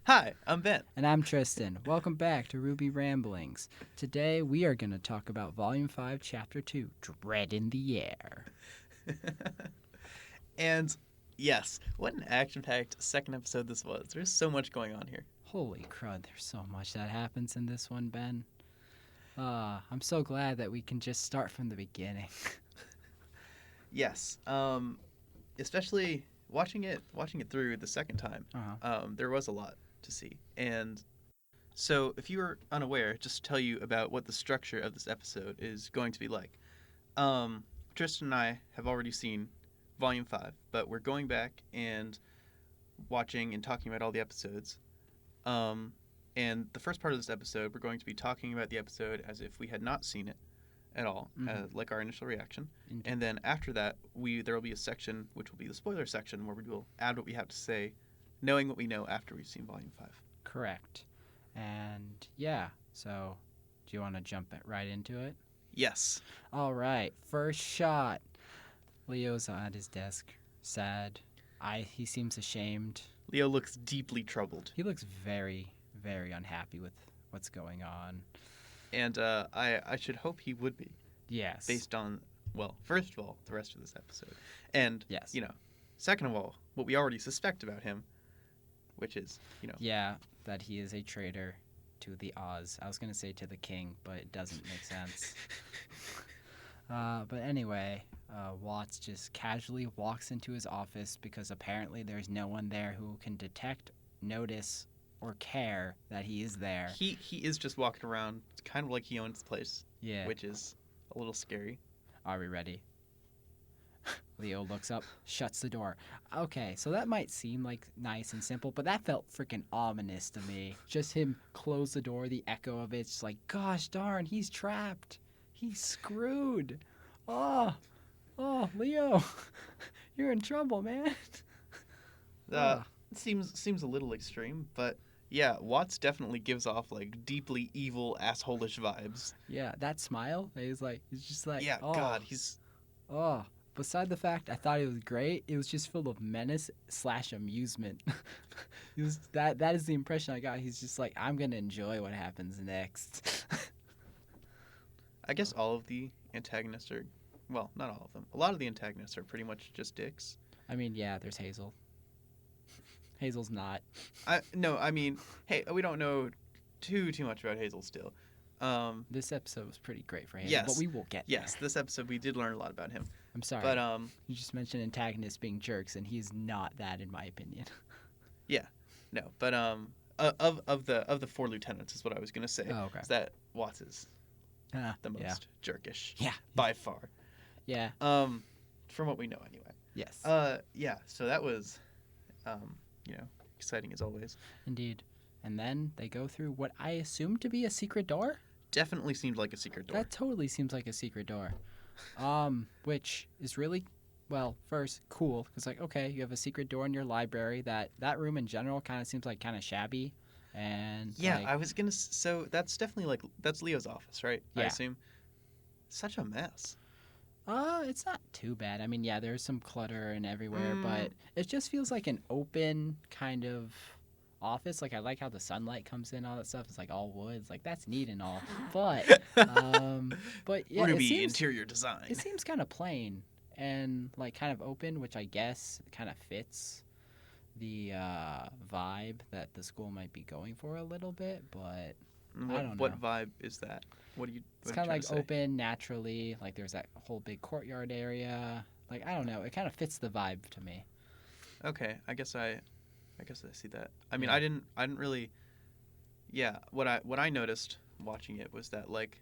Hi, I'm Ben. And I'm Tristan. Welcome back to RWBY Ramblings. Today we are going to talk about Volume 5, Chapter 2, Dread in the Air. And yes, what an action-packed second episode this was. There's so much going on here. Holy crud, there's so much that happens in this one, Ben. I'm so glad that we can just start from the beginning. Yes, especially watching it through the second time. There was a lot to see. And so, if you were unaware, just to tell you about what the structure of this episode is going to be like. Tristan and I have already seen Volume 5, but we're going back and watching and talking about all the episodes. And the first part of this episode, we're going to be talking about the episode as if we had not seen it at all, like our initial reaction. Indeed. And then after that, there will be a section, which will be the spoiler section, where we will add what we have to say, knowing what we know after we've seen Volume 5. Correct. And yeah, so do you want to jump right into it? Yes. All right, first shot. Leo's at his desk, sad. He seems ashamed. Leo looks deeply troubled. He looks very, very unhappy with what's going on. And I should hope he would be. Yes. Based on, well, first of all, the rest of this episode. And, yes. Second of all, what we already suspect about him, which is, Yeah, that he is a traitor to the Oz. I was going to say to the king, but it doesn't make sense. But anyway, Watts just casually walks into his office because apparently there's no one there who can detect, notice, or care that he is there. He is just walking around, kind of like he owns the place. Yeah. Which is a little scary. Are we ready? Leo looks up, shuts the door. Okay, so that might seem like nice and simple, but that felt freaking ominous to me. Just him close the door, the echo of it's like, gosh darn, he's trapped. He's screwed. Oh, Leo, you're in trouble, man. Seems a little extreme, but yeah, Watts definitely gives off like deeply evil, asshole-ish vibes. Yeah, that smile. He's just like, yeah, oh, God, he's. Oh, beside the fact I thought it was great, it was just full of menace / amusement. That is the impression I got. He's just like, I'm gonna enjoy what happens next. I guess all of the antagonists are, well, not all of them. A lot of the antagonists are pretty much just dicks. I mean, yeah, there's Hazel. Hazel's not. Hey, we don't know too much about Hazel still. This episode was pretty great for Hazel, yes, but we will get there. Yes, this episode we did learn a lot about him. I'm sorry, but you just mentioned antagonists being jerks, and he's not that, in my opinion. Yeah, no, but of the four lieutenants is what I was gonna say. Oh, okay. Is that Watts is the most jerkish. Yeah, by far. Yeah. From what we know anyway. Yes. Yeah. So that was, exciting as always. Indeed. And then they go through what I assume to be a secret door. Definitely seemed like a secret door. That totally seems like a secret door. Which is really, well, first, cool. Because, like, okay, you have a secret door in your library. That room in general kind of seems like kind of shabby. And yeah, I was going to, so that's definitely that's Leo's office, right? Yeah. I assume. Such a mess. It's not too bad. I mean, yeah, there's some clutter and everywhere, but it just feels like an open kind of office. Like, I like how the sunlight comes in, all that stuff. It's like all woods. Like, that's neat and all. But yeah, RWBY interior design. It seems kind of plain and like kind of open, which I guess kind of fits the vibe that the school might be going for a little bit. But I don't know. What vibe is that? It's kind of like open naturally. Like there's that whole big courtyard area. Like I don't know. It kind of fits the vibe to me. Okay, I guess I see that. I mean, Yeah. I didn't really. Yeah, what I noticed watching it was that like,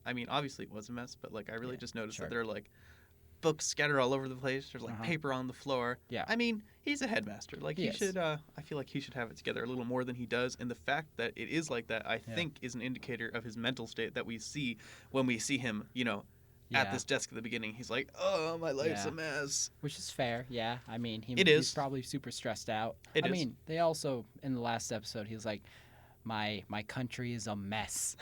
I mean, obviously it was a mess, but like I really just noticed that there are like books scattered all over the place. There's like paper on the floor. Yeah. I mean, he's a headmaster. Like he should. I feel like he should have it together a little more than he does. And the fact that it is like that, I think, is an indicator of his mental state that we see when we see him. At this desk at the beginning, he's like, "Oh, my life's a mess," which is fair. Yeah, I mean, he's probably super stressed out. I mean, they also in the last episode, he was like, "My country is a mess."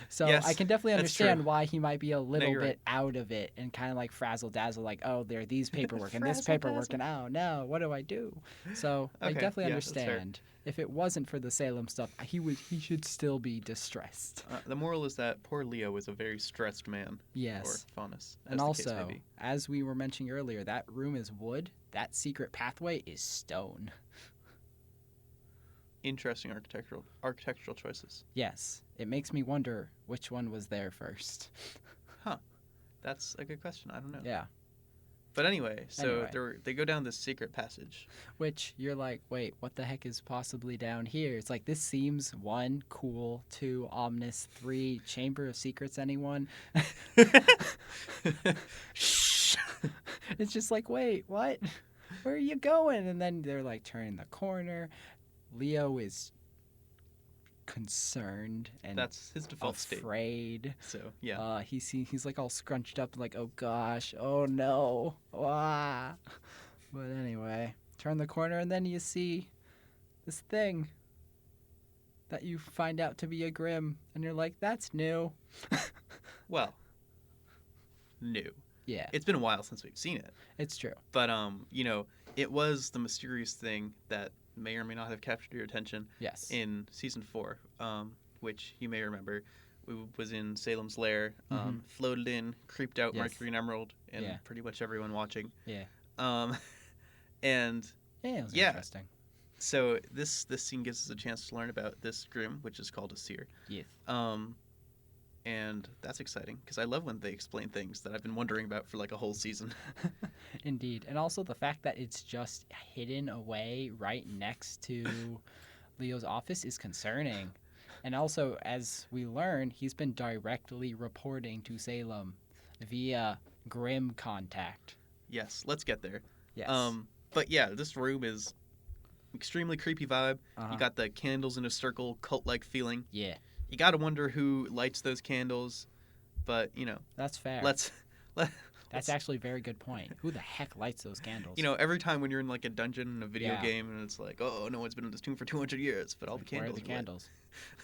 So Yes, I can definitely that's understand true. why he might be a little you're bit out of it and kind of like frazzle dazzle, like, oh, there are these paperwork and this Frazzle paperwork, dazzle. and oh no, what do I do? So I Okay, definitely yeah, that's fair. understand. If it wasn't for the Salem stuff, he should still be distressed. The moral is that poor Leo was a very stressed man, or Yes. Faunus, And as the case may also, be. as we were mentioning earlier, that room is wood. That secret pathway is stone. Interesting architectural choices. Yes. It makes me wonder which one was there first. Huh. That's a good question. I don't know. Yeah. But anyway, so Anyway. they go down this secret passage. Which you're like, wait, what the heck is possibly down here? It's like, this seems 1, cool, 2, ominous, 3, Chamber of Secrets, anyone? Shh. It's just like, wait, what? Where are you going? And then they're like turning the corner. Leo is concerned and That's his default state. afraid. So yeah. He's like all scrunched up, like, oh gosh, oh no, ah. But anyway, turn the corner and then you see this thing that you find out to be a Grim, and you're like, that's new. Well, new. Yeah, It's been a while since we've seen it, it's true. but it was the mysterious thing that may or may not have captured your attention Yes. in season 4, which you may remember. Was in Salem's lair, floated in, creeped out Yes. Mercury and Emerald, and Yeah. pretty much everyone watching. Yeah. And Yeah, it was Yeah. interesting. so this scene gives us a chance to learn about this Grim, which is called a seer. Yes. And that's exciting because I love when they explain things that I've been wondering about for like a whole season. Indeed. And also the fact that it's just hidden away right next to Leo's office is concerning. And also, as we learn, he's been directly reporting to Salem via Grim contact. Yes, let's get there. Yes. But yeah, this room is extremely creepy vibe. Uh-huh. You got the candles in a circle, cult-like feeling. Yeah, You got to wonder who lights those candles, but that's fair. let's That's actually a very good point. Who the heck lights those candles? every time when you're in like a dungeon in a video Yeah. game and it's like, oh, no one's been in this tomb for 200 years, but all the Where are candles the candles?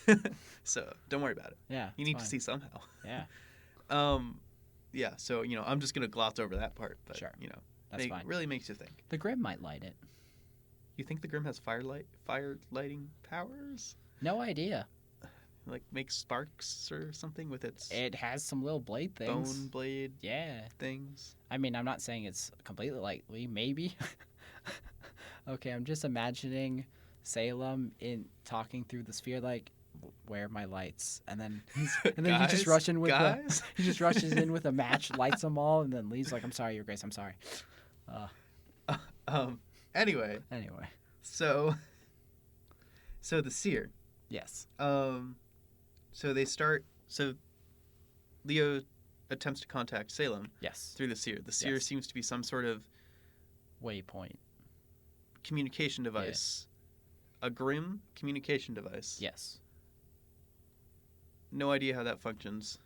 are lit. So don't worry about it. Yeah. You it's need fine. to see somehow. Yeah. Yeah. So I'm just gonna gloss over that part, but Sure. That's fine. really makes you think. The Grim might light it. You think the Grim has fire lighting powers? No idea. Like makes sparks or something with its It has some little blade things. bone blade Yeah. things? I mean, I'm not saying it's completely likely. Maybe. Okay, I'm just imagining Salem in talking through the sphere, like, where are my lights? And then he just Guys? he just rushes in with a match, lights them all, and then leaves like, I'm sorry, Your Grace, I'm sorry. Anyway, so the seer. Yes. So they start. So Leo attempts to contact Salem Yes. through the seer. The seer Yes. seems to be some sort of Waypoint. communication device, a Grim communication device. Yes. No idea how that functions.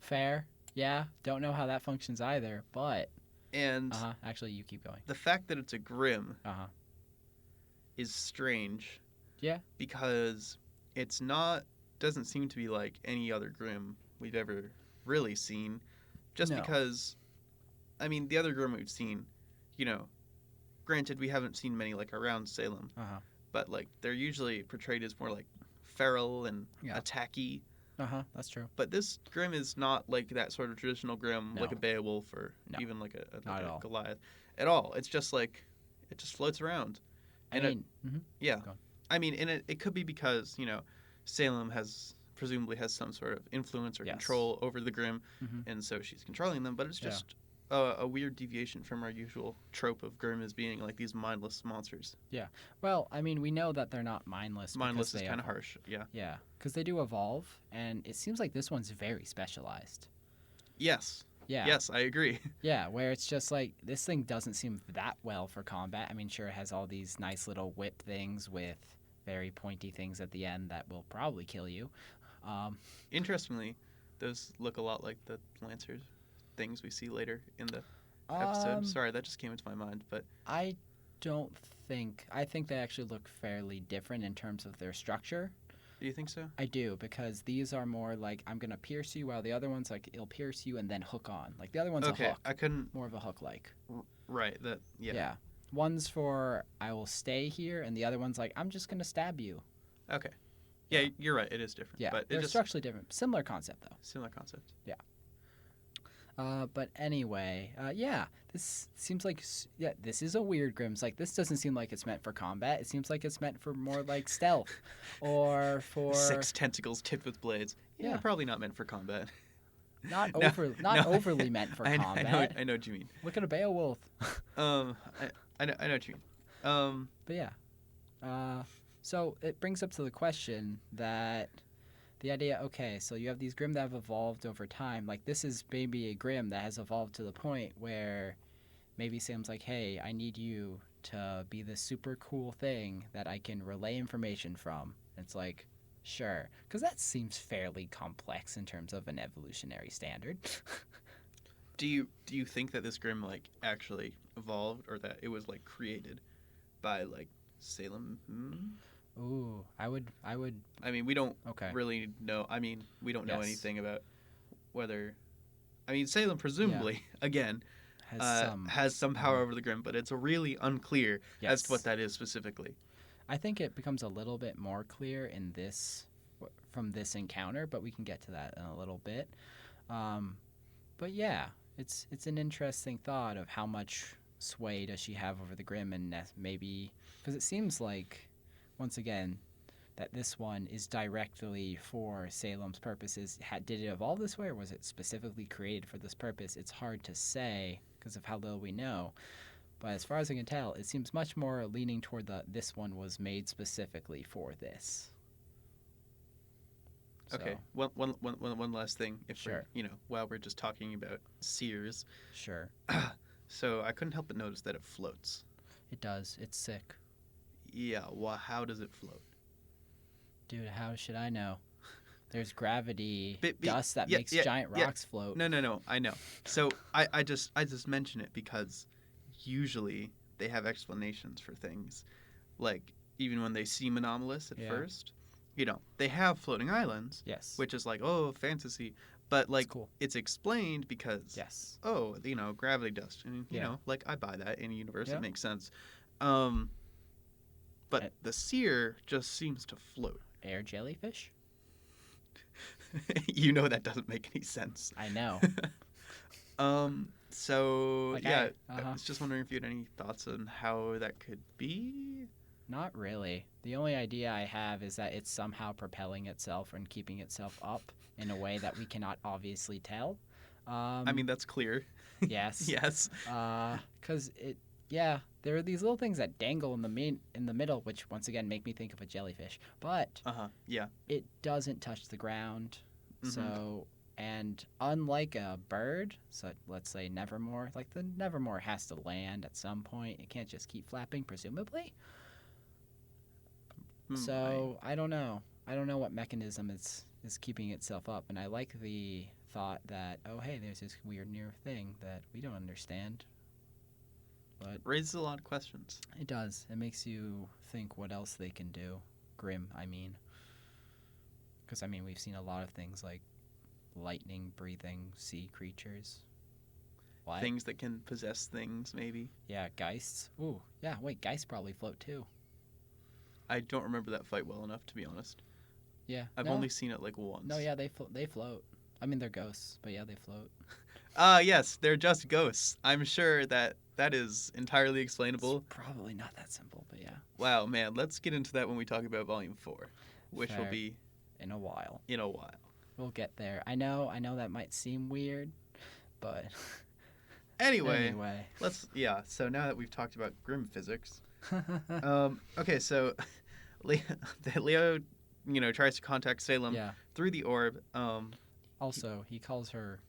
Fair. Yeah. Don't know how that functions either, but And actually, you keep going. the fact that it's a Grim is strange. Yeah. Because it's doesn't seem to be like any other Grim we've ever really seen. Just No. because, I mean, the other Grim we've seen, granted we haven't seen many like around Salem, but like they're usually portrayed as more like feral and attacky. That's true. But this Grim is not like that sort of traditional Grim, No. like a Beowulf or No. even like Not at a all. Goliath at all. It's just like it just floats around. I mean, Yeah. Go on. I mean, and it could be because, Salem presumably has some sort of influence or Yes. control over the Grim, Mhm. and so she's controlling them, but it's Yeah. just a weird deviation from our usual trope of Grim as being like these mindless monsters. Well, I mean, we know that they're not mindless. Mindless because is they kind of evolve. harsh, yeah. Yeah, because they do evolve, and it seems like this one's very specialized. Yes. Yeah. Yes, I agree. Yeah, where it's just like, this thing doesn't seem that well for combat. I mean, sure, it has all these nice little whip things with very pointy things at the end that will probably kill you. Interestingly, those look a lot like the Lancers things we see later in the episode. Sorry, that just came into my mind, but I think they actually look fairly different in terms of their structure. Do you think so? I do, because these are more like I'm gonna pierce you, while the other one's like it'll pierce you and then hook on. Like the other one's a hook. I couldn't. More of a hook like. Right. That. Yeah. Yeah. One's for I will stay here, and the other one's like I'm just gonna stab you. Okay. Yeah, you're right. It is different. Yeah, but they're structurally different. Similar concept though. Similar concept. Yeah. But anyway, this seems like this is a weird Grimm's. Like this doesn't seem like it's meant for combat. It seems like it's meant for more like stealth, or for 6 tentacles tipped with blades. Yeah, probably not meant for combat. Not overly meant for combat. I know what you mean. Look at a Beowulf. I know what you mean. But yeah. So it brings up to the question that the idea, okay, so you have these Grimm that have evolved over time. Like, this is maybe a Grimm that has evolved to the point where maybe Sam's like, hey, I need you to be this super cool thing that I can relay information from. And it's like, sure. Because that seems fairly complex in terms of an evolutionary standard. Do you think that this Grimm, like, actually evolved, or that it was, like, created by, like, Salem? Ooh, I would. I mean, we don't really know. I mean, we don't know anything about whether. I mean, Salem presumably again has some power over the Grimm, but it's really unclear as to what that is specifically. I think it becomes a little bit more clear in from this encounter, but we can get to that in a little bit. But yeah, it's an interesting thought of how much sway does she have over the Grimm, and maybe because it seems like. Once again, that this one is directly for Salem's purposes. Did it evolve this way, or was it specifically created for this purpose? It's hard to say because of how little we know. But as far as I can tell, it seems much more leaning toward this one was made specifically for this. Okay. So. One last thing. While we're just talking about seers. Sure. So I couldn't help but notice that it floats. It does. It's sick. Yeah, well, how does it float? Dude, how should I know? There's gravity, dust that makes giant rocks float. No, I know. So I just mention it because usually they have explanations for things. Like, even when they seem anomalous at first, they have floating islands. Yes. Which is like, oh, fantasy. But, like, cool. It's explained because, gravity dust. And, like, I buy that in a universe. It makes sense. But the seer just seems to float. Air jellyfish? That doesn't make any sense. I know. So, I was just wondering if you had any thoughts on how that could be? Not really. The only idea I have is that it's somehow propelling itself and keeping itself up in a way that we cannot obviously tell. I mean, that's clear. Yes. Yes. Because there are these little things that dangle in the middle, which once again make me think of a jellyfish. But it doesn't touch the ground. Mm-hmm. So, and unlike a bird, so let's say Nevermore, like the Nevermore has to land at some point. It can't just keep flapping, presumably. So I don't know. I don't know what mechanism is keeping itself up, and I like the thought that there's this weird near thing that we don't understand. But raises a lot of questions. It does. It makes you think what else they can do. Grimm, I mean. Because, we've seen a lot of things like lightning-breathing sea creatures. What? Things that can possess things, maybe. Yeah, Geists. Ooh, yeah, wait, Geists probably float too. I don't remember that fight well enough, to be honest. Yeah. I've only seen it like once. No, yeah, they float. They're ghosts, but yeah, they float. Yes, they're just ghosts. I'm sure that is entirely explainable. It's probably not that simple, but yeah. Wow, man, let's get into that when we talk about Volume 4, which will be... In a while. We'll get there. I know that might seem weird, but... Anyway. So now that we've talked about Grimm physics... okay, so Leo, tries to contact Salem through the orb. Also, he calls her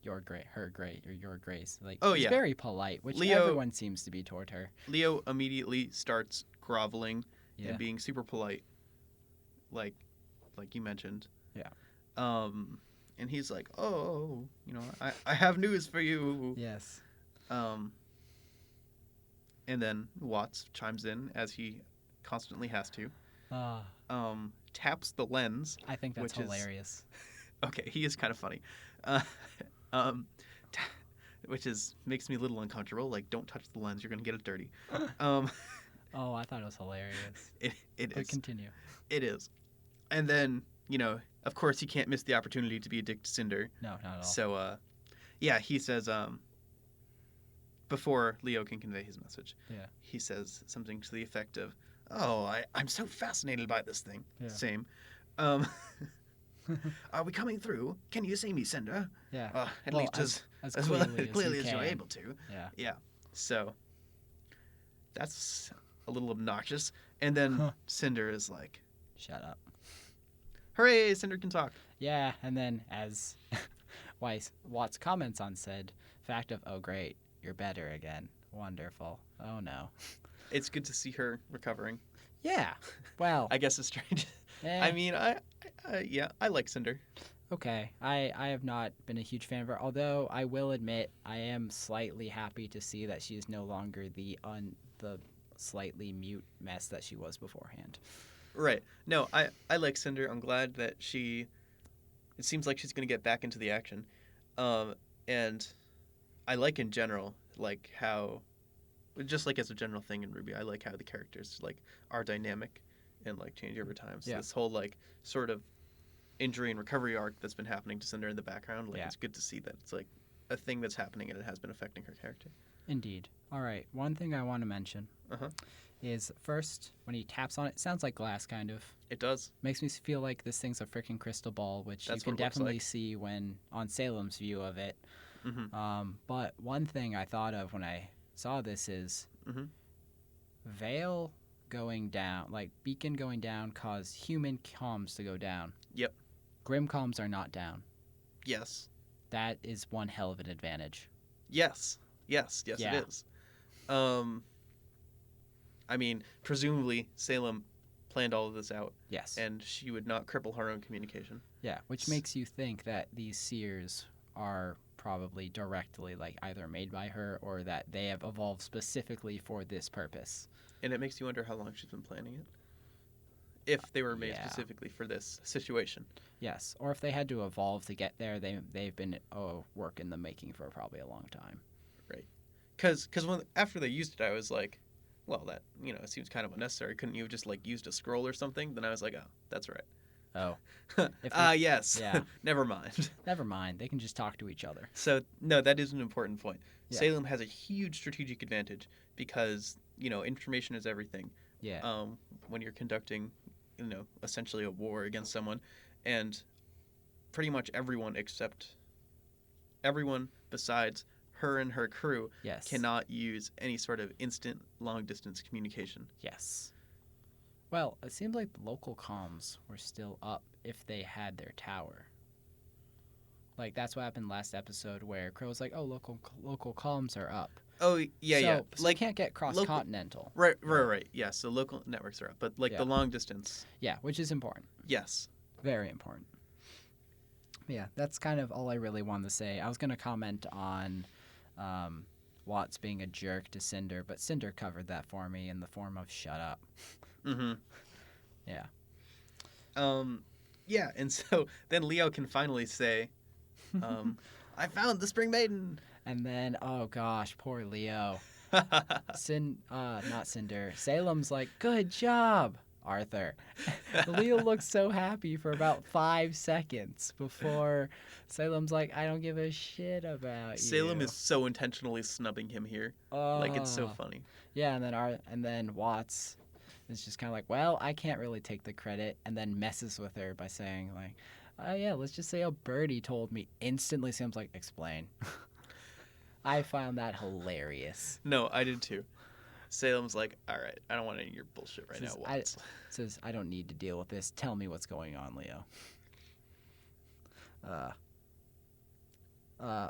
your grace. Like, he's very polite, which everyone seems to be toward her. Leo immediately starts groveling and being super polite, like you mentioned. Yeah. And he's like, I have news for you. Yes. And then Watts chimes in, as he constantly has to. taps the lens. I think that's which hilarious. Okay, he is kind of funny. Uh, um, which makes me a little uncomfortable. Like, don't touch the lens; you're gonna get it dirty. Um, Oh, I thought it was hilarious. it But is. continue. It is. And then of course, he can't miss the opportunity to be a dick to Cinder. No, not at all. So, yeah, he says before Leo can convey his message, he says something to the effect of, "Oh, I'm so fascinated by this thing." Yeah. Same. Are we coming through? Can you see me, Cinder? Yeah. At least as clearly as you're able to. Yeah. Yeah. So that's a little obnoxious. And then Cinder is like, "Shut up." Hooray, Cinder can talk. Yeah, and then as Watts comments on said fact of, "Oh, great, you're better again. Wonderful. Oh, no." It's good to see her recovering. Yeah. Well. I guess it's strange. I mean, I like Cinder. Okay. I have not been a huge fan of her, although I will admit I am slightly happy to see that she is no longer the slightly mute mess that she was beforehand. Right. No, I like Cinder. I'm glad that it seems like she's going to get back into the action. And I like in general, like how, just like as a general thing in RWBY, I like how the characters like are dynamic and like change over time. So this whole like sort of injury and recovery arc that's been happening to Cinder in the background, like it's good to see that it's like a thing that's happening and it has been affecting her character. Indeed. All right. One thing I want to mention is first when he taps on it, it sounds like glass kind of. It does. Makes me feel like this thing's a freaking crystal ball, which you can definitely see when on Salem's view of it. Mm-hmm. But one thing I thought of when I saw this is Veil going down, like beacon going down, caused human comms to go down. Yep. Grim comms are not down. Yes. That is one hell of an advantage. Yes, it is. I mean, presumably Salem planned all of this out. Yes. And she would not cripple her own communication. Yeah, which makes you think that these seers are probably directly like either made by her or that they have evolved specifically for this purpose. And it makes you wonder how long she's been planning it. If they were made specifically for this situation. Yes, or if they had to evolve to get there, they've been work in the making for probably a long time. Right. Because after they used it, I was like, well, that, it seems kind of unnecessary. Couldn't you have just, like, used a scroll or something? Then I was like, oh, that's right. Oh. Yes. Yeah. Never mind. Never mind. They can just talk to each other. So, no, that is an important point. Yeah. Salem has a huge strategic advantage because, information is everything. Yeah. When you're conducting, essentially a war against someone. And pretty much everyone besides her and her crew cannot use any sort of instant long-distance communication. Yes. Well, it seems like the local comms were still up if they had their tower. Like, that's what happened last episode where Crow was like, oh, local comms are up. Oh, yeah. So like, you can't get cross-continental. Right. Yeah, so local networks are up. But, the long distance. Yeah, which is important. Yes. Very important. Yeah, that's kind of all I really wanted to say. I was going to comment on Watts being a jerk to Cinder, but Cinder covered that for me in the form of shut up. Mm-hmm. Yeah. Yeah, and so then Leo can finally say, I found the Spring Maiden. And then, oh gosh, poor Leo. Not Cinder. Salem's like, good job, Arthur. Leo looks so happy for about 5 seconds before Salem's like, I don't give a shit about you. Salem is so intentionally snubbing him here. Like, it's so funny. Yeah, and then Watts is just kind of like, well, I can't really take the credit, and then messes with her by saying like, oh yeah, let's just say a birdie told me. Instantly Sam's like, explain. I found that hilarious. No, I did too. Salem's like, all right, I don't want any of your bullshit right now, Watts. Says, I don't need to deal with this. Tell me what's going on, Leo.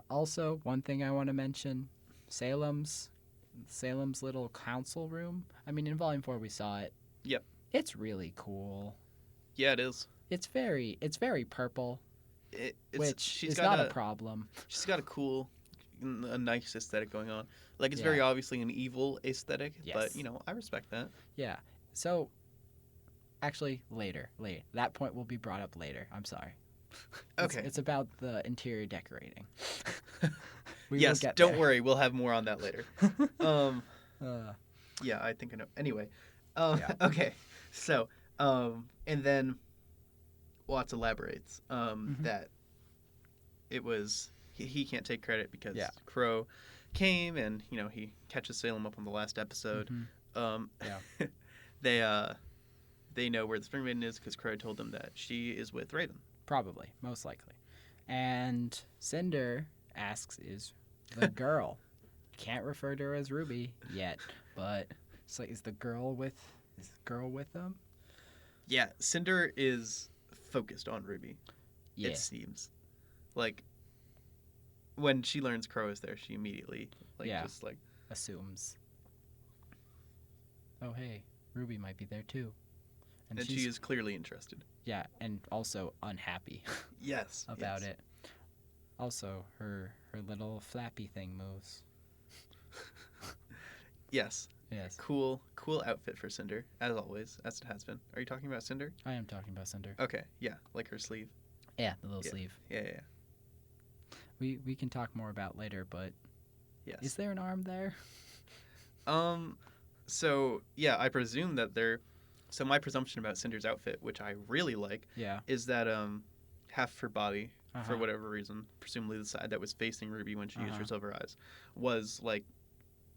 Also, one thing I want to mention, Salem's little council room. I mean, in Volume 4 we saw it. Yep. It's really cool. Yeah, it is. It's very purple, which is not a problem. She's got a nice aesthetic going on. Like, it's very obviously an evil aesthetic, but, I respect that. Yeah. So, Actually, later. That point will be brought up later. I'm sorry. Okay. It's about the interior decorating. We yes, will get don't there. worry. We'll have more on that later. Uh, Yeah, I think I know. Anyway, Yeah. okay. So, and then Watts elaborates that it was he can't take credit because Yeah. Crow came and he catches Salem up on the last episode. Yeah. They know where the Spring Maiden is because Crow told them that she is with Raven. Probably, most likely. And Cinder asks, is the girl. Can't refer to her as Ruby yet, but it's like, is the girl with them? Yeah, Cinder is focused on Ruby. Yeah. It seems like when she learns Crow is there, she immediately just assumes. Oh hey, Ruby might be there too. And she is clearly interested. Yeah, and also unhappy. Yes. about it. Also, her little flappy thing moves. Yes. Yes. Cool outfit for Cinder, as always, as it has been. Are you talking about Cinder? I am talking about Cinder. Okay, yeah, like her sleeve. Yeah, the little sleeve. Yeah. We can talk more about later, but yes. Is there an arm there? So yeah, I presume that there. So my presumption about Cinder's outfit, which I really like, is that half of her body, for whatever reason, presumably the side that was facing Ruby when she used her silver eyes, was like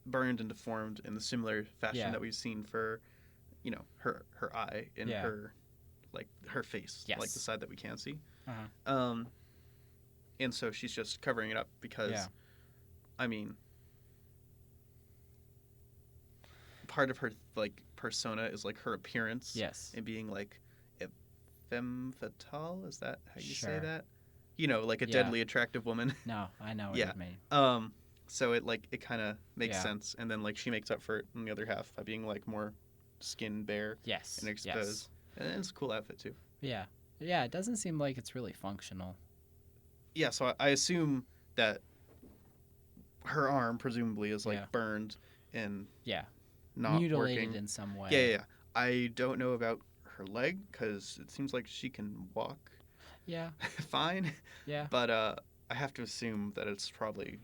burned and deformed in the similar fashion that we've seen for, her eye and her face, like the side that we can see. And so she's just covering it up because, I mean, part of her persona is her appearance, and being femme fatale. Is that how you say that? A deadly attractive woman. No, I know what you mean. So it kind of makes sense, and then she makes up for it in the other half by being more skin bare, and exposed, and it's a cool outfit too. Yeah, it doesn't seem like it's really functional. Yeah, so I assume that her arm presumably is burned and not mutilated working in some way. Yeah. I don't know about her leg because it seems like she can walk. Yeah. Fine. Yeah. But I have to assume that it's probably,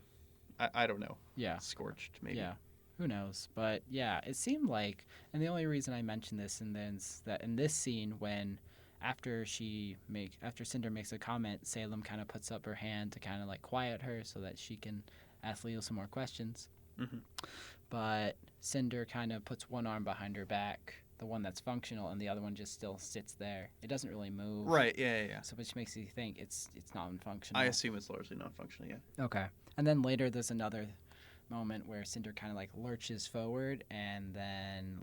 I don't know. Yeah. Scorched maybe. Yeah. Who knows? But yeah, it seemed like, and the only reason I mentioned this is that in this scene when after Cinder makes a comment, Salem kind of puts up her hand to kind of quiet her so that she can ask Leo some more questions. Mm-hmm. But Cinder kind of puts one arm behind her back, the one that's functional, and the other one just still sits there. It doesn't really move. Right, yeah. So which makes you think it's non-functional. I assume it's largely non-functional, yeah. Okay. And then later there's another moment where Cinder kind of lurches forward, and then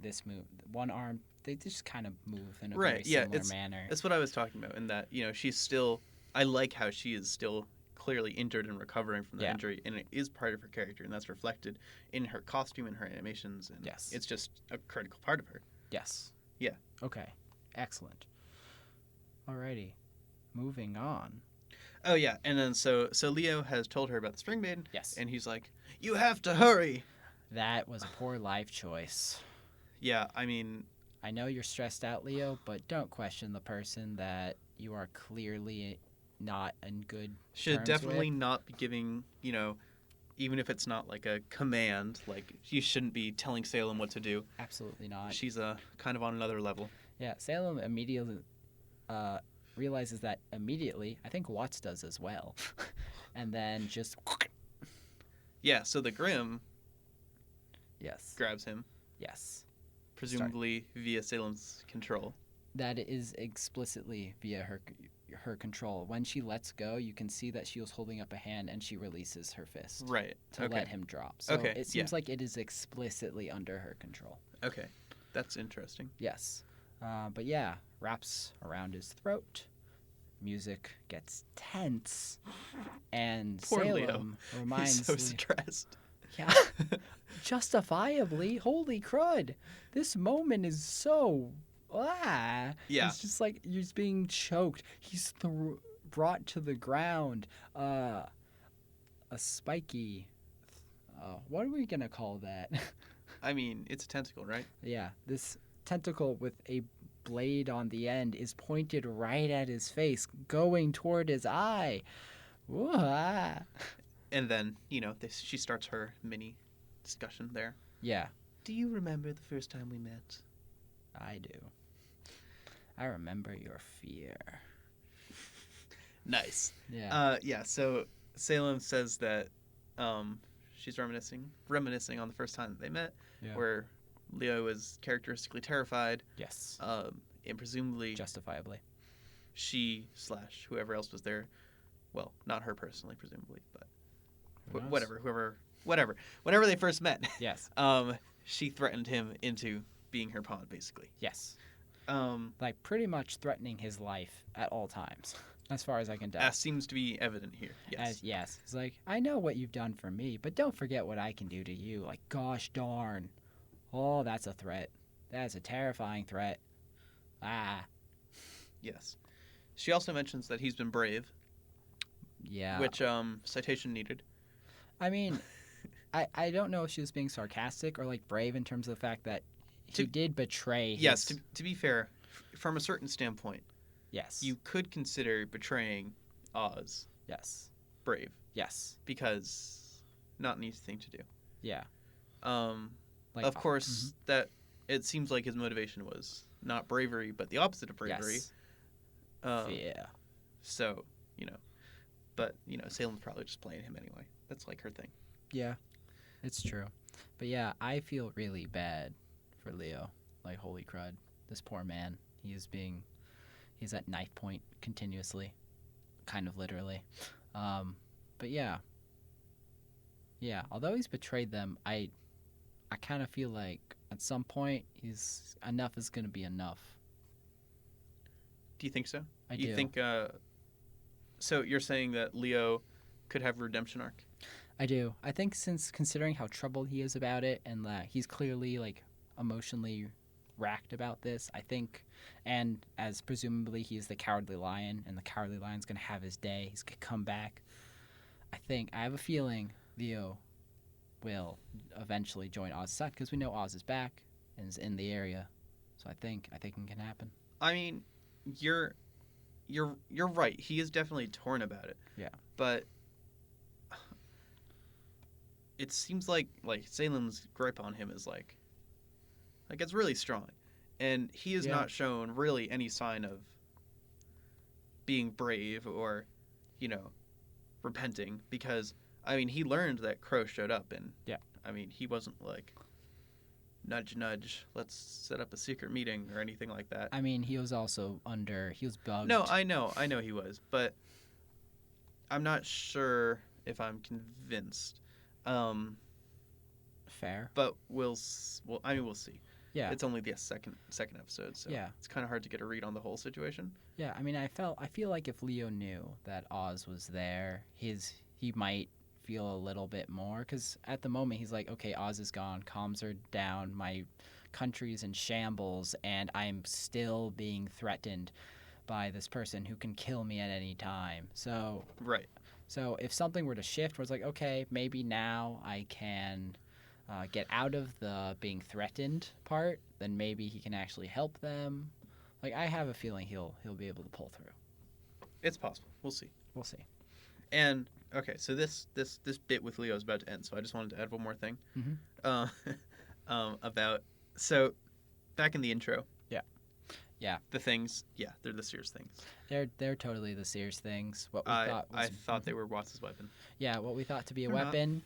this move, one arm, they just kind of move in a very similar manner. That's what I was talking about, in that, she's still, I like how she is still clearly injured and recovering from the injury, and it is part of her character, and that's reflected in her costume and her animations, and it's just a critical part of her. Yes. Yeah. Okay. Excellent. Alrighty. Moving on. Oh yeah, and then so Leo has told her about the Spring Maiden. Yes. And he's like, "You have to hurry." That was a poor life choice. Yeah, I mean, I know you're stressed out, Leo, but don't question the person that you are clearly not in good should terms definitely with. Not be giving, even if it's not a command, you shouldn't be telling Salem what to do. Absolutely not. She's kind of on another level. Yeah, Salem immediately realizes that immediately. I think Watts does as well. And then just... Yeah, so the Grimm grabs him. Yes. Presumably via Salem's control. That is explicitly via her control. When she lets go, you can see that she was holding up a hand and she releases her fist. Right. To let him drop. So it seems like it is explicitly under her control. Okay. That's interesting. Yes. But yeah, wraps around his throat. Music gets tense. And Poor Salem Leo. reminds... He's so stressed. Yeah. Justifiably. Holy crud. This moment is so... Yeah. It's just he's being choked. He's brought to the ground. A spiky... what are we going to call that? I mean, it's a tentacle, right? Yeah. This tentacle with a blade on the end is pointed right at his face, going toward his eye. Ooh, ah. And then, she starts her mini discussion there. Yeah. Do you remember the first time we met? I do. I remember your fear. Nice. Yeah. So Salem says that she's reminiscing on the first time that they met, where Leo was characteristically terrified. Yes. And presumably... Justifiably. She/whoever else was there, well, not her personally, presumably, but whenever they first met. Yes. She threatened him into being her pawn, basically. Yes. Like, pretty much threatening his life at all times, as far as I can tell. That seems to be evident here, yes. Yes. It's like, I know what you've done for me, but don't forget what I can do to you. Like, gosh darn. Oh, that's a threat. That's a terrifying threat. Ah. Yes. She also mentions that he's been brave. Yeah. Which, citation needed. I mean, I don't know if she was being sarcastic or, like, brave in terms of the fact that he did betray his... Yes, to be fair, from a certain standpoint, yes, you could consider betraying Oz yes, brave. Yes. Because not an easy thing to do. Yeah. Like, of course, that it seems like his motivation was not bravery, but the opposite of bravery. Yes. Yeah. So, but, Salem's probably just playing him anyway. That's like her thing. Yeah, it's true. But yeah, I feel really bad for Leo. Like, holy crud. This poor man. He's at knife point continuously. Kind of literally. But yeah. Yeah, although he's betrayed them, I kind of feel like at some point enough is going to be enough. Do you think so? I do. You think, so you're saying that Leo could have a redemption arc? I do. I think since considering how troubled he is about it and that he's clearly, like, emotionally racked about this, I think, and as presumably he's the Cowardly Lion, and the Cowardly Lion's going to have his day, he's going to come back, I have a feeling Leo will eventually join Oz's side, because we know Oz is back and is in the area, so I think it can happen. I mean, you're right. He is definitely torn about it. Yeah. But it seems like Salem's gripe on him is like it's really strong, and he has not shown really any sign of being brave or, repenting, because I mean he learned that Crow showed up, and I mean he wasn't like nudge nudge, let's set up a secret meeting or anything like that. I mean he was bugged. No, I know he was, but I'm not sure if I'm convinced. Fair. But we'll see. Yeah. It's only the second episode, so it's kind of hard to get a read on the whole situation. Yeah, I mean, I feel like if Leo knew that Oz was there, he might feel a little bit more, because at the moment he's like, okay, Oz is gone, comms are down, my country's in shambles, and I'm still being threatened by this person who can kill me at any time. So right. So if something were to shift, where it's like, okay, maybe now I can get out of the being threatened part, then maybe he can actually help them. Like, I have a feeling he'll be able to pull through. It's possible. We'll see. We'll see. And okay, so this bit with Leo is about to end, so I just wanted to add one more thing. About back in the intro. Yeah. The things, they're the Sears things. They're totally the Sears things. What we I thought they were Watts' weapon. Yeah, what we thought to be a weapon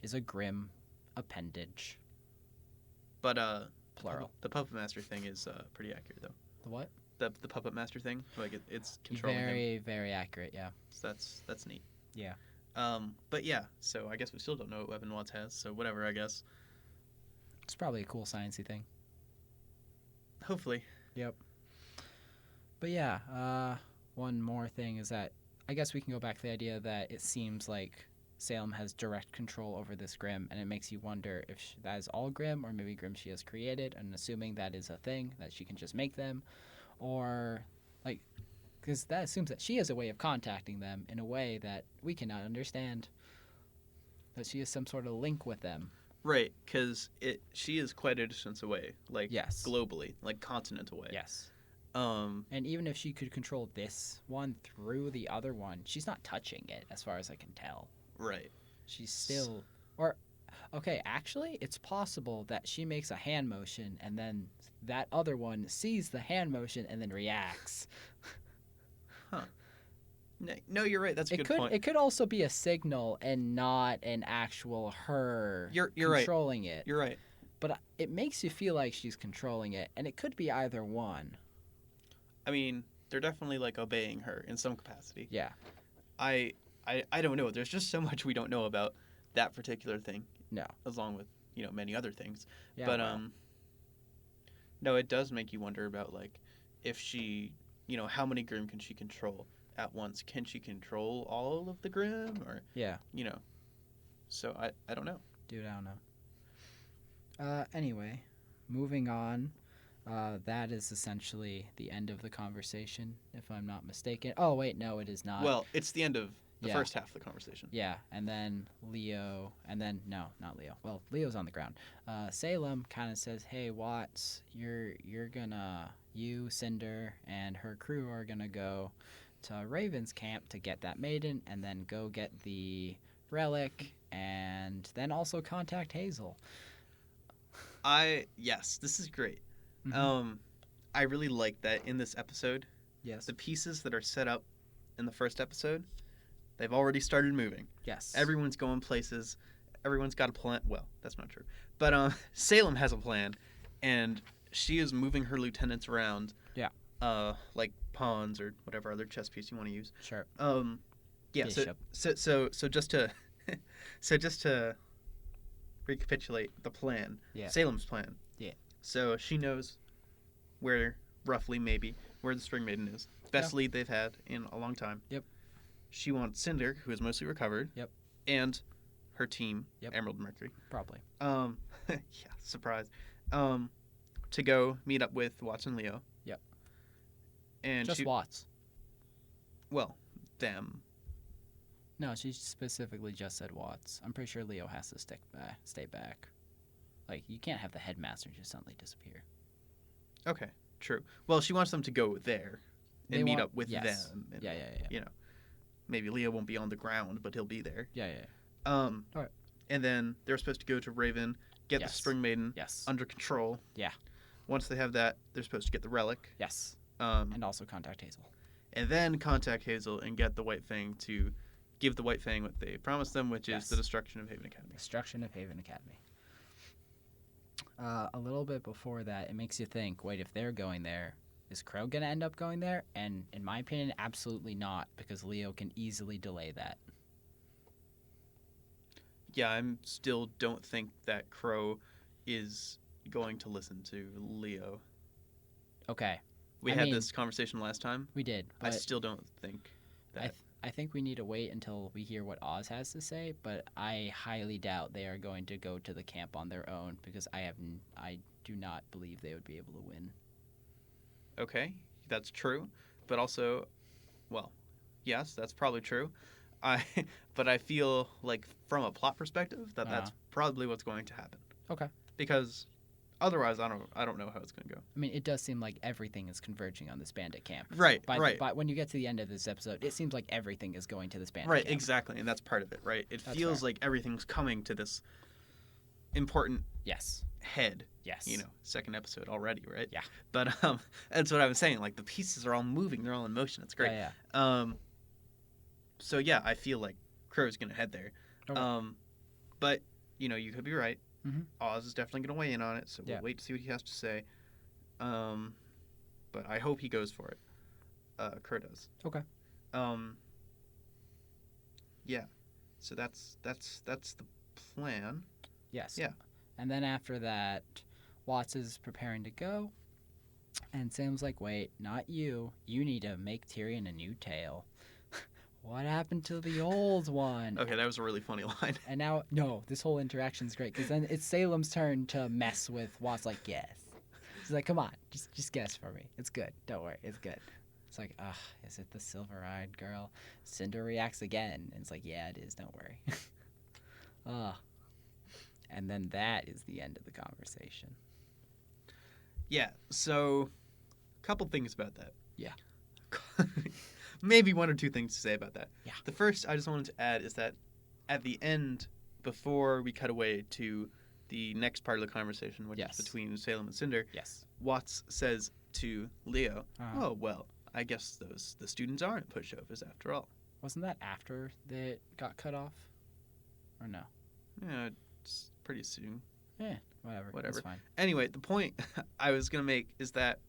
is a grim appendage. But plural. The Puppet Master thing is pretty accurate, though. The what? The Puppet Master thing, like it's controlling him. Very, very accurate. Yeah. So that's neat. Yeah. But yeah, so I guess we still don't know what weapon Watts has. So whatever, I guess. It's probably a cool sciencey thing. Hopefully. Yep. But yeah, one more thing is that I guess we can go back to the idea that it seems like Salem has direct control over this Grimm, and it makes you wonder if that is all Grimm, or maybe Grimm she has created, and assuming that is a thing, that she can just make them, or, like, because that assumes that she has a way of contacting them in a way that we cannot understand, that she has some sort of link with them. Right, because she is quite a distance away, like yes. globally, like continent away. Yes. And even if she could control this one through the other one, she's not touching it, as far as I can tell. Right. She's still, or, okay, actually, it's possible that she makes a hand motion, and then that other one sees the hand motion and then reacts. Huh. No, you're right. That's a good point. It could also be a signal and not an actual her you're controlling right. it. You're right. But it makes you feel like she's controlling it, and it could be either one. I mean, they're definitely like obeying her in some capacity. Yeah. I don't know. There's just so much we don't know about that particular thing. No. Along with, many other things. Yeah, but well. No, it does make you wonder about like if she, how many Grimm can she control at once? Can she control all of the Grimm or Yeah. So I don't know. Dude, I don't know. Anyway, moving on. That is essentially the end of the conversation, if I'm not mistaken. Oh, wait, no, it is not. Well, it's the end of the first half of the conversation. Yeah, and then Leo, and then, no, not Leo. Well, Leo's on the ground. Salem kind of says, hey, Watts, you're gonna, you, Cinder, and her crew are gonna go to Raven's camp to get that maiden, and then go get the relic, and then also contact Hazel. Yes, this is great. Mm-hmm. I really like that in this episode. Yes. The pieces that are set up in the first episode, they've already started moving. Yes. Everyone's going places. Everyone's got a plan. Well, that's not true. But Salem has a plan, and she is moving her lieutenants around. Yeah. Like pawns or whatever other chess piece you want to use. Sure. Yeah. Bishop. So just to just to recapitulate the plan. Yeah. Salem's plan. Yeah. So she knows where the Spring Maiden is. Best lead they've had in a long time. Yep. She wants Cinder, who is mostly recovered. Yep. And her team, Yep. Emerald and Mercury. Probably. Yeah, surprise. To go meet up with Watts and Leo. Yep. And just Watts. Well, them. No, she specifically just said Watts. I'm pretty sure Leo has to stay back. Like, you can't have the headmaster just suddenly disappear. Okay, true. Well, she wants them to go there and meet up with them. And, Yeah. Maybe Leo won't be on the ground, but he'll be there. Yeah. All right. And then they're supposed to go to Raven, get the Spring Maiden under control. Yeah. Once they have that, they're supposed to get the relic. Yes. And also contact Hazel. And then contact Hazel and get the White Fang to give the White Fang what they promised them, which is the destruction of Haven Academy. Destruction of Haven Academy. A little bit before that, it makes you think, wait, if they're going there, is Crow going to end up going there? And in my opinion, absolutely not, because Leo can easily delay that. Yeah, I still don't think that Crow is going to listen to Leo. Okay. We had this conversation last time. We did. I still don't think that. I think we need to wait until we hear what Oz has to say, but I highly doubt they are going to go to the camp on their own, because I do not believe they would be able to win. Okay, that's true, but also, well, yes, that's probably true. But I feel like from a plot perspective that's probably what's going to happen. Okay. Because otherwise, I don't know how it's going to go. I mean, it does seem like everything is converging on this bandit camp. Right. But when you get to the end of this episode, it seems like everything is going to this bandit camp. Right. Exactly, and that's part of it. Right. It feels like everything's coming to this important. Head. Yes. Second episode already, right? Yeah. But that's what I was saying. Like the pieces are all moving, they're all in motion. It's great. Yeah. So yeah, I feel like Crow's gonna head there. Okay. But you could be right. Mm-hmm. Oz is definitely gonna weigh in on it, so we'll wait to see what he has to say. But I hope he goes for it. Crow does. Okay. Yeah. So that's the plan. Yes. Yeah. And then after that, Watts is preparing to go, and Sam's like, wait, not you. You need to make Tyrion a new tail. What happened to the old one? Okay, that was a really funny line. And now, no, this whole interaction's great, because then it's Salem's turn to mess with Watts, like, yes. He's like, come on, just guess for me. It's good. Don't worry, it's good. It's like, ugh, is it the silver-eyed girl? Cinder reacts again, and it's like, yeah, it is, don't worry. Ugh. And then that is the end of the conversation. Yeah, so couple things about that. Yeah. Maybe one or two things to say about that. Yeah. The first I just wanted to add is that at the end, before we cut away to the next part of the conversation, which is between Salem and Cinder, Watts says to Leo, "Oh well, I guess the students aren't pushovers after all." Wasn't that after they got cut off, or no? Yeah, it's pretty soon. Yeah, whatever. That's fine. Anyway, the point I was gonna make is that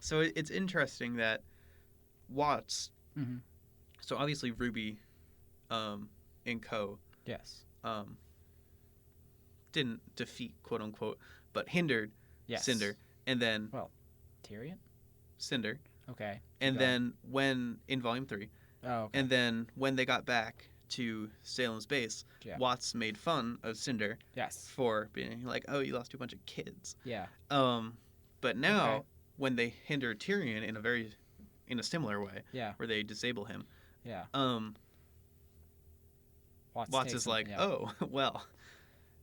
so it's interesting that Watts. Mm-hmm. So obviously RWBY, and co. Yes. Didn't defeat, quote unquote, but hindered Cinder, and then Tyrion. Cinder. Okay. And then when in Volume 3, and then when they got back to Salem's base, Watts made fun of Cinder. Yes. For being like, "Oh, you lost to a bunch of kids." Yeah. But now when they hinder Tyrion in a similar way, where they disable him, Watts is like, "Oh, well."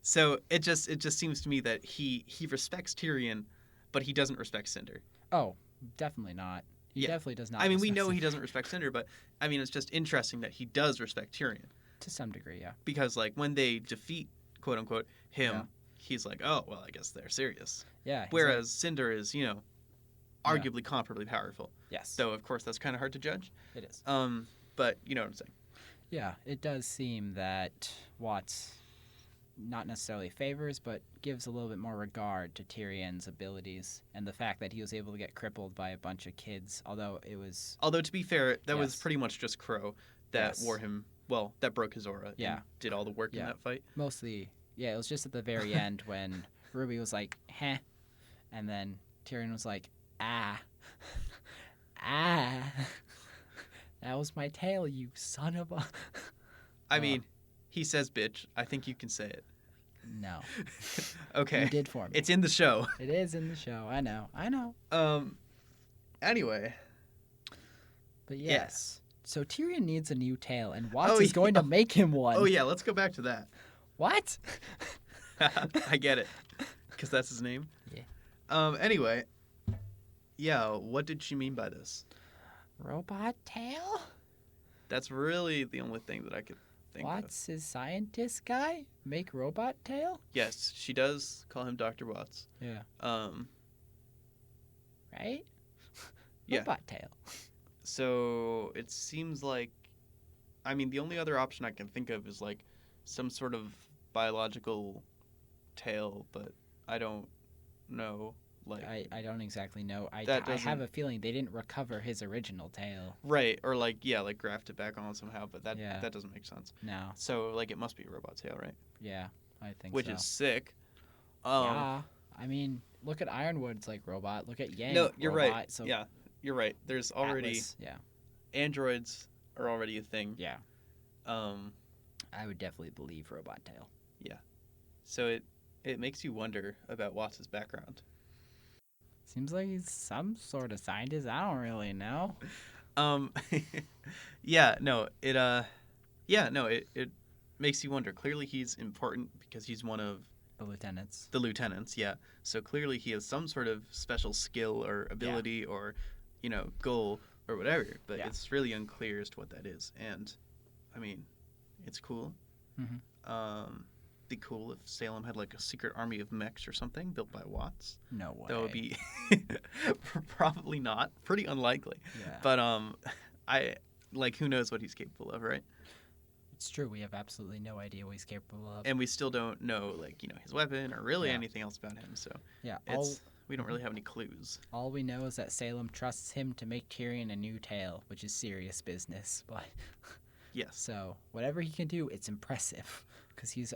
So it just seems to me that he respects Tyrion, but he doesn't respect Cinder. Oh, definitely not. He definitely does not. I mean, we know he doesn't respect Cinder, but I mean, it's just interesting that he does respect Tyrion. To some degree, yeah. Because like when they defeat, quote unquote, him, he's like, "Oh, well, I guess they're serious." Yeah. Whereas Cinder is, arguably comparably powerful. Yes. So of course that's kind of hard to judge. It is. But you know what I'm saying. Yeah, it does seem that Watts not necessarily favors, but gives a little bit more regard to Tyrion's abilities and the fact that he was able to get crippled by a bunch of kids, although to be fair, that was pretty much just Crow that wore him, that broke his aura and did all the work in that fight. Mostly, it was just at the very end when RWBY was like, "Heh," and then Tyrion was like, "Ah, ah, that was my tail, you son of a..." I mean, he says bitch. I think you can say it. No. Okay. You did for me. It's in the show. It is in the show. I know. Anyway. But yes. So Tyrion needs a new tail, and Watts is going to make him one. Oh, yeah. Let's go back to that. What? I get it. Because that's his name. Yeah. Anyway. Yeah, what did she mean by this? Robot tail? That's really the only thing that I could think Watts is scientist guy? Make robot tail? Yes, she does call him Dr. Watts. Yeah. Right? Yeah. Robot tail. So it seems like, I mean, the only other option I can think of is like some sort of biological tail, but I don't know. Like I don't exactly know. I have a feeling they didn't recover his original tail. Right, or like graft it back on somehow, but that doesn't make sense. No. So like it must be a robot tail, right? Yeah, I think Which so. is sick. Yeah. I mean, look at Ironwood's like robot. Look at Yang. No, you're robot, right. So yeah, you're right. There's already Atlas, androids are already a thing. Yeah. I would definitely believe robot tail. Yeah. So it makes you wonder about Watts' background. Seems like he's some sort of scientist. I don't really know. It makes you wonder. Clearly he's important because he's one of the lieutenants. Yeah. So clearly he has some sort of special skill or ability or, goal or whatever. But it's really unclear as to what that is. And, I mean, it's cool. Mm-hmm. Be cool if Salem had like a secret army of mechs or something built by Watts. No way. That would be probably not. Pretty unlikely. Yeah. But who knows what he's capable of, right? It's true. We have absolutely no idea what he's capable of. And we still don't know his weapon or really anything else about him. So we don't really have any clues. All we know is that Salem trusts him to make Tyrion a new tail, which is serious business. But yes. So whatever he can do, it's impressive. Because he's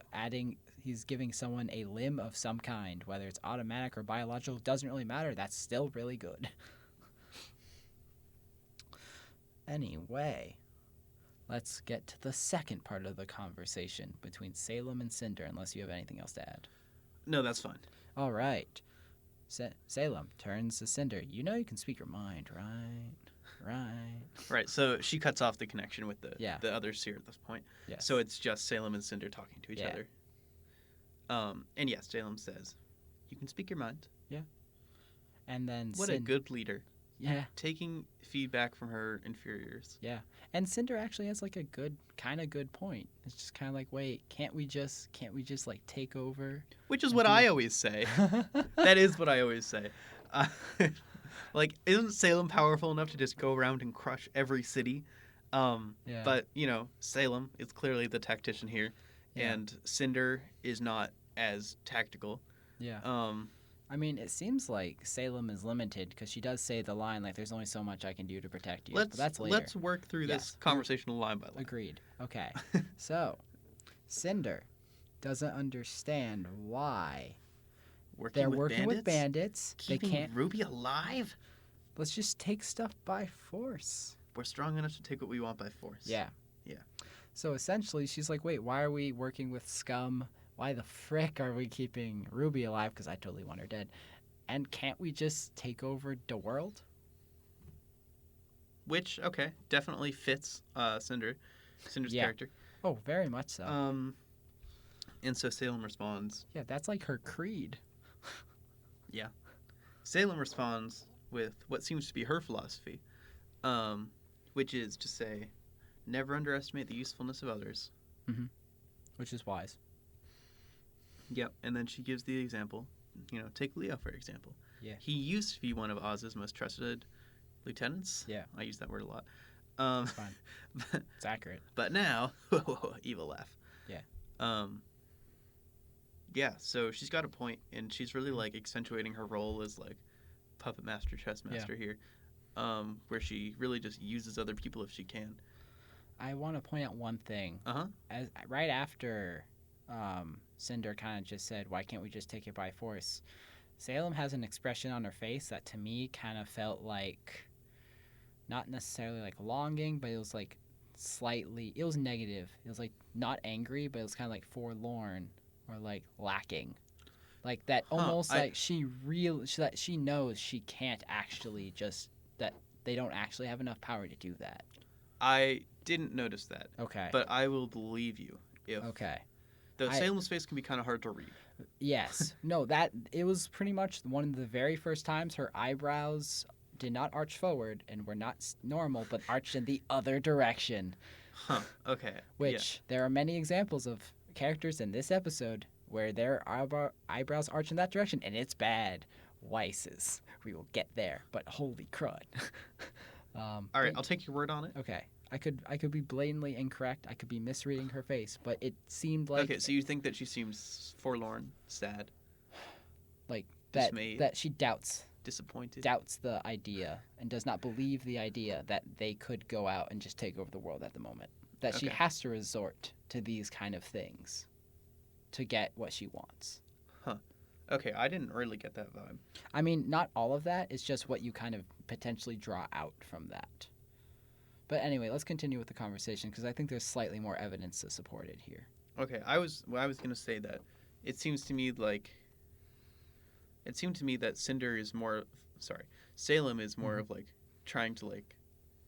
giving someone a limb of some kind, whether it's automatic or biological, doesn't really matter. That's still really good. Anyway, let's get to the second part of the conversation between Salem and Cinder, unless you have anything else to add. No, that's fine. All right. Salem turns to Cinder. You know you can speak your mind, right? Right, so she cuts off the connection with the other seer at this point. Yes. So it's just Salem and Cinder talking to each other. And yes, Salem says, "You can speak your mind." Yeah. And then What a good leader. Yeah. taking feedback from her inferiors. Yeah. And Cinder actually has like a good point. It's just kind of like, wait, can't we just like take over? Which is what I always say. That is what I always say. Uh, like, isn't Salem powerful enough to just go around and crush every city? Yeah. But, Salem is clearly the tactician here, and Cinder is not as tactical. Yeah. I mean, it seems like Salem is limited because she does say the line, like, there's only so much I can do to protect you. But that's later. Let's work through this conversation line by line. Agreed. Okay. So, Cinder doesn't understand why they're working with bandits. Keeping they can't. RWBY alive? Let's just take stuff by force. We're strong enough to take what we want by force. Yeah. Yeah. So essentially, she's like, wait, why are we working with scum? Why the frick are we keeping RWBY alive? Because I totally want her dead. And can't we just take over the world? Which, okay, definitely fits Cinder's character. Oh, very much so. And so Salem responds. Yeah, that's like her creed. Yeah. Salem responds with what seems to be her philosophy, which is to say, never underestimate the usefulness of others. Mm-hmm. Which is wise. Yep, and then she gives the example. Take Leo, for example. Yeah. He used to be one of Oz's most trusted lieutenants. Yeah. I use that word a lot. It's fine. It's accurate. But now, evil laugh. Yeah. Yeah, so she's got a point, and she's really, like, accentuating her role as, like, puppet master, chess master here, where she really just uses other people if she can. I want to point out one thing. Uh-huh. Right after Cinder kind of just said, why can't we just take it by force? Salem has an expression on her face that to me kind of felt like, not necessarily like longing, but it was like it was negative. It was like not angry, but it was kind of like forlorn or like lacking. Like that almost like that she knows she can't actually that they don't actually have enough power to do that. I didn't notice that. Okay. But I will believe you if... Okay. Salem's face can be kind of hard to read. Yes. No, it was pretty much one of the very first times her eyebrows did not arch forward and were not normal, but arched in the other direction. Huh. Okay. Which there are many examples of characters in this episode where their eyebrows arch in that direction, and it's bad. Weiss's. We will get there, but holy crud. All right, I'll take your word on it. Okay. I could be blatantly incorrect. I could be misreading her face, but it seemed like... Okay, so you think that she seems forlorn, sad, like dismayed, that she doubts the idea and does not believe the idea that they could go out and just take over the world at the moment. That she has to resort to these kind of things to get what she wants. Huh. Okay, I didn't really get that vibe. I mean, not all of that. It's just what you kind of potentially draw out from that. But anyway, let's continue with the conversation because I think there's slightly more evidence to support it here. Okay, I was going to say that it seemed to me that Salem is more of like trying to like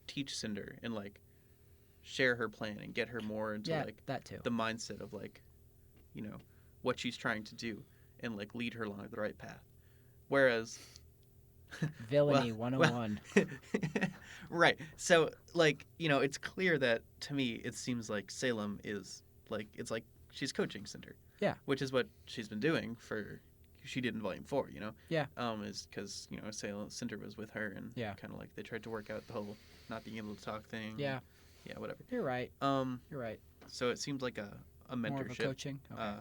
teach Cinder and like share her plan and get her more into like that too. The mindset of like, what she's trying to do and like lead her along the right path. Whereas Villainy 101. Right. So, like, it's clear that, to me, it seems like Salem is, like, it's like she's coaching Cinder. Yeah. Which is what she's been doing she did in Volume 4, Yeah. Is because, Cinder was with her and kind of, like, they tried to work out the whole not being able to talk thing. Yeah. Yeah, whatever. You're right. You're right. So it seems like a mentorship. More of a coaching? Okay.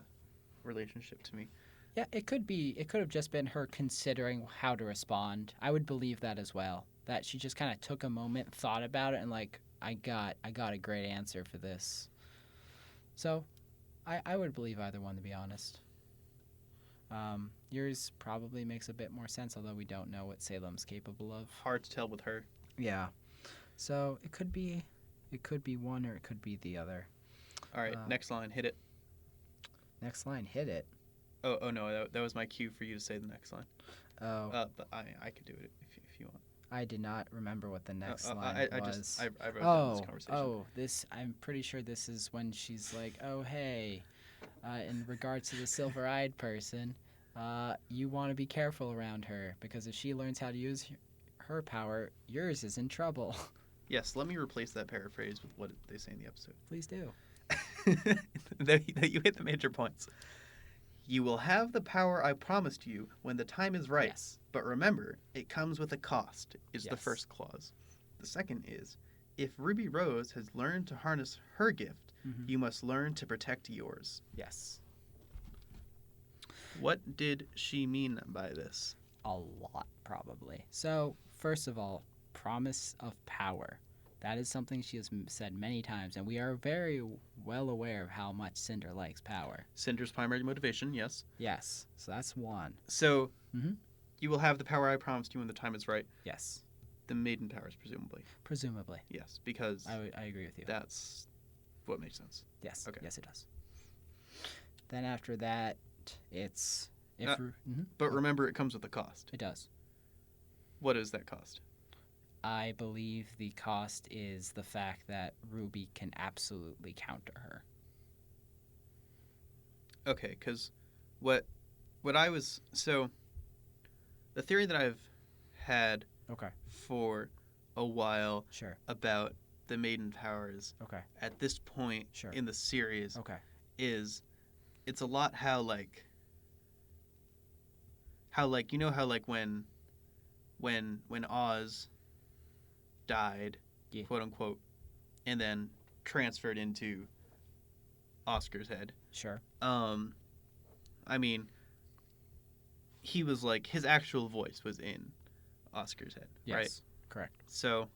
Relationship to me. Yeah, it could have just been her considering how to respond. I would believe that as well. That she just kind of took a moment, thought about it, and like, I got a great answer for this. So, I would believe either one, to be honest. Yours probably makes a bit more sense, although we don't know what Salem's capable of. Hard to tell with her. Yeah. So it could be one or it could be the other. All right, next line, hit it. Next line, hit it. Oh no, that was my cue for you to say the next line. Oh. But I could do it if you want. I did not remember what the next line was. I wrote down this conversation. I'm pretty sure this is when she's like, oh, hey, in regards to the silver-eyed person, you want to be careful around her because if she learns how to use her power, yours is in trouble. Yes, let me replace that paraphrase with what they say in the episode. Please do. That you hit the major points. You will have the power I promised you when the time is right. Yes. But remember, it comes with a cost, is the Yes. first clause. The second is, if Ruby Rose has learned to harness her gift, you must learn to protect yours. Yes. What did she mean by this? A lot, probably. So, first of all, promise of power. That is something she has said many times, and we are very well aware of how much Cinder likes power. Cinder's primary motivation, yes. Yes, so that's one. So, Mhm. you will have the power I promised you when the time is right. Yes, The maiden powers, presumably. presumably. Yes, because I agree with you. that's what makes sense. Yes, Okay. yes, it does. Then after that, it's if But remember, it comes with a cost. it does. What is that cost? I believe the cost is the fact that Ruby can absolutely counter her. Okay, because what I was so the theory that I've had Okay. for a while Sure. about the maiden powers Okay. at this point Sure. in the series Okay. is it's a lot how like you know how like when Oz died, Yeah. quote unquote, and then transferred into Oscar's head. Sure. I mean, he was like his actual voice was in Oscar's head, Yes. right? Correct. So,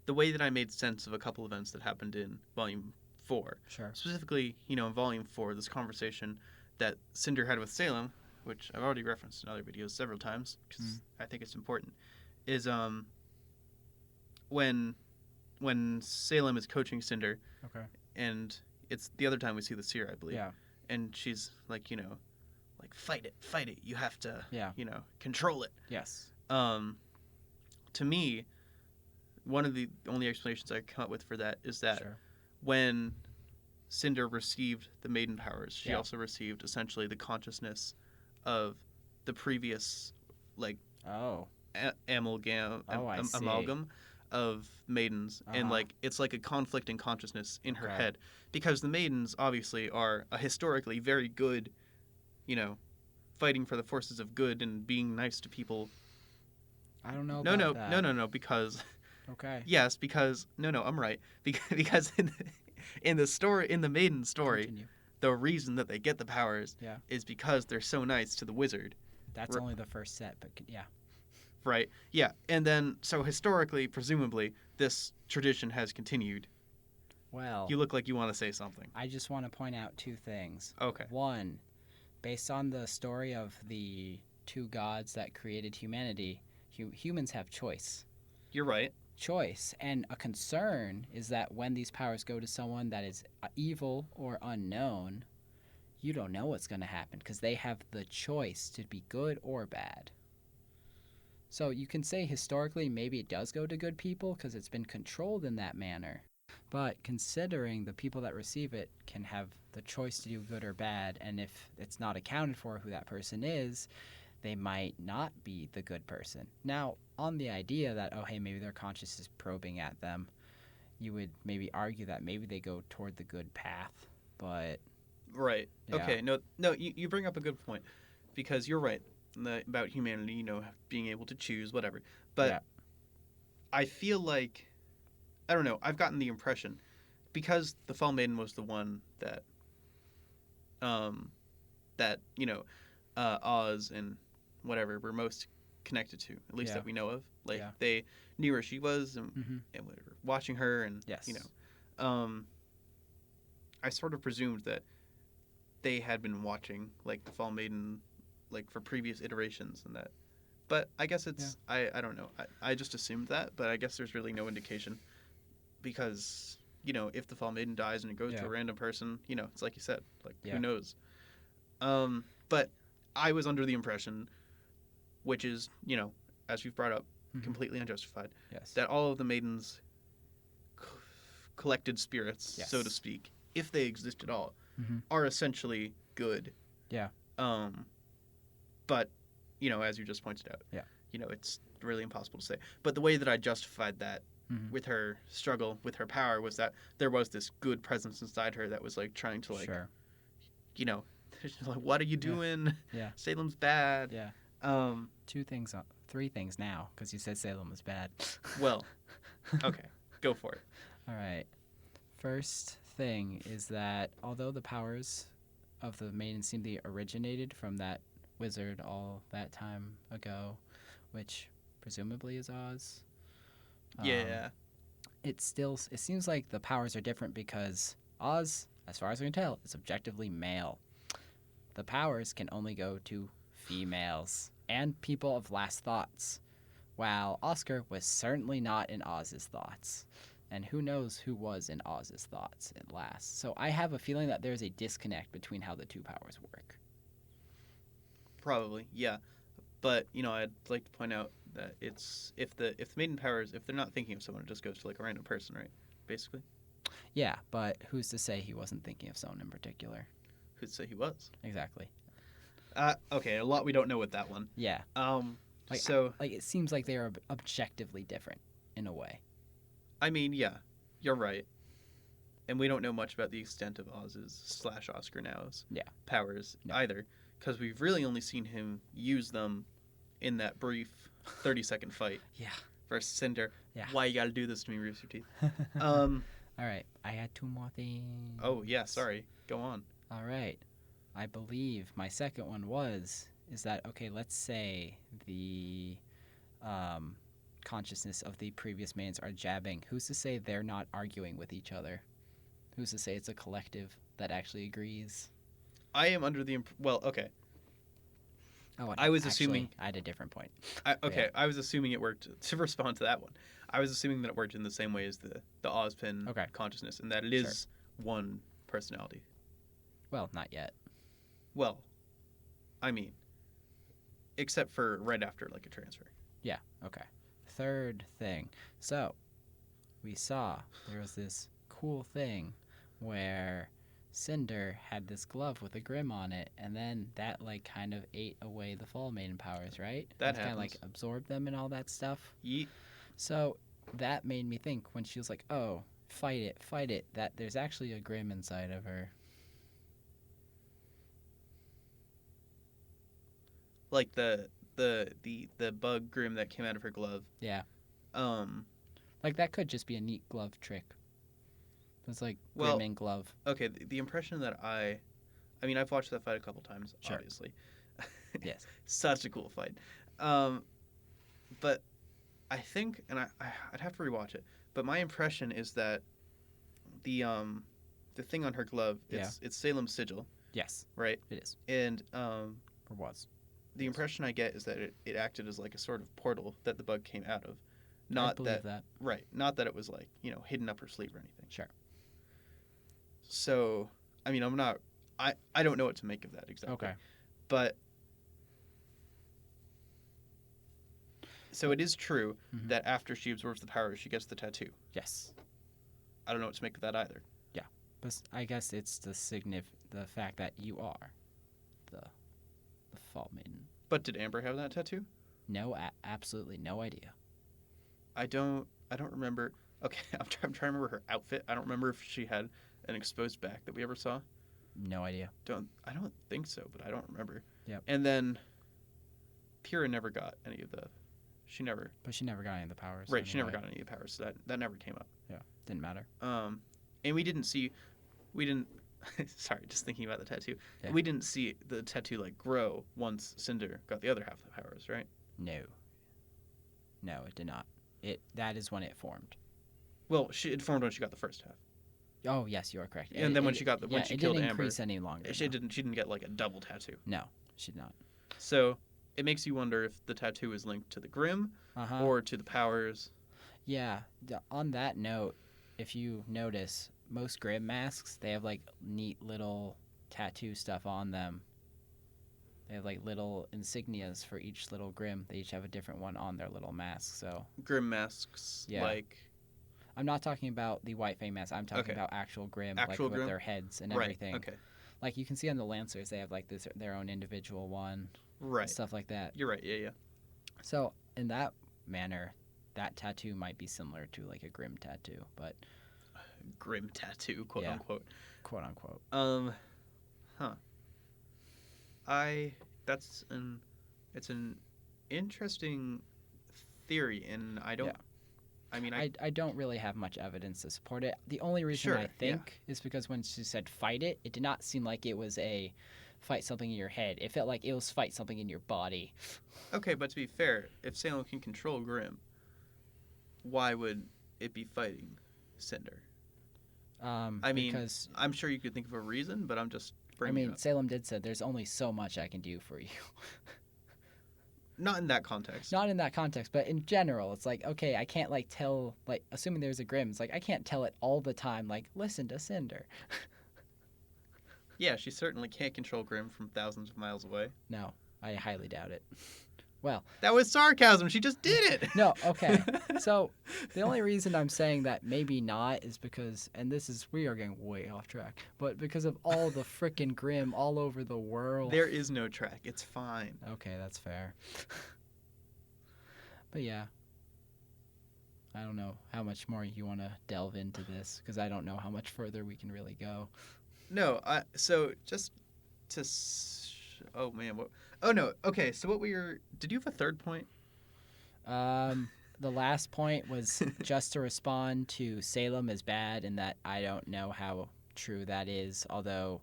the way that I made sense of a couple events that happened in Volume 4, Sure. specifically, in Volume 4, this conversation that Cinder had with Salem, which I've already referenced in other videos several times because I think it's important, is when Salem is coaching Cinder, Okay. and it's the other time we see the seer, I believe. Yeah. And she's like, like fight it. You have to, Yeah. control it. Yes. To me, one of the only explanations I come up with for that is that Sure. when Cinder received the maiden powers, she Yeah. also received essentially the consciousness of the previous, like, Oh. amalgam I see. amalgam of maidens, and Uh-huh. like it's like a conflicting consciousness in her Okay. head, because the maidens obviously are a historically very good, fighting for the forces of good and being nice to people. I don't know No, about that. no, because Okay. yes, because no, I'm right, because in the story, in the maiden story, Continue. the reason that they get the powers Yeah. is because they're so nice to the wizard. That's only the first set, but yeah. Right. Yeah. And then, so historically, presumably, this tradition has continued. Well, You look like you want to say something. I just want to point out two things. Okay. One, based on the story of the two gods that created humanity, humans have choice. You're right. Choice. And a concern is that when these powers go to someone that is evil or unknown, you don't know what's going to happen because they have the choice to be good or bad. So you can say historically maybe it does go to good people because it's been controlled in that manner. But considering the people that receive it can have the choice to do good or bad, and if it's not accounted for who that person is, they might not be the good person. Now, on the idea that, oh, hey, maybe their conscience is probing at them, you would maybe argue that maybe they go toward the good path, but... Right. Yeah. Okay. No, you bring up a good point, because you're right about humanity, being able to choose, whatever. But Yeah. I feel like, I don't know, I've gotten the impression, because the Fall Maiden was the one that, Oz and whatever were most connected to, at least Yeah. that we know of. Like, Yeah. they knew where she was and, Mm-hmm. and were watching her, and, Yes. I sort of presumed that they had been watching, like, the Fall Maiden, like, for previous iterations and that. But I guess it's, I don't know. I just assumed that, but I guess there's really no indication. Because, if the Fall Maiden dies and it goes to a random person, it's like you said, like, who knows? But I was under the impression, which is, as you've brought up, completely unjustified, Yes. that all of the maidens' collected spirits, so to speak, if they exist at all, are essentially good. Yeah. But, as you just pointed out. Yeah. It's really impossible to say. But the way that I justified that with her struggle with her power was that there was this good presence inside her that was like trying to like, Sure. like, what are you doing? Yeah. Salem's bad. Yeah. 3 things now because you said Salem was bad. Well, okay, go for it. All right. First thing is that although the powers of the maiden seem to be originated from that wizard all that time ago, which presumably is Oz. Yeah. It seems like the powers are different because Oz, as far as I can tell, is objectively male. The powers can only go to females and people of last thoughts, while Oscar was certainly not in Oz's thoughts. And who knows who was in Oz's thoughts at last. So I have a feeling that there's a disconnect between how the 2 powers work. Probably, yeah. But, I'd like to point out that it's if the maiden powers, if they're not thinking of someone, it just goes to like a random person, right? Basically. Yeah, but who's to say he wasn't thinking of someone in particular? Who'd say he was? Exactly. Okay, a lot we don't know with that one. Yeah. So it seems like they are objectively different in a way. I mean, yeah, you're right. And we don't know much about the extent of Oz's / Oscar Now's powers either, because we've really only seen him use them in that brief 30-second fight. Yeah. Versus Cinder. Yeah. Why you gotta do this to me, Rooster Teeth? All right, I had 2 more things. Oh, yeah, sorry. Go on. All right. I believe my second one is that, okay, let's say the consciousness of the previous maidens are jabbing. Who's to say they're not arguing with each other? Who's to say it's a collective that actually agrees? I am under the okay. Oh, I was assuming I had a different point. I was assuming it worked to respond to that one. I was assuming that it worked in the same way as the Ozpin consciousness, and that it is one personality. Well, not yet. Well, I mean, except for right after like a transfer. Yeah. Okay. Third thing. So, we saw there was this cool thing where Cinder had this glove with a grim on it, and then that like kind of ate away the Fall Maiden powers, right? That kind of like absorbed them and all that stuff. Yeet. So that made me think when she was like, "Oh, fight it," that there's actually a grim inside of her. Like the bug grim that came out of her glove. Yeah. Like that could just be a neat glove trick. It's like grim in glove. Okay, the impression that I've watched that fight a couple times, obviously. Yes. Such a cool fight. But I think, and I'd have to rewatch it, but my impression is that the thing on her glove, it's Salem's sigil. Yes. Right? It is. And or was. The impression I get is that it acted as like a sort of portal that the bug came out of. I believe that. Right. Not that it was like, hidden up her sleeve or anything. Sure. So, I mean, I don't know what to make of that exactly. Okay. But so it is true that after she absorbs the power, she gets the tattoo. Yes. I don't know what to make of that either. Yeah. But I guess it's the fact that you are the Fall Maiden. But did Amber have that tattoo? No, absolutely no idea. I don't remember. Okay, I'm trying to remember her outfit. I don't remember if she had an exposed back that we ever saw. No idea. I don't think so, but I don't remember. Yeah. And then Pyrrha never got any of the. But she never got any of the powers. Right, she never got any of the powers. So that never came up. Yeah, didn't matter. And we didn't. Sorry, just thinking about the tattoo. Yeah. We didn't see the tattoo like grow once Cinder got the other half of the powers, right? No, it did not. That is when it formed. Well, it formed when she got the first half. Oh yes, you are correct. And then when she killed Amber, it didn't increase any longer. She didn't get like a double tattoo. No, she did not. So it makes you wonder if the tattoo is linked to the Grim or to the powers. Yeah. On that note, if you notice, most Grim masks, they have like neat little tattoo stuff on them. They have like little insignias for each little Grim. They each have a different one on their little mask. So Grim masks, like. I'm not talking about the White Fang mask. I'm talking about actual Grim, with their heads and everything. Okay. Like you can see on the Lancers, they have like their own individual one. Right. Stuff like that. You're right. Yeah. So in that manner, that tattoo might be similar to like a Grimm tattoo, but Grim tattoo, quote unquote. Quote unquote. Huh. It's an interesting theory, and I don't. Yeah. I mean, I don't really have much evidence to support it. The only reason I think is because when she said fight it, it did not seem like it was a fight something in your head. It felt like it was fight something in your body. Okay, but to be fair, if Salem can control Grimm, why would it be fighting Cinder? I mean, because I'm sure you could think of a reason, but I'm just bringing it up. Salem did say there's only so much I can do for you. Not in that context. Not in that context, but in general, it's like, okay, I can't like tell, like, assuming there's a Grimm, it's like I can't tell it all the time, like, listen to Cinder. Yeah, she certainly can't control Grimm from thousands of miles away. No, I highly doubt it. Well, that was sarcasm. She just did it. No, okay. So the only reason I'm saying that maybe not is because, and we are getting way off track, but because of all the frickin' Grimm all over the world. There is no track. It's fine. Okay, that's fair. But yeah, I don't know how much more you want to delve into this, because I don't know how much further we can really go. No, so just to. Oh man, what? Oh no. Okay, so did you have a third point? The last point was just to respond to Salem is bad, and that I don't know how true that is, although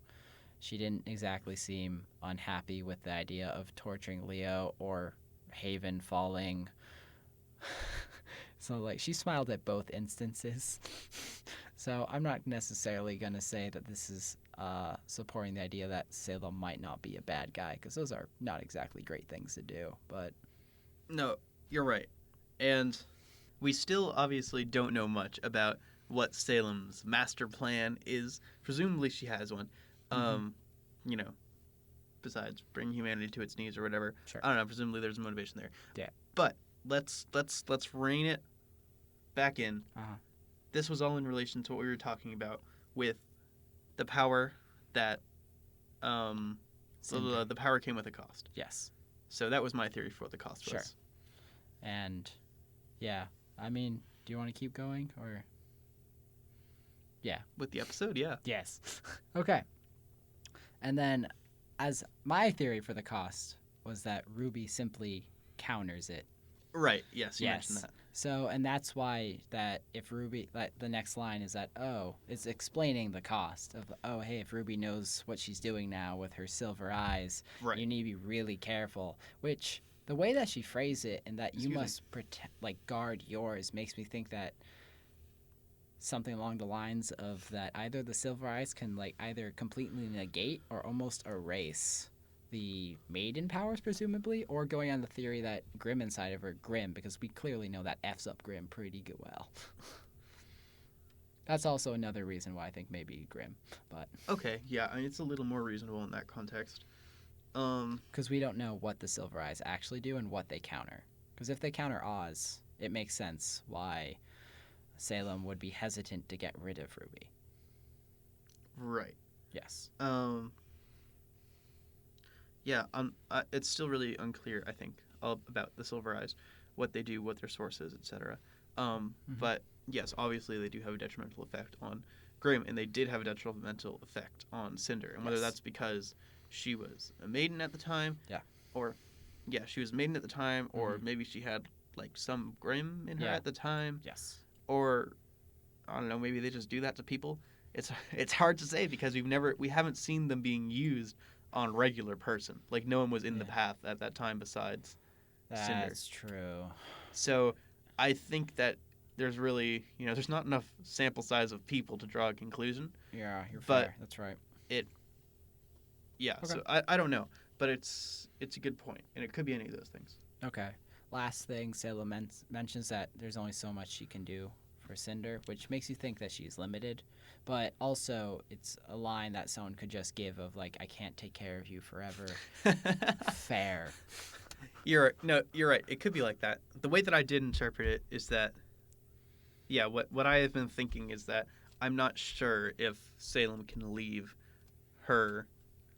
she didn't exactly seem unhappy with the idea of torturing Leo or Haven falling. So like she smiled at both instances. So I'm not necessarily going to say that this is supporting the idea that Salem might not be a bad guy, because those are not exactly great things to do. But no, you're right. And we still obviously don't know much about what Salem's master plan is. Presumably she has one. You know, besides bringing humanity to its knees or whatever. Sure. I don't know. Presumably there's a motivation there. Yeah. But let's rein it back in. This was all in relation to what we were talking about with the power that the power came with a cost. Yes. So that was my theory for what the cost was. Sure. And yeah, I mean, do you want to keep going or? Yeah. With the episode, yeah. Yes. Okay. And then, as my theory for the cost was that RWBY simply counters it. Right. Yes. You mentioned that. So, and that's why that if RWBY, the next line is that, it's explaining the cost of, hey, if RWBY knows what she's doing now with her silver eyes, you need to be really careful. Which, the way that she phrased it, and that you must protect, like, guard yours, makes me think that something along the lines of that either the silver eyes can, like, either completely negate or almost erase the maiden powers, presumably, or going on the theory that Grimm inside of her Grimm, because we clearly know that F's up Grimm pretty good well. That's also another reason why I think maybe Grimm, but okay, yeah, I mean, it's a little more reasonable in that context. Because we don't know what the silver eyes actually do and what they counter. Because if they counter Oz, it makes sense why Salem would be hesitant to get rid of RWBY. Right. Yes. Yeah, it's still really unclear, I think, about the Silver Eyes, what they do, what their source is, etc. But yes, obviously they do have a detrimental effect on Grimm, and they did have a detrimental effect on Cinder. And whether that's because she was a maiden at the time, she was a maiden at the time, or maybe she had like some Grimm in her at the time, or I don't know, maybe they just do that to people. It's hard to say because we haven't seen them being used on regular person. Like, no one was in the path at that time besides Cinder. That's true. So I think that there's really, there's not enough sample size of people to draw a conclusion. Yeah, you're fair. That's right. So I don't know. But it's a good point, and it could be any of those things. Okay. Last thing, Salem mentions that there's only so much she can do for Cinder, which makes you think that she's limited. But also, it's a line that someone could just give of, like, I can't take care of you forever. Fair. You're right. It could be like that. The way that I did interpret it is that, what I have been thinking is that I'm not sure if Salem can leave her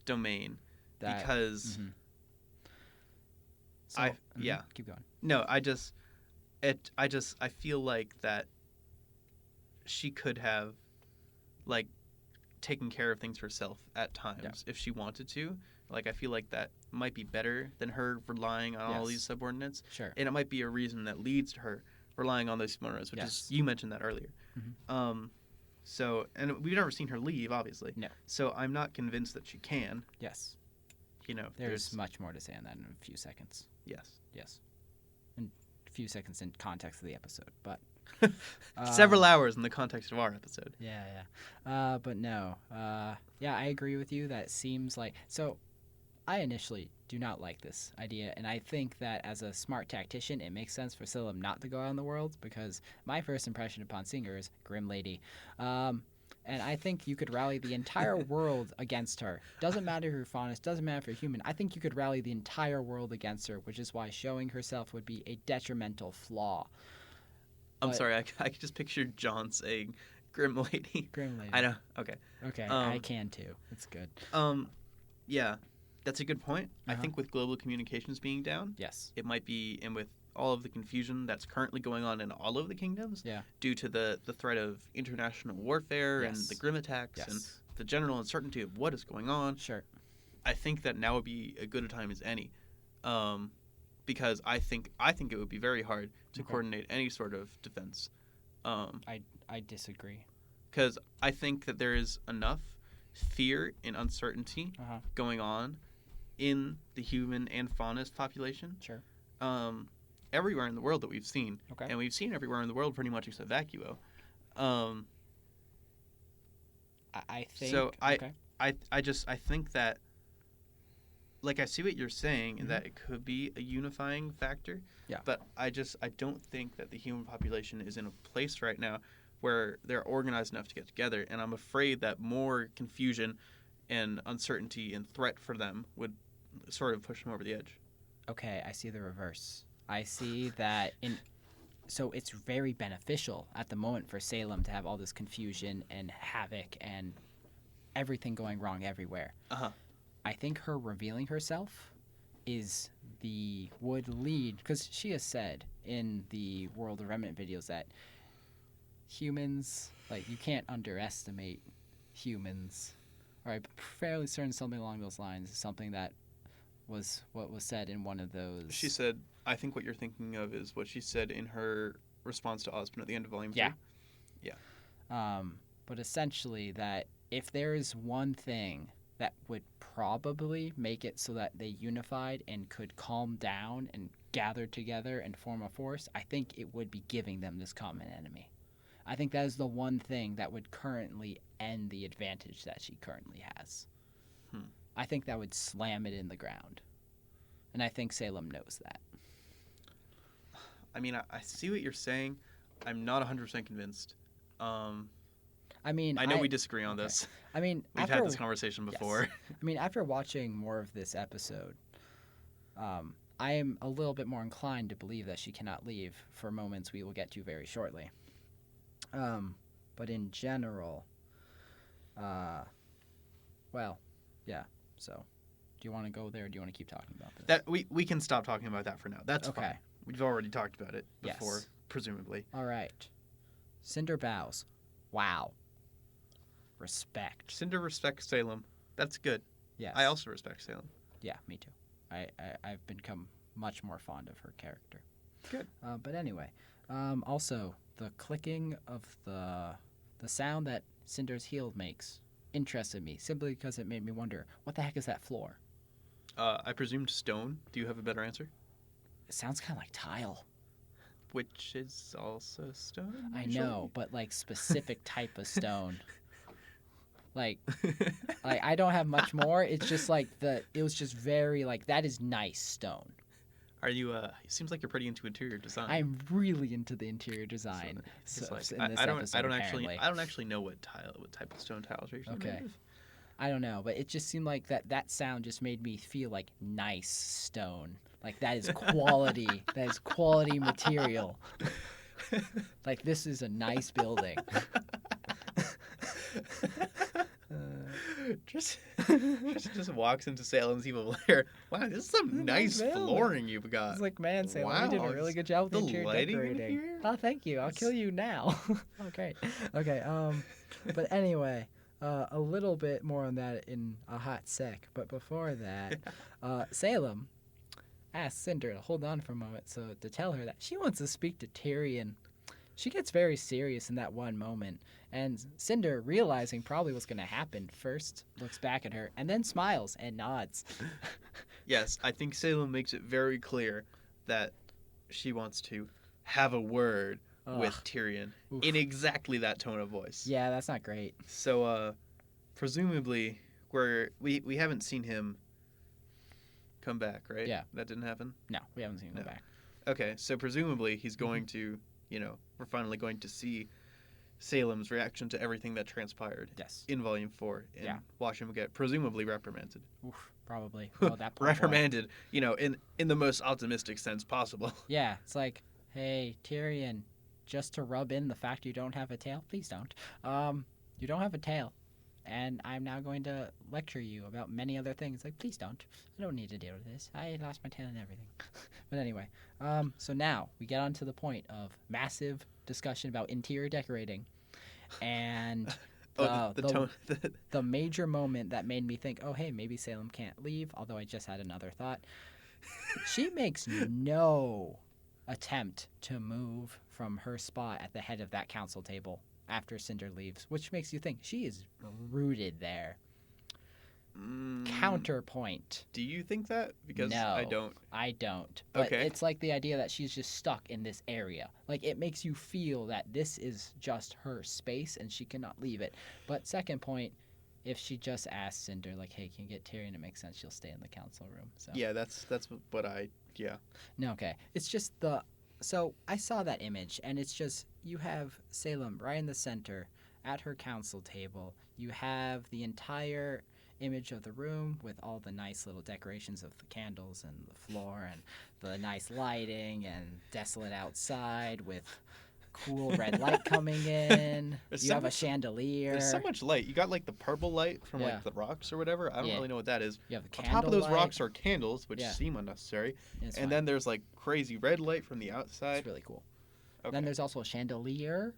domain because So, yeah. Keep going. No, I feel like that she could have, like, taken care of things herself at times if she wanted to. Like, I feel like that might be better than her relying on all these subordinates. Sure. And it might be a reason that leads to her relying on those subordinates, which is, you mentioned that earlier. So, and we've never seen her leave, obviously. No. So I'm not convinced that she can. Yes. You know, there's much more to say on that in a few seconds. Yes. In a few seconds in context of the episode, but several hours in the context of our episode. Yeah. But no. Yeah, I agree with you. That seems like so. I initially do not like this idea, and I think that as a smart tactician, it makes sense for Salem not to go out in the world, because my first impression upon Singer is Grim Lady. And I think you could rally the entire world against her. Doesn't matter if you're Faunus, doesn't matter if you're human. I think you could rally the entire world against her, which is why showing herself would be a detrimental flaw. I'm sorry, I could just picture John saying Grim Lady. Grim Lady. I know. Okay. I can too. It's good. Yeah, that's a good point. I think with global communications being down, yes, it might be, and with all of the confusion that's currently going on in all of the kingdoms, due to the threat of international warfare and the Grim attacks and the general uncertainty of what is going on. Sure. I think that now would be as good a time as any, because I think it would be very hard to coordinate any sort of defense. I disagree. Because I think that there is enough fear and uncertainty going on in the human and Faunus population. Sure. Everywhere in the world that we've seen. Okay. And we've seen everywhere in the world pretty much except Vacuo. I think... So I think that, like, I see what you're saying, and that it could be a unifying factor. Yeah. But I don't think that the human population is in a place right now where they're organized enough to get together. And I'm afraid that more confusion and uncertainty and threat for them would sort of push them over the edge. Okay, I see the reverse. I see that so it's very beneficial at the moment for Salem to have all this confusion and havoc and everything going wrong everywhere. I think her revealing herself would lead, because she has said in the World of Remnant videos that humans, like, you can't underestimate humans. Or I'm fairly certain something along those lines is something that was what was said in one of those. She said, I think what you're thinking of is what she said in her response to Osmond at the end of Volume 3. Yeah. But essentially that if there is one thing that would probably make it so that they unified and could calm down and gather together and form a force, I think it would be giving them this common enemy. I think that is the one thing that would currently end the advantage that she currently has. I think that would slam it in the ground. And I think Salem knows that. I mean, I see what you're saying. I'm not 100% convinced. I know we disagree on this. I mean, we've had this conversation before. Yes. I mean, after watching more of this episode, I am a little bit more inclined to believe that she cannot leave for moments we will get to very shortly. But in general, well, yeah. So, do you want to go there, or do you want to keep talking about this? That we can stop talking about that for now. That's fine. We've already talked about it before, presumably. All right. Cinder bows. Wow. Respect. Cinder respects Salem. That's good. Yes. I also respect Salem. Yeah, me too. I've become much more fond of her character. Good. But anyway, also the clicking of the sound that Cinder's heel makes interested me simply because it made me wonder, what the heck is that floor? I presumed stone. Do you have a better answer? It sounds kind of like tile. Which is also stone? I know, but like specific type of stone. Like I don't have much more. It's just like it was just very like, that is nice stone. Are you? It seems like you're pretty into interior design. I'm really into the interior design. I don't actually know what type of stone tiles are usually made of. I don't know, but it just seemed like that sound just made me feel like nice stone. Like that is quality. That is quality material. Like this is a nice building. She just walks into Salem's evil lair. Wow, this is some nice flooring you've got. It's like, man, Salem, you did a really good job with the interior decorating. Oh, thank you. I'll kill you now. Oh, great. Okay. But anyway, a little bit more on that in a hot sec. But before that, Salem asks Cinder to hold on for a moment to tell her that she wants to speak to Tyrion. She gets very serious in that one moment, and Cinder, realizing probably what's going to happen, first looks back at her and then smiles and nods. Yes, I think Salem makes it very clear that she wants to have a word with Tyrion in exactly that tone of voice. Yeah, that's not great. So, presumably, we haven't seen him come back, right? Yeah. That didn't happen? No, we haven't seen him come back. Okay, so presumably he's going to, we're finally going to see Salem's reaction to everything that transpired in Volume 4 and watch him get presumably reprimanded. Oof, probably. Well, that reprimanded, in the most optimistic sense possible. Yeah, it's like, hey, Tyrion, just to rub in the fact you don't have a tail, please don't. You don't have a tail, and I'm now going to lecture you about many other things. Like, please don't. I don't need to deal with this. I lost my tail and everything. But anyway, so now we get on to the point of massive discussion about interior decorating, and the major moment that made me think, oh, hey, maybe Salem can't leave, although I just had another thought. She makes no attempt to move from her spot at the head of that council table after Cinder leaves, which makes you think she is rooted there. Counterpoint. Do you think that? Because no, I don't. But it's like the idea that she's just stuck in this area. Like, it makes you feel that this is just her space and she cannot leave it. But second point, if she just asks Cinder, like, hey, can you get Tyrion? It makes sense she'll stay in the council room. So. Yeah, that's what No, okay. It's just so I saw that image, and it's just, you have Salem right in the center at her council table. You have the entire image of the room with all the nice little decorations of the candles and the floor and the nice lighting and desolate outside with cool red light coming in. You have a chandelier. There's so much light. You got like the purple light from like the rocks or whatever. I don't really know what that is. You have the candle on top of those rocks are candles, which seem unnecessary. And then there's like crazy red light from the outside. It's really cool. Okay. Then there's also a chandelier.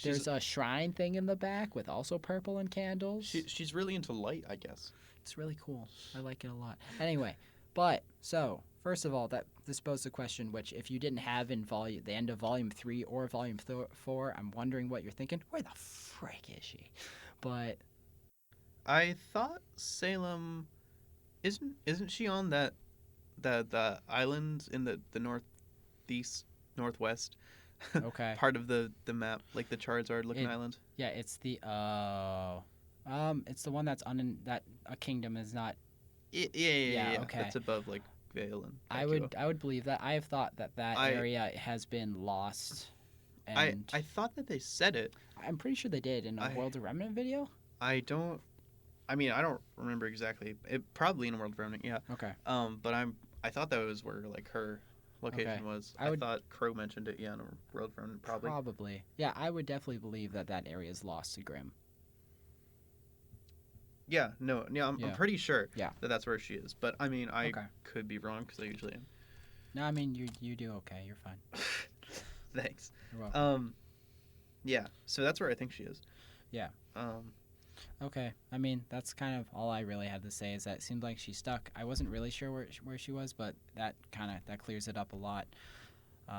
There's a shrine thing in the back with also purple and candles. She's really into light, I guess. It's really cool. I like it a lot. Anyway, so first of all, this posed a question which, if you didn't have in the end of Volume 3 or Volume 4, I'm wondering what you're thinking. Where the frick is she? But I thought Salem isn't she on the island in the northwest? Okay. Part of the map, like the Charizard looking island. Yeah, it's the it's the one that's that a kingdom is not. Yeah. Okay. That's above like Vale and. I would believe that. I have thought that area has been lost. And I thought that they said it. I'm pretty sure they did in a World of Remnant video. I don't remember exactly. It probably in a World of Remnant, yeah. Okay. But I thought that was where like her location was. I thought Crow mentioned it, in a World of Remnant, probably. Probably. Yeah, I would definitely believe that area is lost to Grimm. Yeah, I'm pretty sure that that's where she is. But, I could be wrong, because I usually am. No, you do okay. You're fine. Thanks. You're welcome. Yeah, so that's where I think she is. Yeah. Okay. That's kind of all I really had to say, is that it seemed like she's stuck. I wasn't really sure where she was, but that clears it up a lot.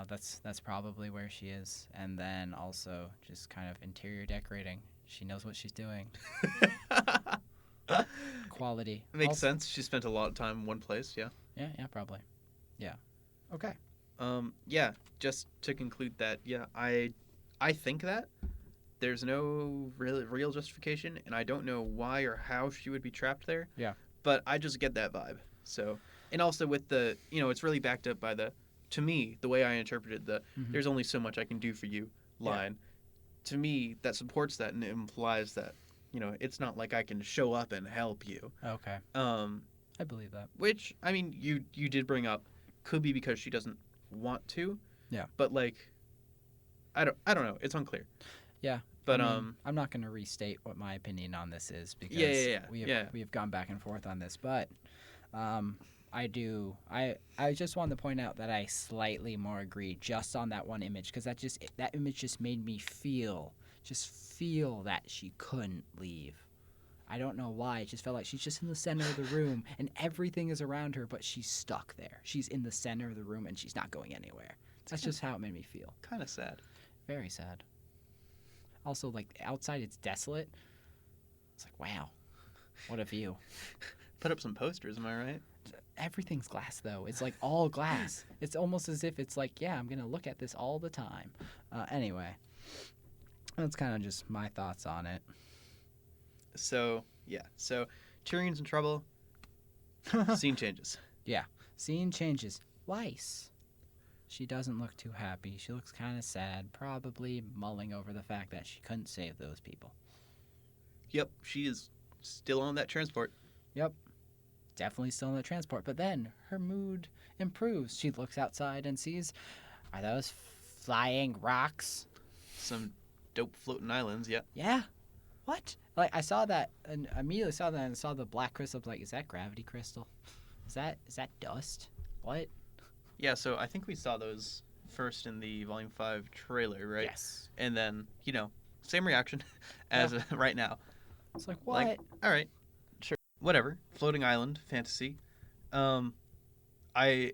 That's probably where she is. And then also just kind of interior decorating. She knows what she's doing. Quality. It makes sense. She spent a lot of time in one place, yeah. Yeah, probably. Yeah. Okay. Just to conclude that, I think that there's no real justification, and I don't know why or how she would be trapped there. Yeah. But I just get that vibe. So, and also with the, it's really backed up by to me, the way I interpreted there's only so much I can do for you line. Yeah. To me, that supports that, and it implies that, it's not like I can show up and help you. Okay. I believe that. Which, you did bring up, could be because she doesn't want to. Yeah. But, like, I don't know. It's unclear. Yeah. But I'm not going to restate what my opinion on this is because we have gone back and forth on this, but I just wanted to point out that I slightly more agree just on that one image because that image just made me feel that she couldn't leave. I don't know why. It just felt like she's just in the center of the room and everything is around her, but she's stuck there. She's in the center of the room and she's not going anywhere. That's just how it made me feel. Kind of sad. Very sad. Also, like, outside it's desolate. It's like, wow, what a view. Put up some posters, am I right? Everything's glass, though. It's like all glass. It's almost as if it's like, yeah, I'm going to look at this all the time. Anyway, that's kind of just my thoughts on it. So Tyrion's in trouble. Scene changes. Yeah, scene changes. Weiss. She doesn't look too happy. She looks kind of sad, probably mulling over the fact that she couldn't save those people. Yep, she is still on that transport. Yep, definitely still on the transport. But then her mood improves. She looks outside and sees, are those flying rocks? Some dope floating islands, yeah. Yeah. What? Like, I saw that and immediately saw that and saw the black crystal. I was like, is that gravity crystal? Is that dust? What? Yeah, so I think we saw those first in the Volume 5 trailer, right? Yes. And then, same reaction as right now. It's like, what? Like, all right, sure, whatever. Floating island, fantasy. I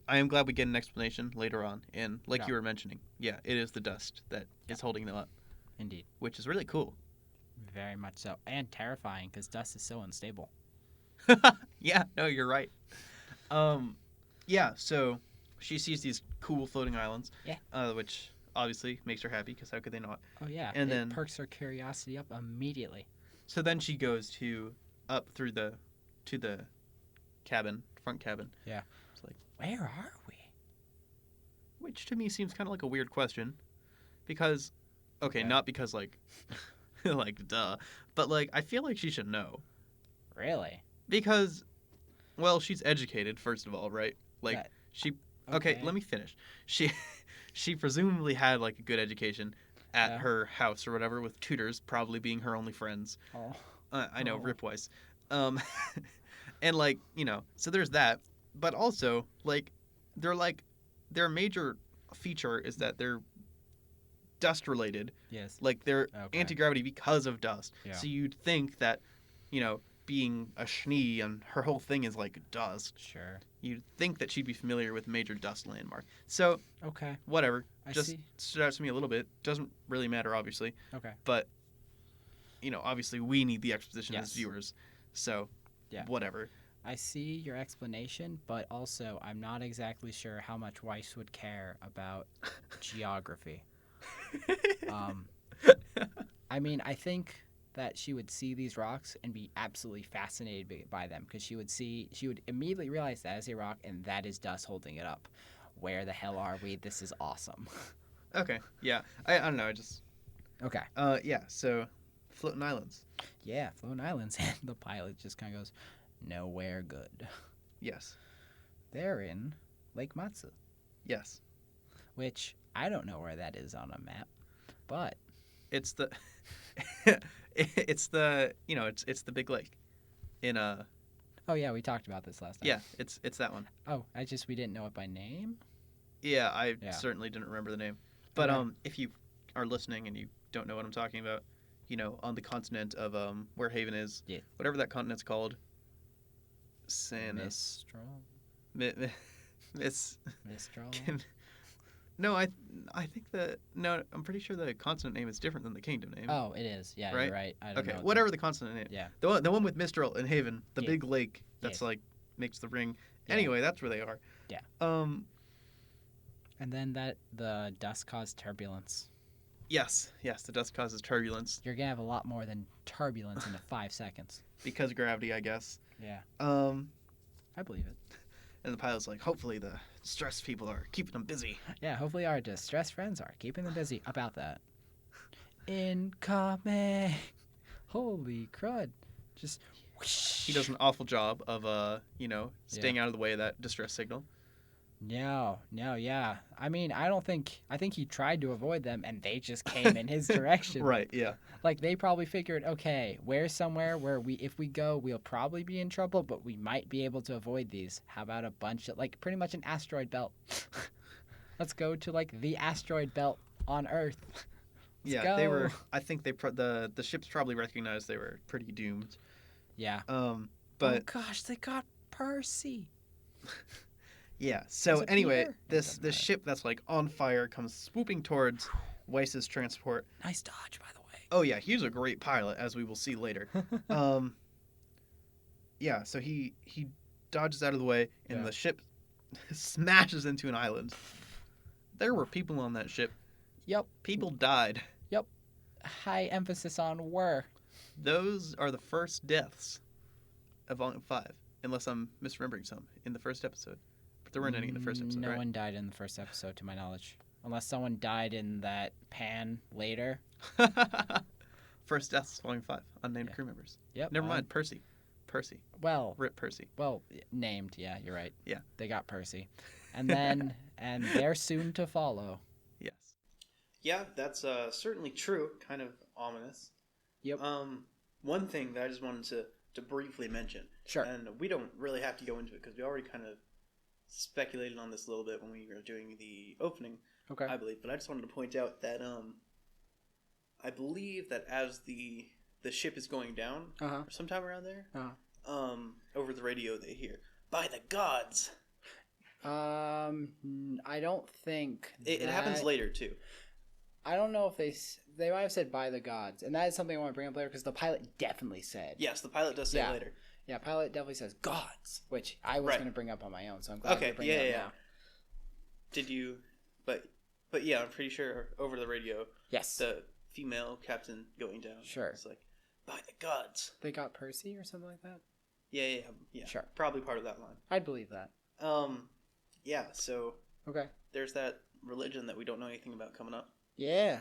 am glad we get an explanation later on. And like you were mentioning, yeah, it is the dust that is holding them up. Indeed. Which is really cool. Very much so. And terrifying, because dust is so unstable. Yeah, no, you're right. Yeah, so she sees these cool floating islands. Yeah. Which obviously makes her happy, because how could they not? Oh, yeah. And it perks her curiosity up immediately. So then she goes up to the cabin, front cabin. Yeah. It's like, where are we? Which to me seems kind of like a weird question. Because, okay, not because, like, like, duh. But, like, I feel like she should know. Really? Because, well, she's educated, first of all, right? Like, Okay, let me finish. She presumably had, like, a good education at her house or whatever, with tutors probably being her only friends. Oh. I know, RIP Weiss. And, like, so there's that. But also, like, their major feature is that they're dust-related. Yes. Like, they're anti-gravity because of dust. Yeah. So you'd think that, being a Schnee and her whole thing is, like, dust. Sure. You'd think that she'd be familiar with major dust landmark. So, whatever. Just stood out to me a little bit. Doesn't really matter, obviously. Okay. But, obviously we need the exposition as viewers. So, whatever. I see your explanation, but also I'm not exactly sure how much Weiss would care about geography. I mean, I think that she would see these rocks and be absolutely fascinated by them, because she would immediately realize that is a rock and that is dust holding it up. Where the hell are we? This is awesome. Okay. Yeah. I don't know. Okay. Yeah. So, floating islands. Yeah, floating islands. And the pilot just kind of goes, nowhere good. Yes. They're in Lake Matsu. Yes. Which I don't know where that is on a map, but it's the it's the big lake in a. Oh yeah, we talked about this last time. Yeah, it's that one. Oh, we didn't know it by name. Yeah, I certainly didn't remember the name. But if you are listening and you don't know what I'm talking about, on the continent of where Haven is, whatever that continent's called, Mistral. Mistral. No, I think I'm pretty sure the continent name is different than the kingdom name. Oh, it is. Yeah, right? You're right. I don't know. Whatever the continent name. Yeah. The one with Mistral and Haven, the big lake that's like makes the ring. Yeah. Anyway, that's where they are. Yeah. And then the dust caused turbulence. Yes, the dust causes turbulence. You're gonna have a lot more than turbulence in 5 seconds. Because of gravity, I guess. Yeah. I believe it. And the pilot's like, hopefully the stressed people are keeping them busy. Yeah, hopefully our distressed friends are keeping them busy about that. Incoming. Holy crud. Just whoosh. He does an awful job of, staying out of the way of that distress signal. No, yeah. I mean, I think he tried to avoid them and they just came in his direction. Right, yeah. Like they probably figured, okay, where's somewhere where if we go, we'll probably be in trouble, but we might be able to avoid these. How about a bunch of like pretty much an asteroid belt? Let's go to like the asteroid belt on Earth. Let's go. They were. I think the ships probably recognized they were pretty doomed. Yeah. But oh gosh, they got Percy. Yeah. So anyway, this ship that's like on fire comes swooping towards Weiss's transport. Nice dodge, by the way. Oh yeah, he's a great pilot, as we will see later. Yeah. So he dodges out of the way, and the ship smashes into an island. There were people on that ship. Yep. People died. Yep. High emphasis on were. Those are the first deaths of Volume 5, unless I'm misremembering some in the first episode. But there weren't any in the first episode, No right? one died in the first episode, to my knowledge. Unless someone died in that pan later. First deaths, Volume 5, unnamed crew members. Yep. Never mind, Percy. Well. Rip Percy. Well, named, yeah, you're right. Yeah. They got Percy. And then, and they're soon to follow. Yes. Yeah, that's certainly true. Kind of ominous. Yep. One thing that I just wanted to briefly mention. Sure. And we don't really have to go into it because we already kind of speculated on this a little bit when we were doing the opening, Okay. I believe. But I just wanted to point out that I believe that as the ship is going down, or sometime around there, over the radio they hear, "By the gods." I don't think it happens later too. I don't know if they might have said "by the gods," and that is something I want to bring up later because the pilot definitely said. Yes, the pilot does say it later. Yeah, pilot definitely says "gods," which I was going to bring up on my own, so I'm glad you bring it up now. Did you? But yeah, I'm pretty sure over the radio. Yes. The female captain going down. Sure. It's like, "By the gods." They got Percy or something like that. Yeah. Sure. Probably part of that line. I'd believe that. Yeah. So. Okay. There's that religion that we don't know anything about coming up. Yeah.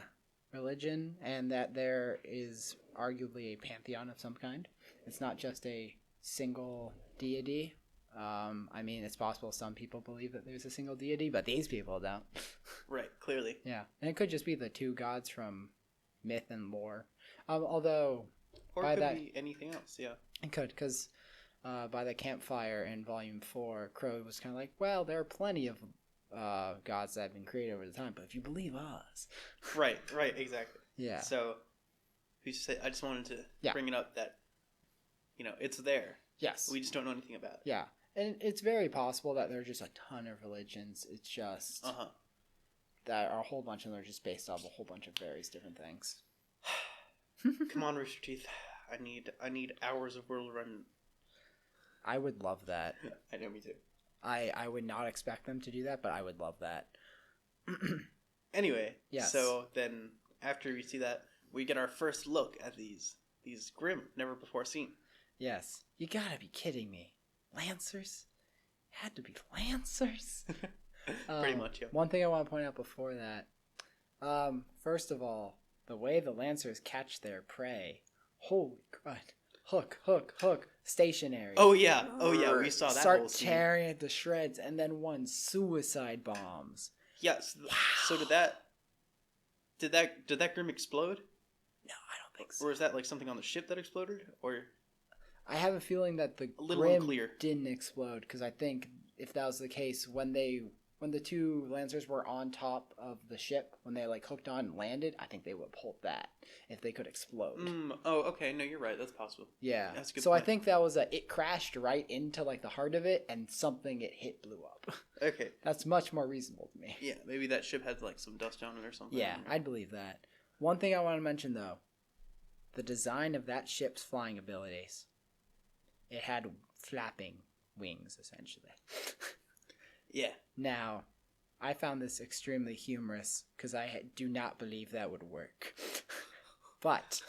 Religion, and that there is arguably a pantheon of some kind. It's not just a single deity. I mean, it's possible some people believe that there's a single deity, but these people don't. Right, clearly. Yeah, and it could just be the two gods from myth and lore. Although, or it could be anything else. Yeah, it could, because by the campfire in Volume 4, Crow was kind of like, well, there are plenty of gods that have been created over the time, but if you believe us, right, exactly. Yeah. So, I just wanted to bring it up that it's there. Yes. We just don't know anything about it. Yeah, and it's very possible that there are just a ton of religions. It's just that are a whole bunch of them are just based off a whole bunch of various different things. Come on, Rooster Teeth. I need hours of World Run. I would love that. I know, me too. I would not expect them to do that, but I would love that. Anyway, yes. So then after we see that, we get our first look at these grim, never before seen. Yes. You gotta be kidding me. Lancers? Had to be Lancers? Pretty much, yeah. One thing I want to point out before that. First of all, the way the Lancers catch their prey. Holy crud. Hook. Stationary. Oh yeah, we saw that Start whole scene. tearing it to shreds, and then one suicide bombs. Yes. Wow. So did that grim explode? No, I don't think so. Or is that like something on the ship that exploded? Or I have a feeling that the Grim didn't explode, because I think if that was the case, when the two Lancers were on top of the ship, when they like hooked on and landed, I think they would have pulled that if they could explode. Oh, okay. No, you're right. That's possible. Yeah. That's a good so point. I think that was it crashed right into like the heart of it, and something it hit blew up. Okay. That's much more reasonable to me. Yeah, maybe that ship had like some dust on it or something. Yeah, I'd believe that. One thing I want to mention though, the design of that ship's flying abilities. It had flapping wings, essentially. Yeah. Now, I found this extremely humorous because I do not believe that would work. But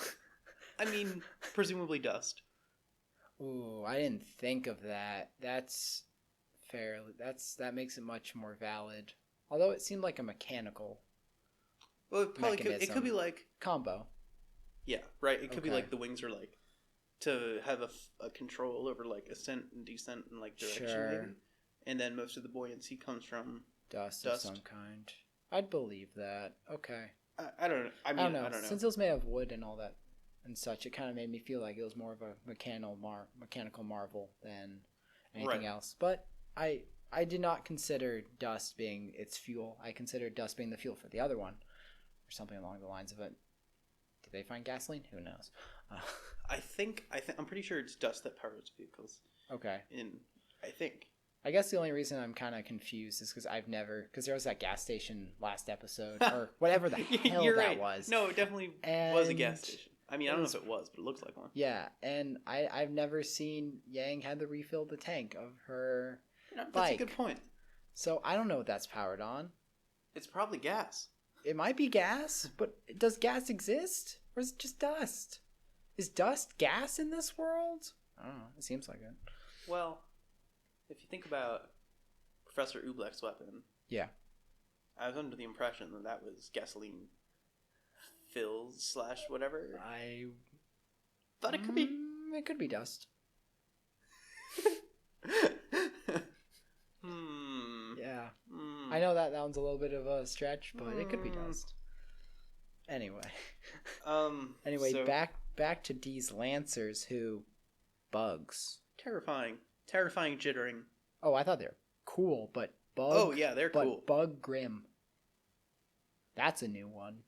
I mean, presumably dust. Ooh, I didn't think of that. That's fairly. that makes it much more valid. Although it seemed like a mechanical. Well, it probably could. It could be like combo. Yeah, right. It could be like the wings are like to have a control over like ascent and descent and like direction, Sure. maybe. and then most of the buoyancy comes from dust of some kind. I'd believe that. Okay. I don't know. I don't know. Since it was made of wood and all that and such, it kind of made me feel like it was more of a mechanical marvel than anything else. But I did not consider dust being its fuel. I considered dust being the fuel for the other one, or something along the lines of it. Did they find gasoline? Who knows? I'm pretty sure it's dust that powers vehicles. Okay. I think. I guess the only reason I'm kind of confused is because there was that gas station last episode, or whatever the hell that was. No, it definitely was a gas station. I mean, I don't know if it was, but it looks like one. Yeah, and I've never seen Yang had to refill the tank of her bike. That's a good point. So I don't know what that's powered on. It's probably gas. It might be gas, but does gas exist? Or is it just dust? Is dust gas in this world? I don't know. It seems like it. Well, if you think about Professor Oobleck's weapon, yeah, I was under the impression that was gasoline fills / whatever. I thought it could be. It could be dust. Yeah. I know that one's a little bit of a stretch, but it could be dust. Anyway. So, back to these Lancers who bugs. Terrifying jittering. Oh, I thought they were cool, but bug. Oh yeah, they're cool. Bug grim. That's a new one.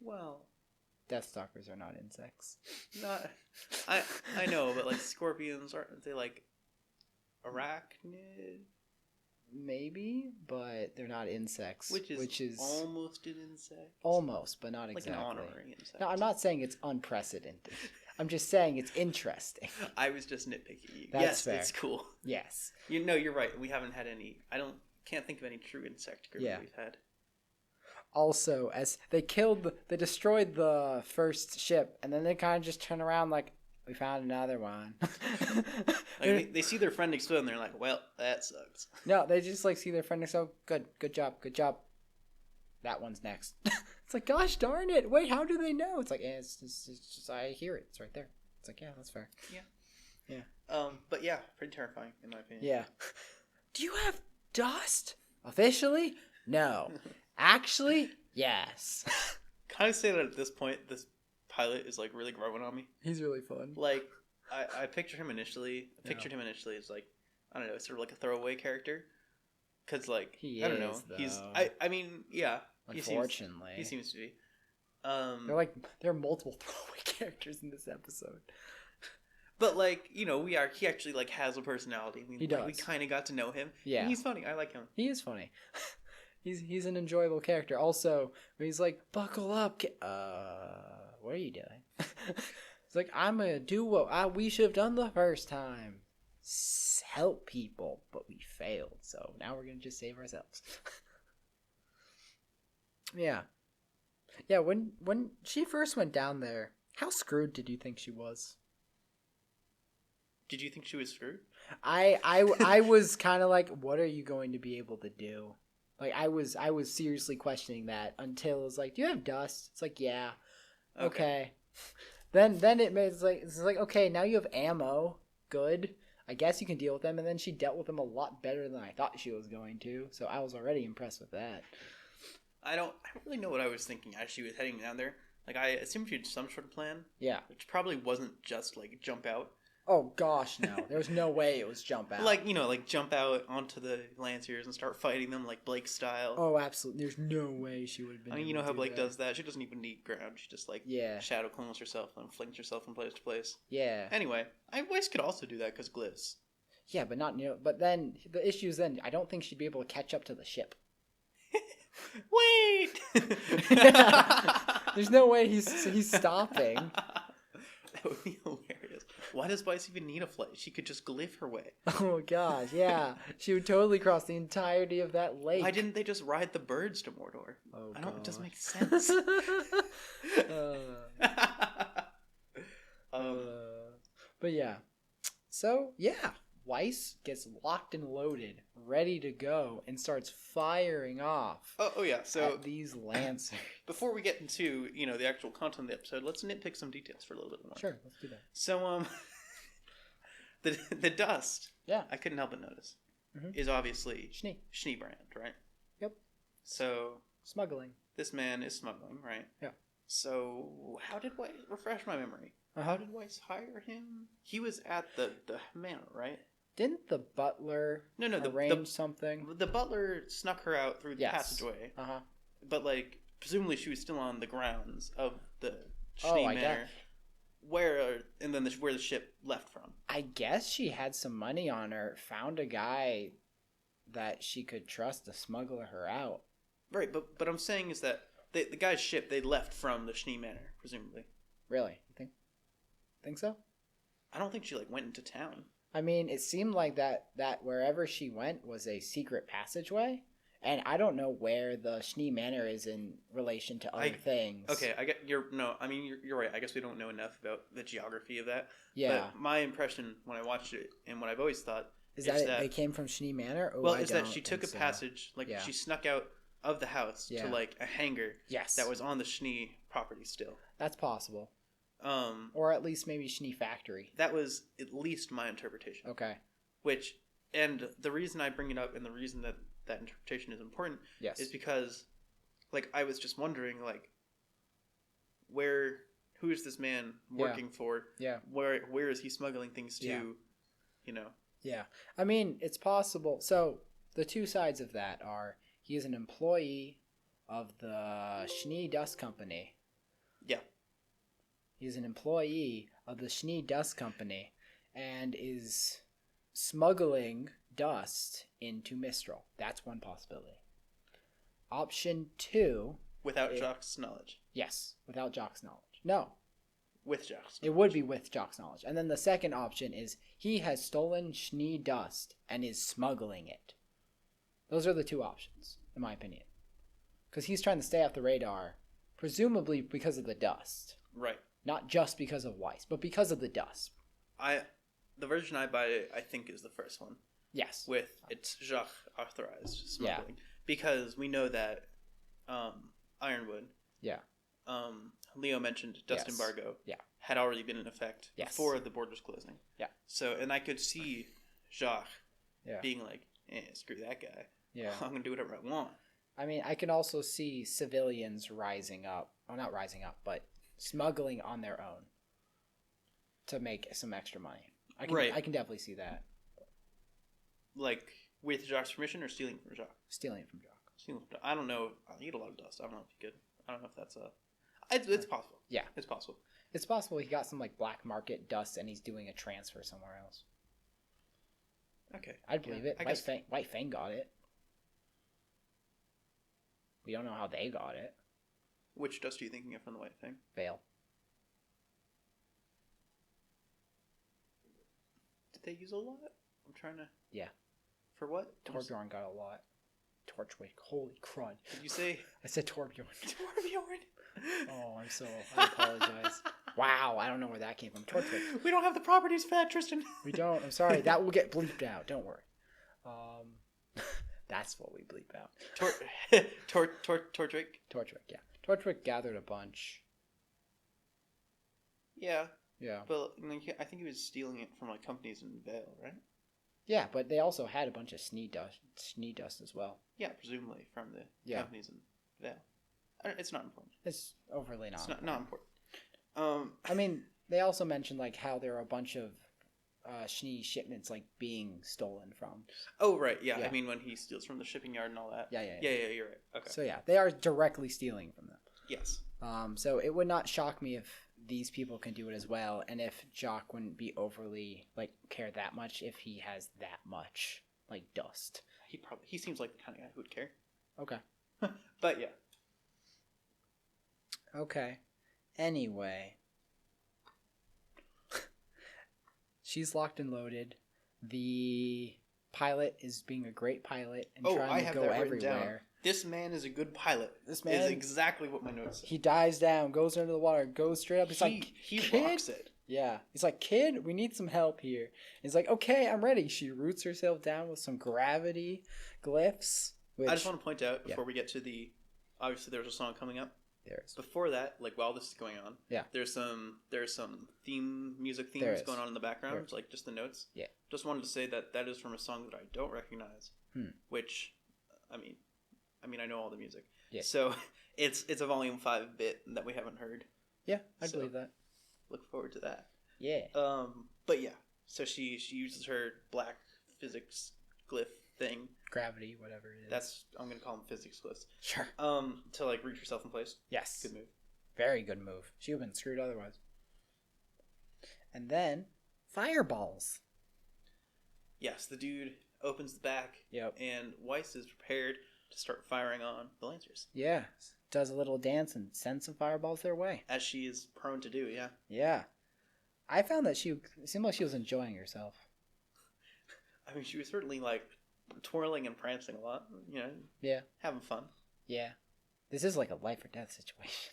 Well, Deathstalkers are not insects. Not. I know, but like scorpions, aren't they like arachnid? Maybe, but they're not insects. Which is almost an insect. Almost, but not exactly. Like an honorary insect. No, I'm not saying it's unprecedented. I'm just saying it's interesting. I was just nitpicking you. That's fair. It's cool. Yes. You're right. We haven't had any. Can't think of any true insect group we've had. Also, as they destroyed the first ship, and then they kind of just turn around like, we found another one. Like they see their friend explode, and they're like, well, that sucks. No, they just like see their friend explode. Good job. That one's next. It's like, gosh darn it. Wait, how do they know? It's like, it's just, I hear it. It's right there. It's like, yeah, that's fair. Yeah. But yeah, pretty terrifying, in my opinion. Yeah. Do you have dust? Officially? No. Actually, yes. Kind of say that at this point, this pilot is like really growing on me. He's really fun. Like, I pictured him initially. As like, I don't know, sort of like a throwaway character. Because like, I don't know. Though. He's, I mean, yeah. Unfortunately. He seems to be. There are multiple throwaway characters in this episode. But like, he actually like has a personality. I mean, he does. We kind of got to know him. Yeah. And he's funny. I like him. He is funny. He's an enjoyable character. Also, when he's like, buckle up. What are you doing? It's like, I'm going to do what we should have done the first time. Help people. But we failed. So now we're going to just save ourselves. Yeah. Yeah, when she first went down there, how screwed did you think she was? Did you think she was screwed? I was kind of like, what are you going to be able to do? Like, I was seriously questioning that until it was like, do you have dust? It's like, yeah. Okay. Then it's like, okay, now you have ammo. Good. I guess you can deal with them. And then she dealt with them a lot better than I thought she was going to. So I was already impressed with that. I don't really know what I was thinking as she was heading down there. Like, I assumed she had some sort of plan. Yeah. Which probably wasn't just, like, jump out. Oh, gosh, no. There's no way it was jump out. Like, jump out onto the Lancers and start fighting them, like, Blake style. Oh, absolutely. There's no way she would have been I mean, you know how Blake does that? She doesn't even need ground. She just, like, shadow clones herself and flings herself from place to place. Yeah. Anyway, Weiss could also do that because glyphs. Yeah, but not, but then, the issue is then, I don't think she'd be able to catch up to the ship. Wait! There's no way he's stopping. That would be hilarious. Why does Weiss even need a flight? She could just glyph her way. Oh gosh, yeah. She would totally cross the entirety of that lake. Why didn't they just ride the birds to Mordor? Oh, it doesn't make sense. But yeah. So, yeah. Weiss gets locked and loaded, ready to go, and starts firing off. Oh yeah. So at these Lancers. Before we get into the actual content of the episode, let's nitpick some details for a little bit more. Sure, let's do that. So the dust. Yeah. I couldn't help but notice Mhm. is obviously Schnee. Schnee brand, right? Yep. So Smuggling. this man is smuggling, right? Yeah. So how did Weiss refresh my memory? How did Weiss hire him? He was at the manor, right? Didn't the butler arrange something? The butler snuck her out through the passageway. Uh-huh. But like presumably she was still on the grounds of the Oh, Schnee I manor. guess. Where the ship left from. I guess she had some money on her, found a guy that she could trust to smuggle her out. Right, but I'm saying is that the guy's ship, they left from the Schnee Manor, presumably. Really? You think so? I don't think she like went into town. I mean, it seemed like that wherever she went was a secret passageway, and I don't know where the Schnee Manor is in relation to other things. Okay, you're right. I guess we don't know enough about the geography of that. Yeah. But my impression when I watched it, and what I've always thought is that they came from Schnee Manor. Is that she took a passage, she snuck out of the house to like a hangar. Yes. That was on the Schnee property still. That's possible. Or at least maybe Schnee factory. That was at least my interpretation. Okay. And the reason I bring it up and the reason that interpretation is important is because, like, I was just wondering, like, who is this man working for? Yeah. Where is he smuggling things to? Yeah. You know. Yeah. I mean, it's possible. So the two sides of that are he is an employee of the Schnee Dust Company. Yeah. He's an employee of the Schnee Dust Company and is smuggling dust into Mistral. That's one possibility. Option 2. Without Jock's knowledge. Yes, without Jock's knowledge. No. With Jock's knowledge. It would be with Jock's knowledge. And then the second option is he has stolen Schnee dust and is smuggling it. Those are the two options, in my opinion. Because he's trying to stay off the radar, presumably because of the dust. Right. Not just because of Weiss, but because of the dust. The version I buy, I think, is the first one. Yes. With it's Jacques authorized smuggling. Because we know that Ironwood. Yeah. Leo mentioned dust embargo. Yeah. Had already been in effect before the borders closing. Yeah. So, and I could see Jacques being like, screw that guy. Yeah. I'm going to do whatever I want. I mean, I can also see civilians rising up. Well, not rising up, but smuggling on their own to make some extra money. I can definitely see that. Like, with Jacques' permission or stealing from Jacques? Stealing from Jacques. I don't know. I eat a lot of dust. I don't know if you could. I don't know if that's it's possible. Yeah. It's possible. It's possible he got some, like, black market dust and he's doing a transfer somewhere else. Okay. I'd believe it. White Fang got it. We don't know how they got it. Which dust are you thinking of from the White Fang? Veil. Did they use a lot? I'm trying to... Yeah. For what? Torbjorn got a lot. Torchwick. Holy crud. Did you say... I said Torbjorn. Torbjorn! Oh, I apologize. Wow, I don't know where that came from. Torchwick. We don't have the properties for that, Tristan. We don't. I'm sorry. That will get bleeped out. Don't worry. That's what we bleep out. Torchwick? Torchwick, yeah. Torchwick gathered a bunch. Yeah. Yeah. But I think he was stealing it from like companies in Vale, right? Yeah, but they also had a bunch of Schnee dust as well. Yeah, presumably from the companies in Vale. It's not important. It's overly not. It's not important. I mean, they also mentioned like how there are a bunch of Schnee shipments like being stolen from. Oh right, yeah. I mean when he steals from the shipping yard and all that. Yeah. You're right. Okay. So yeah, they are directly stealing from them. Yes. So it would not shock me if these people can do it as well, and if Jock wouldn't be overly like care that much if he has that much like dust. He seems like the kind of guy who would care. Okay. But yeah. Okay. Anyway. She's locked and loaded. The pilot is being a great pilot and trying to go everywhere. This man is a good pilot. This man is exactly what my notes say. He dives down, goes under the water, goes straight up. He rocks it. Yeah. He's like, kid, we need some help here. And he's like, okay, I'm ready. She roots herself down with some gravity glyphs. I just want to point out before we get to obviously there's a song coming up. There is. Before that, like while this is going on, yeah, there's some music themes going on in the background, like just the notes. Yeah. Just wanted to say that is from a song that I don't recognize, which, I mean, I know all the music. Yeah. So it's a Volume 5 bit that we haven't heard. Yeah, I believe that. Look forward to that. Yeah. But yeah, so she uses her black physics glyph thing. Gravity, whatever it is. I'm gonna call them physics glyphs. Sure. To like root herself in place. Yes. Good move. Very good move. She would have been screwed otherwise. And then fireballs. Yes, the dude opens the back. Yep. And Weiss is prepared to start firing on the Lancers. Yeah. Does a little dance and sends some fireballs their way. As she is prone to do, yeah. Yeah. I found that it seemed like she was enjoying herself. I mean, she was certainly like twirling and prancing a lot, you know. Yeah. Having fun. Yeah. This is like a life or death situation.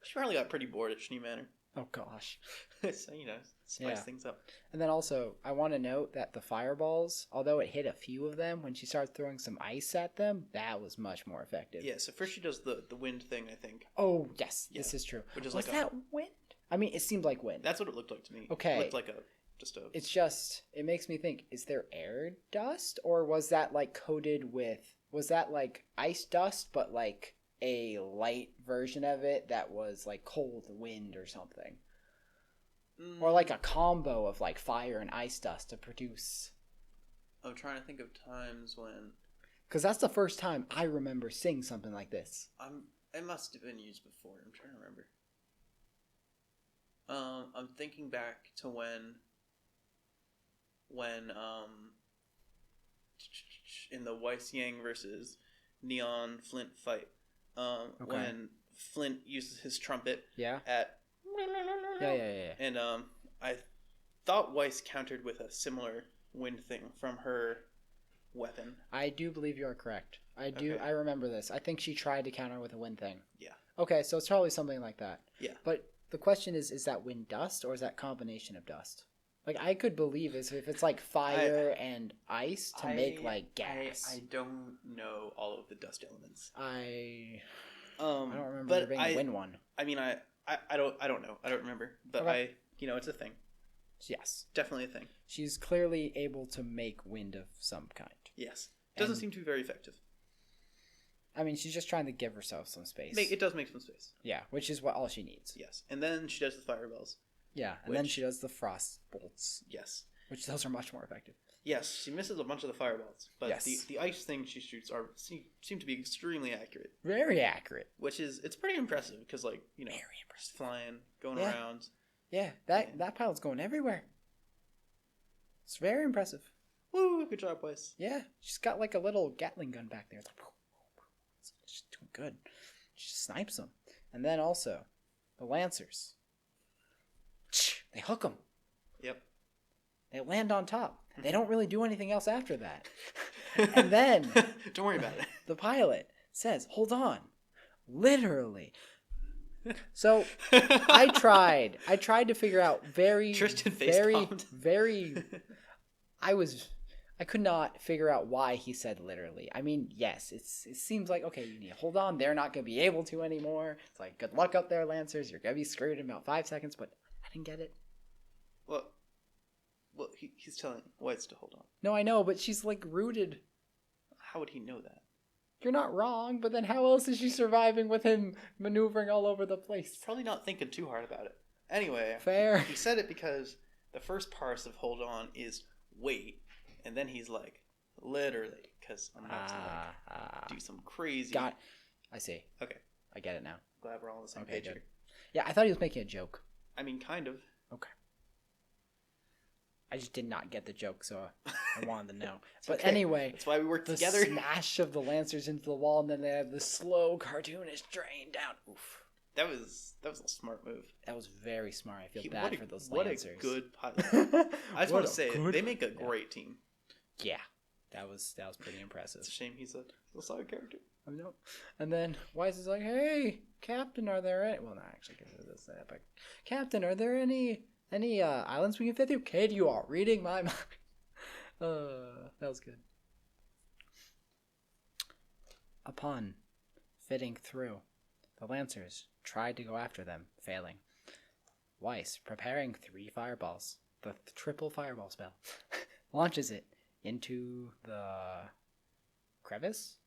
She probably got pretty bored at Schnee Manor. Oh, gosh. So, you know, spice things up. And then also, I want to note that the fireballs, although it hit a few of them, when she started throwing some ice at them, that was much more effective. Yeah, so first she does the wind thing, I think. Oh, yes. Yeah. This is true. Which is was that wind? I mean, it seemed like wind. That's what it looked like to me. Okay. It looked like it makes me think, is there air dust? Or was that like coated with, was that like ice dust, but like a light version of it that was like cold wind or something? Or like a combo of like fire and ice dust to produce. I'm trying to think of times when. Because that's the first time I remember seeing something like this. It must have been used before. I'm trying to remember. I'm thinking back to when in the Weiss Yang versus Neon Flint fight, when Flint uses his trumpet at yeah. And I thought Weiss countered with a similar wind thing from her weapon. I do believe you are correct. I remember this. I think she tried to counter with a wind thing. Yeah. Okay, so it's probably something like that. Yeah. But the question is that wind dust or is that combination of dust? Like, I could believe if it's like fire and ice to make like gas. I don't know all of the dust elements. I don't remember there being a wind one. I mean, I don't know. I don't remember. But it's a thing. Yes. Definitely a thing. She's clearly able to make wind of some kind. Yes. Doesn't seem to be very effective. I mean, she's just trying to give herself some space. It does make some space. Yeah, which is all she needs. Yes. And then she does the fireballs. Yeah, and then she does the frost bolts. Yes. Which those are much more effective. Yes, she misses a bunch of the fireballs. But yes. the ice things she shoots seem to be extremely accurate. Very accurate. It's pretty impressive because, like, you know, very impressive. Flying, going around. Yeah, that pilot's going everywhere. It's very impressive. Woo, good job, Weiss. Yeah, she's got like a little Gatling gun back there. It's like, she's doing good. She snipes them. And then also, the Lancers. They hook them. Yep. They land on top. They don't really do anything else after that. And then... Don't worry about it. The pilot says, hold on. Literally. So, I tried to figure out Tristan face-palmed. I could not figure out why he said literally. I mean, yes, it seems like, okay, you need to hold on. They're not going to be able to anymore. It's like, good luck up there, Lancers. You're going to be screwed in about 5 seconds, but I didn't get it. Well, he's telling Weiss to hold on. No, I know, but she's like rooted. How would he know that? You're not wrong, but then how else is she surviving with him maneuvering all over the place? Probably not thinking too hard about it. Anyway, fair. He said it because the first part of hold on is wait, and then he's like, literally, because I'm about to do some crazy. I see. Okay. I get it now. Glad we're all on the same page here. Yeah, I thought he was making a joke. I mean, kind of. Okay. I just did not get the joke, so I wanted to know. But okay. Anyway, that's why we work together. The smash of the Lancers into the wall, and then they have the slow cartoonish drain down. Oof. That was a smart move. That was very smart. I feel bad for those Lancers. What a good pilot. I just want to say they make a great team. Yeah, that was pretty impressive. It's a shame he's a side character. I know. And then Weiss is like, "Hey, Captain, are there any?" Well, not actually, because it's epic. Captain, are there any islands we can fit through? Kid, you are reading my mind. That was good. Upon fitting through The Lancers tried to go after them, failing. Weiss, preparing 3 fireballs, the triple fireball spell, launches it into the crevice?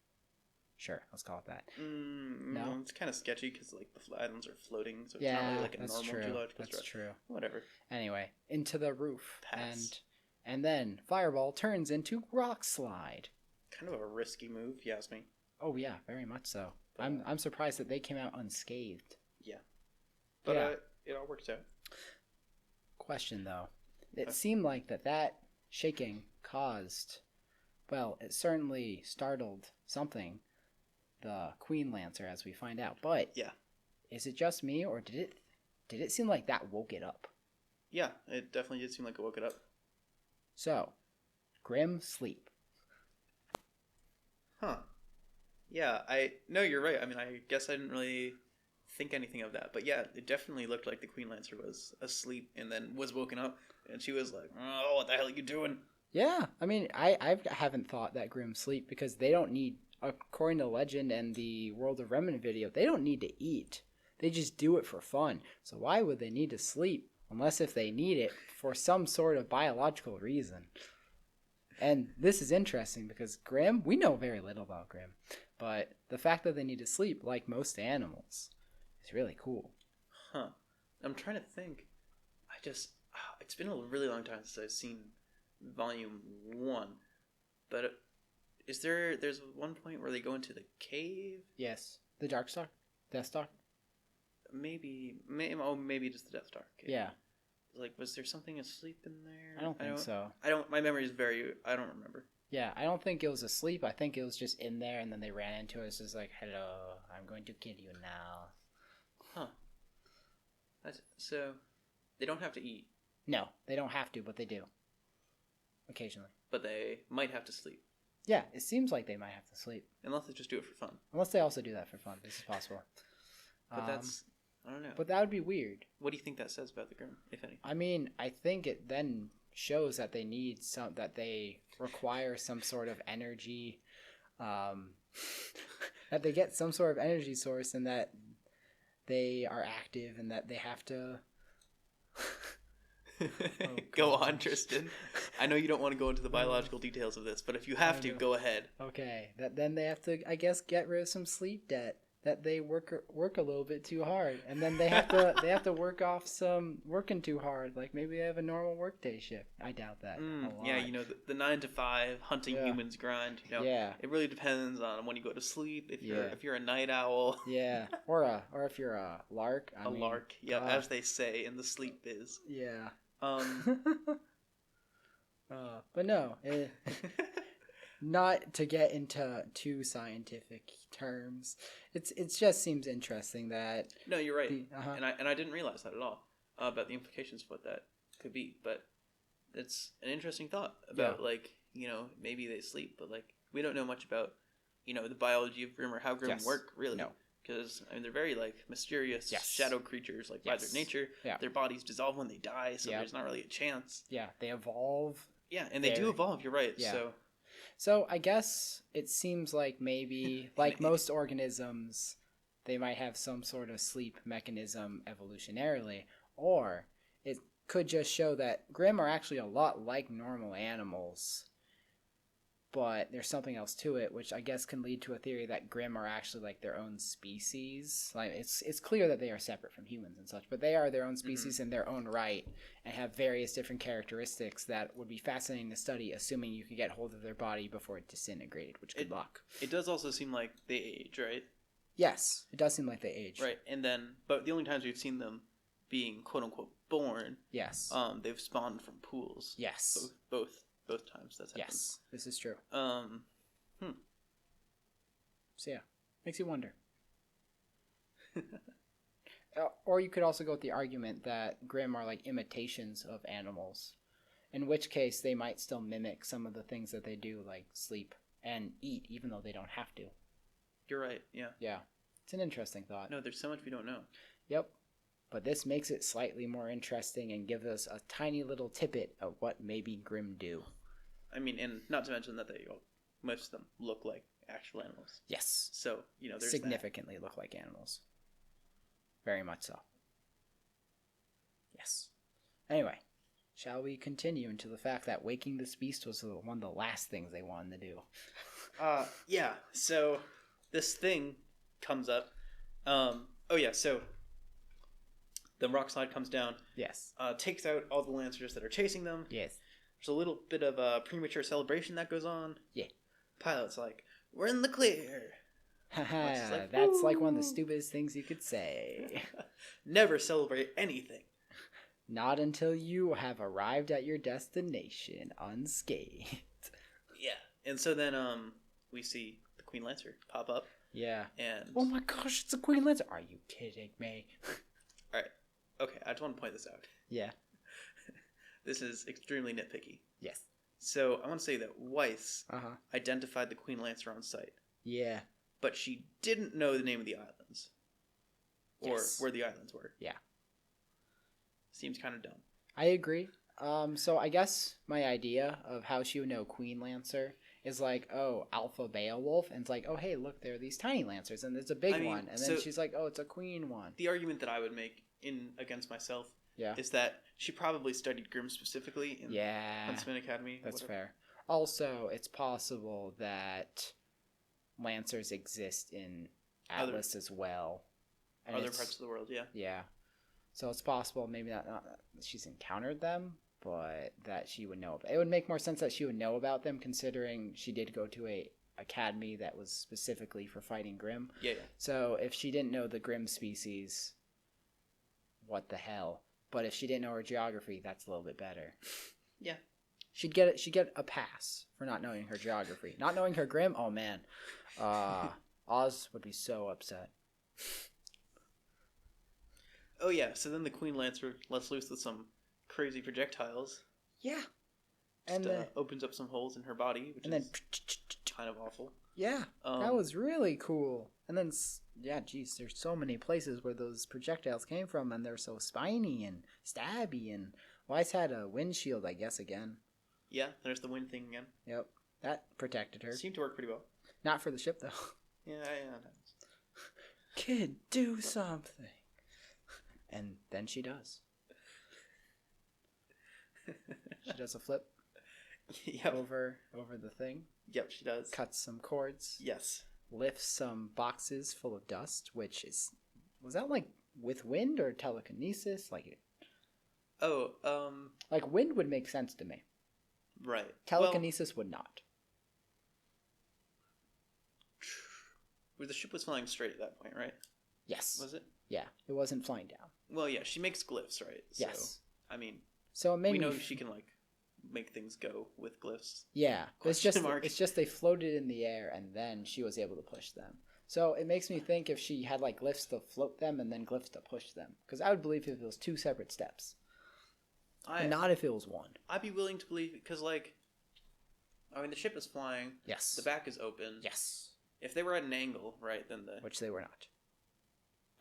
Sure, let's call it that. No, it's kind of sketchy because like the items are floating, so it's Yeah, not really like a that's normal true. geological That's structure. true. Whatever. Anyway, into the roof. Pass. And then Fireball turns into Rock Slide. Kind of a risky move, if you ask me. Oh yeah, very much so. But, I'm surprised that they came out unscathed. Yeah. But Yeah. it all works out. Question though. It seemed like that shaking caused, well, it certainly startled something, the Queen Lancer, as we find out. But yeah, is it just me, or did it seem like that woke it up? Yeah, it definitely did seem like it woke it up. So, Grim sleep. Huh. Yeah, no, you're right. I mean, I guess I didn't really think anything of that. But yeah, it definitely looked like the Queen Lancer was asleep and then was woken up. And she was like, oh, what the hell are you doing? Yeah, I mean, I haven't thought that Grim sleep because they don't need, according to legend and the World of Remnant video, they don't need to eat. They just do it for fun. So why would they need to sleep unless if they need it for some sort of biological reason? And this is interesting because Grim, we know very little about Grim, but the fact that they need to sleep like most animals is really cool. Huh. I'm trying to think. It's been a really long time since I've seen Volume 1. But there's one point where they go into the cave? Yes. The Dark Star? Death Star? Maybe just the Death Star cave. Yeah. Like, was there something asleep in there? I don't think so. My memory is I don't remember. Yeah, I don't think it was asleep. I think it was just in there and then they ran into us. It's like, hello, I'm going to kill you now. Huh. So, they don't have to eat. No, they don't have to, but they do. Occasionally. But they might have to sleep. Yeah, it seems like they might have to sleep. Unless they just do it for fun. Unless they also do that for fun. This is possible. But I don't know. But that would be weird. What do you think that says about the Grim, if anything? I mean, I think it then shows that that they require some sort of energy, that they get some sort of energy source and that they are active and that they have to... Go on, Tristan. I know you don't want to go into the biological details of this, but if you have to, go ahead. Okay. Then they have to, I guess, get rid of some sleep debt. That they work a little bit too hard, and then they have to work off some working too hard. Like maybe they have a normal workday shift. I doubt that. Yeah, the 9 to 5 hunting humans grind. Yeah. It really depends on when you go to sleep. If you're a night owl. Yeah, or if you're a lark. Lark. Yeah, as they say in the sleep biz. Yeah. But no. Not to get into too scientific terms, it just seems interesting that. No, you're right, and I didn't realize that at all about the implications of what that could be. But it's an interesting thought about maybe they sleep, but we don't know much about the biology of Grim or how Grim work really. No. Because they're very mysterious shadow creatures by their nature. Yeah. Their bodies dissolve when they die, so there's not really a chance. Yeah, they evolve. Yeah, and they do evolve. You're right. Yeah. So I guess it seems like maybe, like most organisms, they might have some sort of sleep mechanism evolutionarily, or it could just show that Grim are actually a lot like normal animals, but there's something else to it, which I guess can lead to a theory that Grim are actually like their own species. Like it's clear that they are separate from humans and such, but they are their own species in their own right and have various different characteristics that would be fascinating to study, assuming you could get hold of their body before it disintegrated, which good luck. It does also seem like they age, right? Yes, it does seem like they age. Right, but the only times we've seen them being quote-unquote born, they've spawned from pools. Yes. Both times that's happened. Yes, this is true. So yeah, makes you wonder. Or you could also go with the argument that Grim are like imitations of animals, in which case they might still mimic some of the things that they do, like sleep and eat, even though they don't have to. You're right, yeah. Yeah, it's an interesting thought. No, there's so much we don't know. Yep. But this makes it slightly more interesting and gives us a tiny little tidbit of what maybe Grim do. I mean, and not to mention that most of them look like actual animals. Yes. So, there's significantly look like animals. Very much so. Yes. Anyway, shall we continue into the fact that waking this beast was one of the last things they wanted to do? Yeah. So this thing comes up. So the rock slide comes down. Yes. Takes out all the Lancers that are chasing them. Yes. There's a little bit of a premature celebration that goes on. Yeah. Pilot's like, we're in the clear. Like, that's like one of the stupidest things you could say. Never celebrate anything. Not until you have arrived at your destination unscathed. Yeah. And so then we see the Queen Lancer pop up. Yeah. And oh my gosh, it's a Queen Lancer. Are you kidding me? Alright. Okay, I just want to point this out. Yeah. This is extremely nitpicky. Yes. So I want to say that Weiss Uh-huh. identified the Queen Lancer on sight. Yeah. But she didn't know the name of the islands. Or Yes. where the islands were. Yeah. Seems kind of dumb. I agree. So I guess my idea of how she would know Queen Lancer is like, oh, Alpha Beowulf, and it's like, oh, hey, look, there are these tiny Lancers, and there's a big one, and then she's like, oh, it's a Queen one. The argument that I would make in against myself is that she probably studied Grimm specifically in Huntsman Academy. That's fair. Also, it's possible that Lancers exist in Atlas as well. And other parts of the world, yeah. Yeah. So it's possible maybe not that she's encountered them, but that she would know. It would make more sense that she would know about them, considering she did go to a academy that was specifically for fighting Grimm. Yeah. So if she didn't know the Grimm species, what the hell? But if she didn't know her geography, that's a little bit better. Yeah. She'd get a pass for not knowing her geography. Not knowing her Grimm, oh man. Oz would be so upset. Oh yeah, so then the Queen Lancer lets loose with some crazy projectiles. Yeah. And opens up some holes in her body, which is kind of awful. Yeah, that was really cool. And then, yeah, geez, there's so many places where those projectiles came from, and they're so spiny and stabby, and Weiss had a windshield, I guess, again. Yeah, there's the wind thing again. Yep, that protected her. It seemed to work pretty well. Not for the ship, though. Yeah. Kid, do something. And then she does. She does a flip. Yep. Over the thing. Yep, she does. Cuts some cords. Yes. Lifts some boxes full of dust, which is... Was that like with wind or telekinesis? Like wind would make sense to me. Right. Telekinesis would not. The ship was flying straight at that point, right? Yes. Was it? Yeah, it wasn't flying down. Well, yeah, she makes glyphs, right? Yes. So, I mean, we know she can make things go with glyphs. Yeah, it's just they floated in the air and then she was able to push them. So it makes me think if she had like glyphs to float them and then glyphs to push them, because I would believe if it was two separate steps, not if it was one. I'd be willing to believe because the ship is flying. Yes. The back is open. Yes. If they were at an angle, right, then which they were not.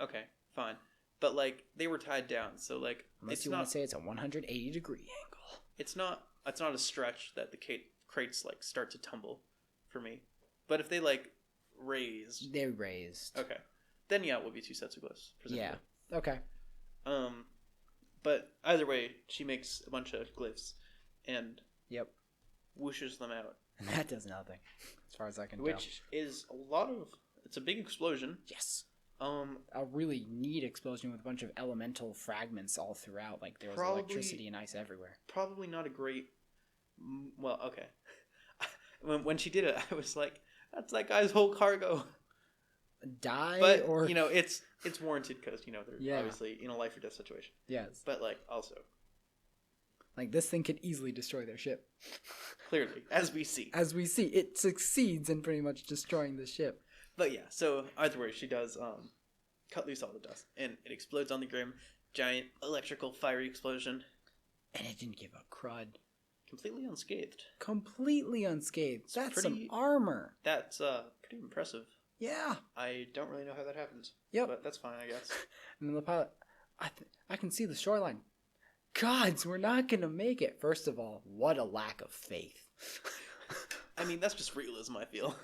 Okay, fine. But they were tied down, so unless you want to say it's a 180-degree angle. It's not a stretch that the crates start to tumble for me. But if they raised. They raised. Okay. Then yeah, it will be two sets of glyphs, presumably. Yeah. Okay. But either way, she makes a bunch of glyphs and whooshes them out. And that does nothing, as far as I can tell. Which is it's a big explosion. Yes. A really neat explosion with a bunch of elemental fragments all throughout. Like there was electricity and ice everywhere. Probably not a great. Well, okay. when she did it, I was like, "That's that guy's whole cargo." But it's warranted because they're obviously in a life or death situation. Yes. But also. This thing could easily destroy their ship. Clearly, as we see. It succeeds in pretty much destroying the ship. But yeah, so either way, she does cut loose all the dust, and it explodes on the Grimm. Giant electrical fiery explosion. And it didn't give a crud. Completely unscathed. That's some armor. That's pretty impressive. Yeah. I don't really know how that happens. Yep. But that's fine, I guess. And then the pilot, I can see the shoreline. Gods, we're not going to make it. First of all, what a lack of faith. I mean, that's just realism, I feel.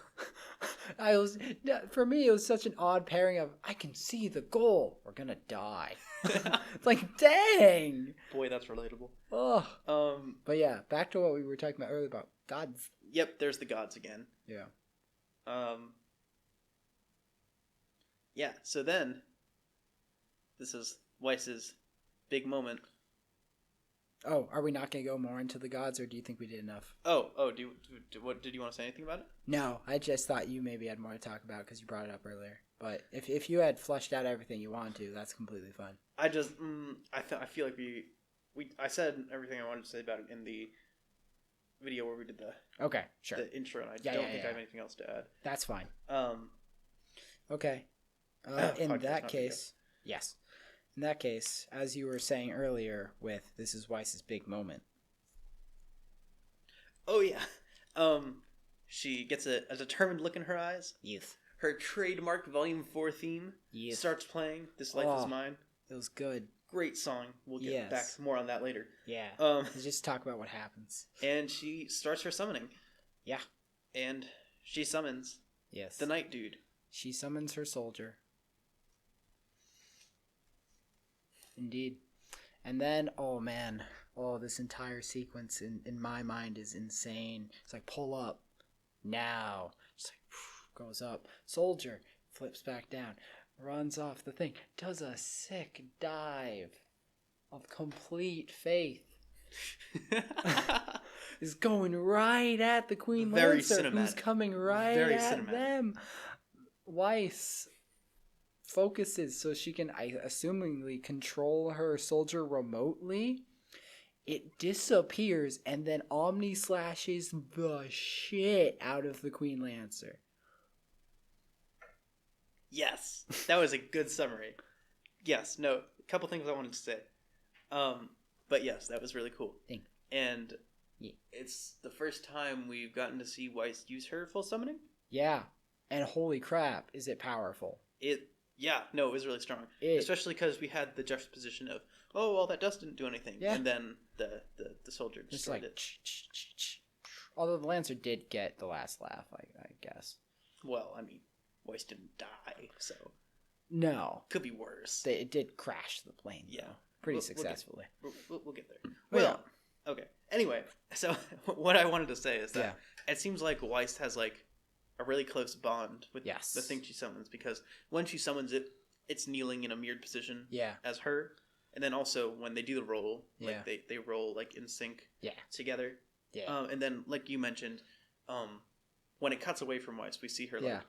For me, it was such an odd pairing of I can see the goal. We're gonna die. It's like, dang. Boy, that's relatable. Oh. But yeah, back to what we were talking about earlier about gods. Yep, there's the gods again. Yeah. Yeah. So then, this is Weiss's big moment. Oh, are we not going to go more into the gods, or do you think we did enough? Oh, what did you want to say anything about it? No, I just thought you maybe had more to talk about because you brought it up earlier. But if you had flushed out everything you wanted to, that's completely fine. I just I feel like I said everything I wanted to say about it in the video where we did the intro, and I don't think I have anything else to add. That's fine. Okay. In that case, yes. In that case, as you were saying earlier, this is Weiss's big moment. Oh yeah, she gets a determined look in her eyes. Youth. Her trademark Volume 4 theme starts playing. This Life Is Mine. It was good. Great song. We'll get back more on that later. Yeah. Let's just talk about what happens. And she starts her summoning. Yeah. And she summons. The Night Dude. She summons her soldier. Indeed. And then, this entire sequence in my mind is insane. It's like, pull up now. It's like, goes up. Soldier flips back down, runs off the thing, does a sick dive of complete faith. Is going right at the Queen Lancer, who's coming right at them. Weiss focuses so she can, assumingly, control her soldier remotely. It disappears, and then Omni slashes the shit out of the Queen Lancer. Yes, that was a good summary. Yes, no, a couple things I wanted to say. But yes, that was really cool. And it's the first time we've gotten to see Weiss use her full summoning. Yeah, and holy crap, is it powerful. It was really strong. Especially because we had the juxtaposition of, that dust didn't do anything. Yeah. And then the soldier destroyed it. Although the Lancer did get the last laugh, I guess. Well, I mean, Weiss didn't die, so... No. Could be worse. It did crash the plane, though, pretty successfully. We'll get there. Well, okay. Anyway, so what I wanted to say is that it seems like Weiss has, like, a really close bond with the thing she summons, because when she like it's kneeling in a mirrored position as her, and then also when they do the roll, like they roll like in sync together. Yeah. And then like you mentioned, when it cuts away from Weiss, we see her like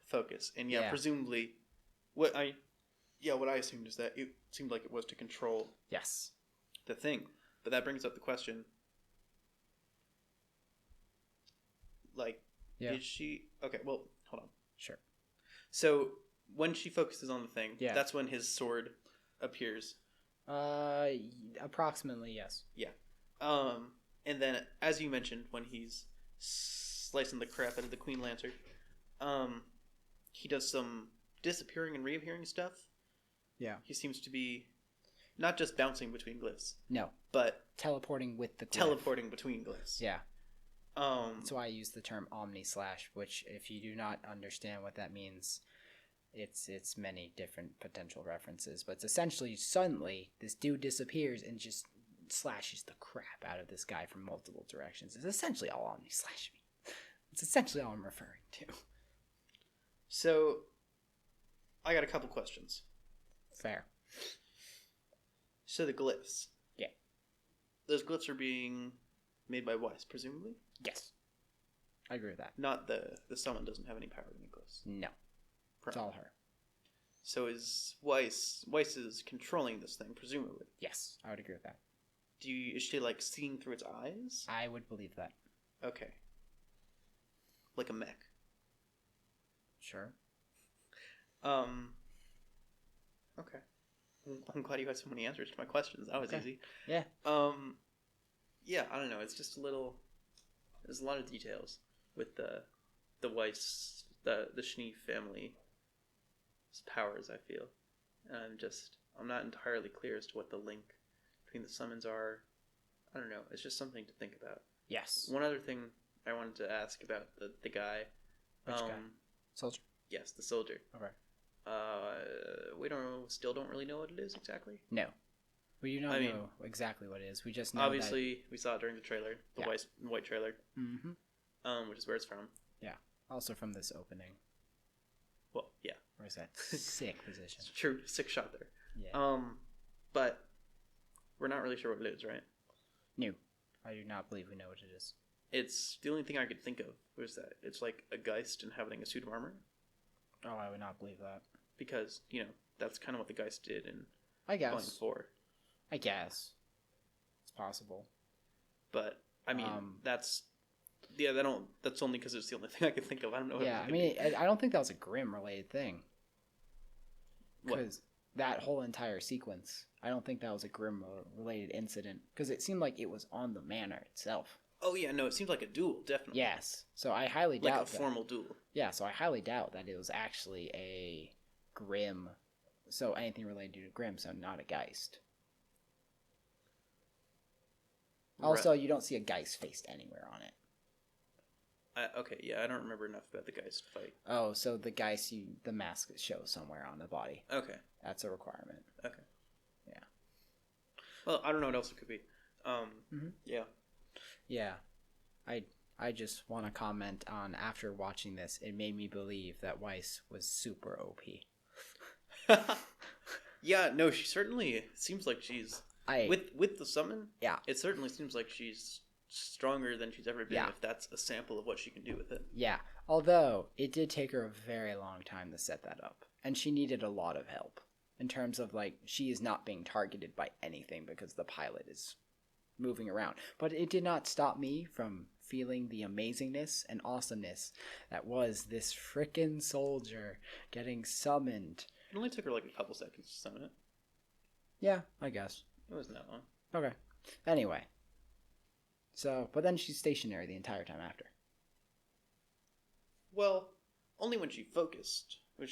focus, and presumably what I assumed is that it seemed like it was to control the thing. But that brings up the question, like, is she... Okay, well, hold on. Sure. So, when she focuses on the thing, that's when his sword appears. Approximately, yes. Yeah. And then, as you mentioned, when he's slicing the crap out of the Queen Lancer, he does some disappearing and reappearing stuff. Yeah. He seems to be not just bouncing between glyphs. No. But... teleporting with the glyph. Teleporting between glyphs. Yeah. That's why I use the term Omni Slash, which, if you do not understand what that means, it's many different potential references. But it's essentially, suddenly, this dude disappears and just slashes the crap out of this guy from multiple directions. It's essentially all Omni Slash means. It's essentially all I'm referring to. So, I got a couple questions. Fair. So the glyphs. Yeah. Those glyphs are being made by Weiss, presumably? Yes. I agree with that. Not the summon doesn't have any power to make glyphs. No. It's all her. So is Weiss is controlling this thing, presumably? Yes, I would agree with that. Is she like seeing through its eyes? I would believe that. Okay. Like a mech. Sure. Okay. I'm glad you had so many answers to my questions. That was easy. Yeah. Yeah, I don't know. It's just there's a lot of details with the Weiss, the Schnee family's powers, I feel. And I'm not entirely clear as to what the link between the summons are. I don't know. It's just something to think about. Yes. One other thing I wanted to ask about the guy. Which guy? Soldier. Yes, the soldier. Okay. We still don't really know what it is exactly. No. We do not know exactly what it is. We just know obviously we saw it during the trailer, the white trailer. Mm-hmm. Which is where it's from. Yeah. Also from this opening. Well, yeah. Where's that sick position? It's true, sick shot there. Yeah. But we're not really sure what it is, right? No. I do not believe we know what it is. It's the only thing I could think of was that it's like a Geist inhabiting a suit of armor. Oh, I would not believe that. Because, that's kind of what the Geist did in Volume 4. I guess. It's possible. But, that's only because it's the only thing I can think of. I don't know what I don't think that was a Grimm related thing. Because that whole entire sequence, I don't think that was a Grimm related incident. Because it seemed like it was on the manor itself. Oh, yeah, no, it seemed like a duel, definitely. Yes. So I highly doubt like a formal duel. Yeah, so I highly doubt that it was actually a Grimm. So anything related to Grimm, so not a Geist. Also, you don't see a Geist face anywhere on it. Okay, yeah, I don't remember enough about the Geist fight. Oh, so the Geist, the mask shows somewhere on the body. Okay. That's a requirement. Okay. Yeah. Well, I don't know what else it could be. Yeah. Yeah. I just want to comment on, after watching this, it made me believe that Weiss was super OP. Yeah, no, she certainly seems like she's... With the summon, it certainly seems like she's stronger than she's ever been, if that's a sample of what she can do with it. Yeah, although it did take her a very long time to set that up, and she needed a lot of help in terms of, like, she is not being targeted by anything because the pilot is moving around. But it did not stop me from feeling the amazingness and awesomeness that was this frickin' soldier getting summoned. It only took her like a couple seconds to summon it. Yeah, I guess. It wasn't that long. Okay. Anyway. So, but then she's stationary the entire time after. Well, only when she focused. I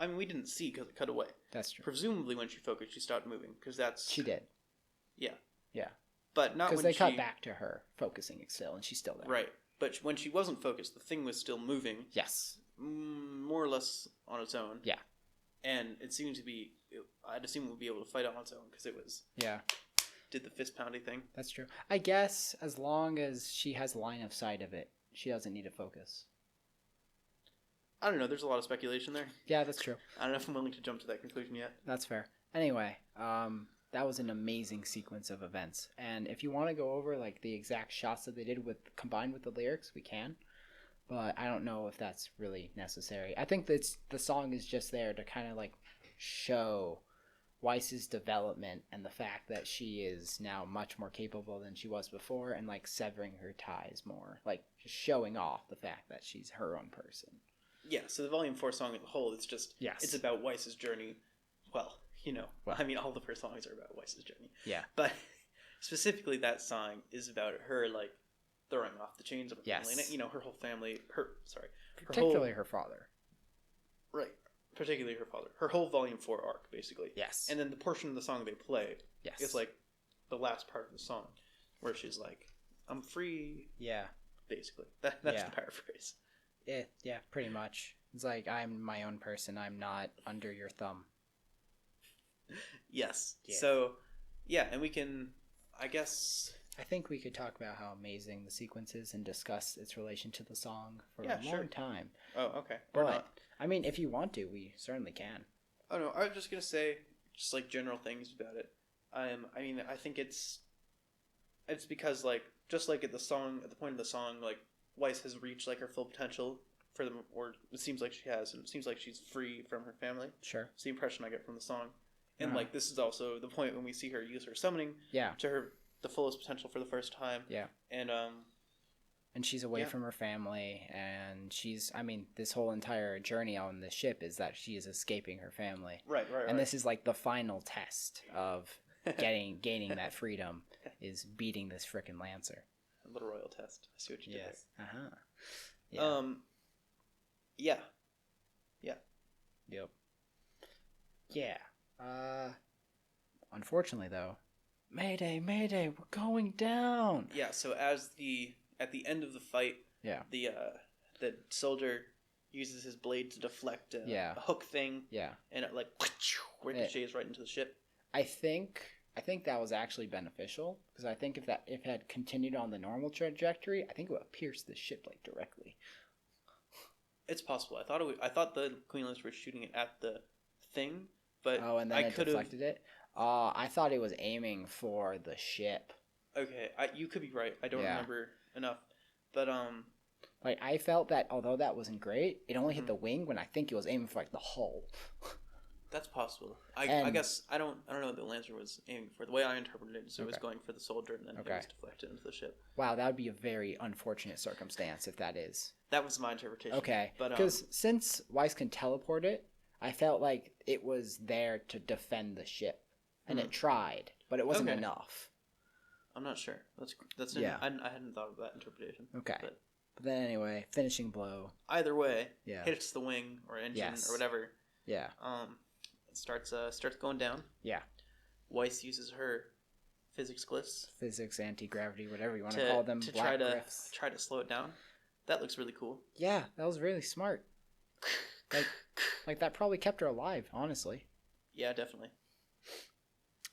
mean, we didn't see because it cut away. That's true. Presumably when she focused, she stopped moving, because that's... She did. Yeah. Yeah. But not when because they cut back to her focusing still, and she's still there. Right. But when she wasn't focused, the thing was still moving. Yes. More or less on its own. Yeah. And it seemed to be... I'd assume it would be able to fight on its own, because it was... Yeah. Did the fist pounding thing. That's true. I guess as long as she has line of sight of it, she doesn't need to focus. I don't know. There's a lot of speculation there. Yeah, that's true. I don't know if I'm willing to jump to that conclusion yet. That's fair. Anyway, that was an amazing sequence of events. And if you want to go over like the exact shots that they did combined with the lyrics, we can. But I don't know if that's really necessary. I think that the song is just there to kind of like show Weiss's development and the fact that she is now much more capable than she was before, and like severing her ties more, like just showing off the fact that she's her own person. Yeah, so the Volume 4 song as a whole, it's just, it's about Weiss's journey. Well, I mean, all of her songs are about Weiss's journey. Yeah. But specifically that song is about her, like, throwing off the chains of her family. And, her whole family, particularly her father. Right. Particularly her father. Her whole Volume 4 arc, basically. Yes. And then the portion of the song they play is, like, the last part of the song, where she's like, I'm free. Yeah. Basically. That's the paraphrase. Yeah, pretty much. It's like, I'm my own person. I'm not under your thumb. Yes. Yeah. So, yeah, and we can, I guess... I think we could talk about how amazing the sequence is and discuss its relation to the song for a long time. Oh, okay. But, I mean, if you want to, we certainly can. Oh, no, I was just going to say, just, like, general things about it. I mean, I think it's because, like, just like at the point of the song, like, Weiss has reached, like, her full potential for them, or it seems like she has, and it seems like she's free from her family. Sure. It's the impression I get from the song. And, like, this is also the point when we see her use her summoning to the fullest potential for the first time. Yeah. And she's away from her family, and this whole entire journey on the ship is that she is escaping her family. Right. And this is, like, the final test of gaining that freedom, is beating this frickin' Lancer. A little royal test. I see what you did there. Uh-huh. Yeah. Yep. Yeah. Unfortunately, though, Mayday, Mayday, we're going down. Yeah, so at the end of the fight, the the soldier uses his blade to deflect a hook thing. Yeah. And it like ricochets right into the ship. I think that was actually beneficial because I think if it had continued on the normal trajectory, I think it would have pierced the ship like directly. It's possible. I thought the Queenless were shooting it at the thing, but and then it deflected it. I thought it was aiming for the ship. Okay, you could be right. I don't remember enough, but like I felt that although that wasn't great, it only hit the wing when I think it was aiming for like the hull. That's possible. I guess I don't know what the Lancer was aiming for. The way I interpreted it, so it was going for the soldier, and then it was deflected into the ship. Wow, that would be a very unfortunate circumstance if that is. That was my interpretation. Okay, because since Weiss can teleport it, I felt like it was there to defend the ship, and it tried, but it wasn't enough. I'm not sure. That's I hadn't thought of that interpretation. Okay, but then anyway, finishing blow. Either way, hits the wing or engine or whatever. Yeah. It starts going down. Yeah. Weiss uses her physics glyphs. Physics, anti-gravity, whatever you want to call them. To black try to slow it down. That looks really cool. Yeah, that was really smart. like that probably kept her alive, honestly. Yeah, definitely.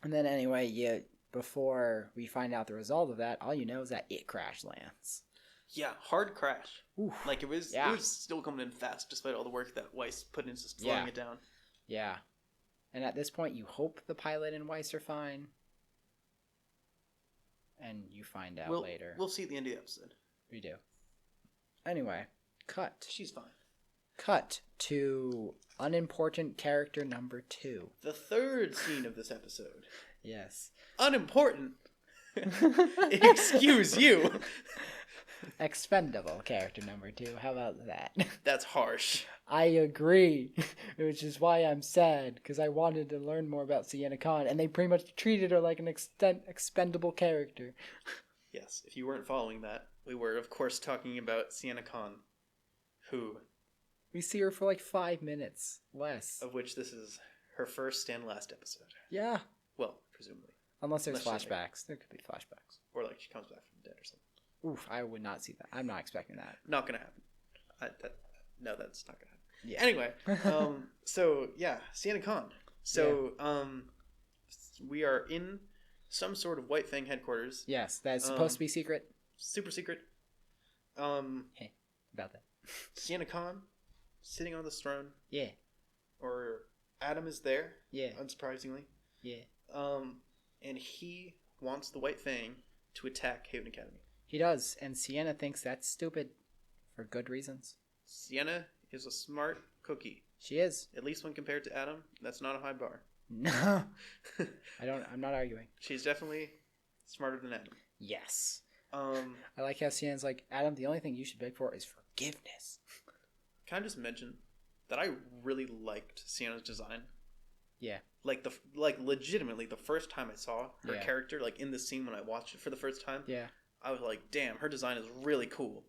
And then anyway, before we find out the result of that, all you know is that it crash lands. Yeah, hard crash. Oof. Like it was still coming in fast despite all the work that Weiss put into slowing it down. Yeah. And at this point, you hope the pilot and Weiss are fine. And you find out later. We'll see at the end of the episode. We do. Anyway, cut. She's fine. Cut to unimportant character number 2. The third scene of this episode. Yes. Unimportant? Excuse you. Expendable character number 2. How about that? That's harsh. I agree. Which is why I'm sad, because I wanted to learn more about Sienna Khan, and they pretty much treated her like an expendable character. Yes, if you weren't following that, we were, of course, talking about Sienna Khan, who... We see her for like 5 minutes, less. Of which this is her first and last episode. Yeah. Well, presumably. Unless there's flashbacks. There could be flashbacks. Or like she comes back from the dead or something. Oof, I would not see that. I'm not expecting that. Not gonna happen. No, that's not gonna happen. Yeah. Anyway, so yeah, Sienna Khan. So we are in some sort of White Fang headquarters. Yes, that's supposed to be secret. Super secret. Hey, about that. Sienna Khan sitting on the throne. Yeah. Or Adam is there. Yeah. Unsurprisingly. Yeah. And he wants the White Fang to attack Haven Academy. He does, and Sienna thinks that's stupid for good reasons. Sienna is a smart cookie. She is. At least when compared to Adam, that's not a high bar. No. I'm not arguing. She's definitely smarter than Adam. Yes. I like how Sienna's like, Adam, the only thing you should beg for is forgiveness. Can I just mention that I really liked Sienna's design? Yeah. Like legitimately the first time I saw her character, like in the scene when I watched it for the first time. Yeah. I was like, damn, her design is really cool.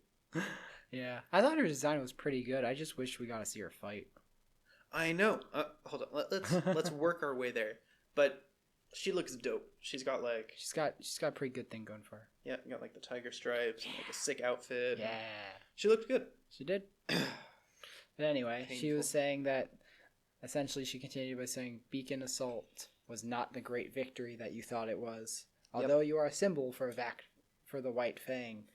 Yeah. I thought her design was pretty good. I just wish we got to see her fight. I know. Hold on. Let's work our way there. But she looks dope. She's got a pretty good thing going for her. Yeah, got like the tiger stripes and like a sick outfit. Yeah. She looked good. She did. But anyway, she was saying that essentially she continued by saying Beacon Assault was not the great victory that you thought it was. Although you are a symbol for the White Fang.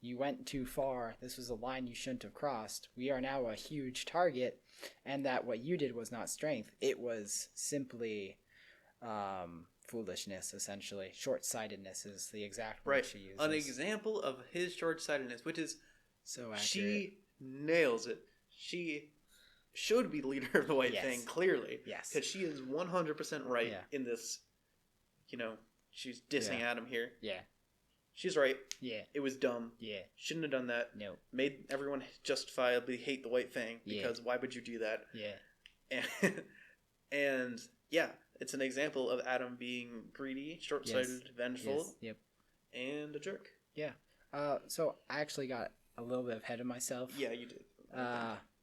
You went too far. This was a line you shouldn't have crossed. We are now a huge target, and that what you did was not strength. It was simply foolishness, essentially. Short-sightedness is the exact word she uses. An example of his short-sightedness, which is so accurate. She nails it. She should be the leader of the White Fang, clearly. Yes. Because she is 100% right in this, she's dissing Adam here. Yeah. She's right. Yeah. It was dumb. Yeah. Shouldn't have done that. No. Made everyone justifiably hate the White Fang because why would you do that? Yeah. And it's an example of Adam being greedy, short-sighted, vengeful, and a jerk. Yeah. So I actually got a little bit ahead of myself. Yeah, you did.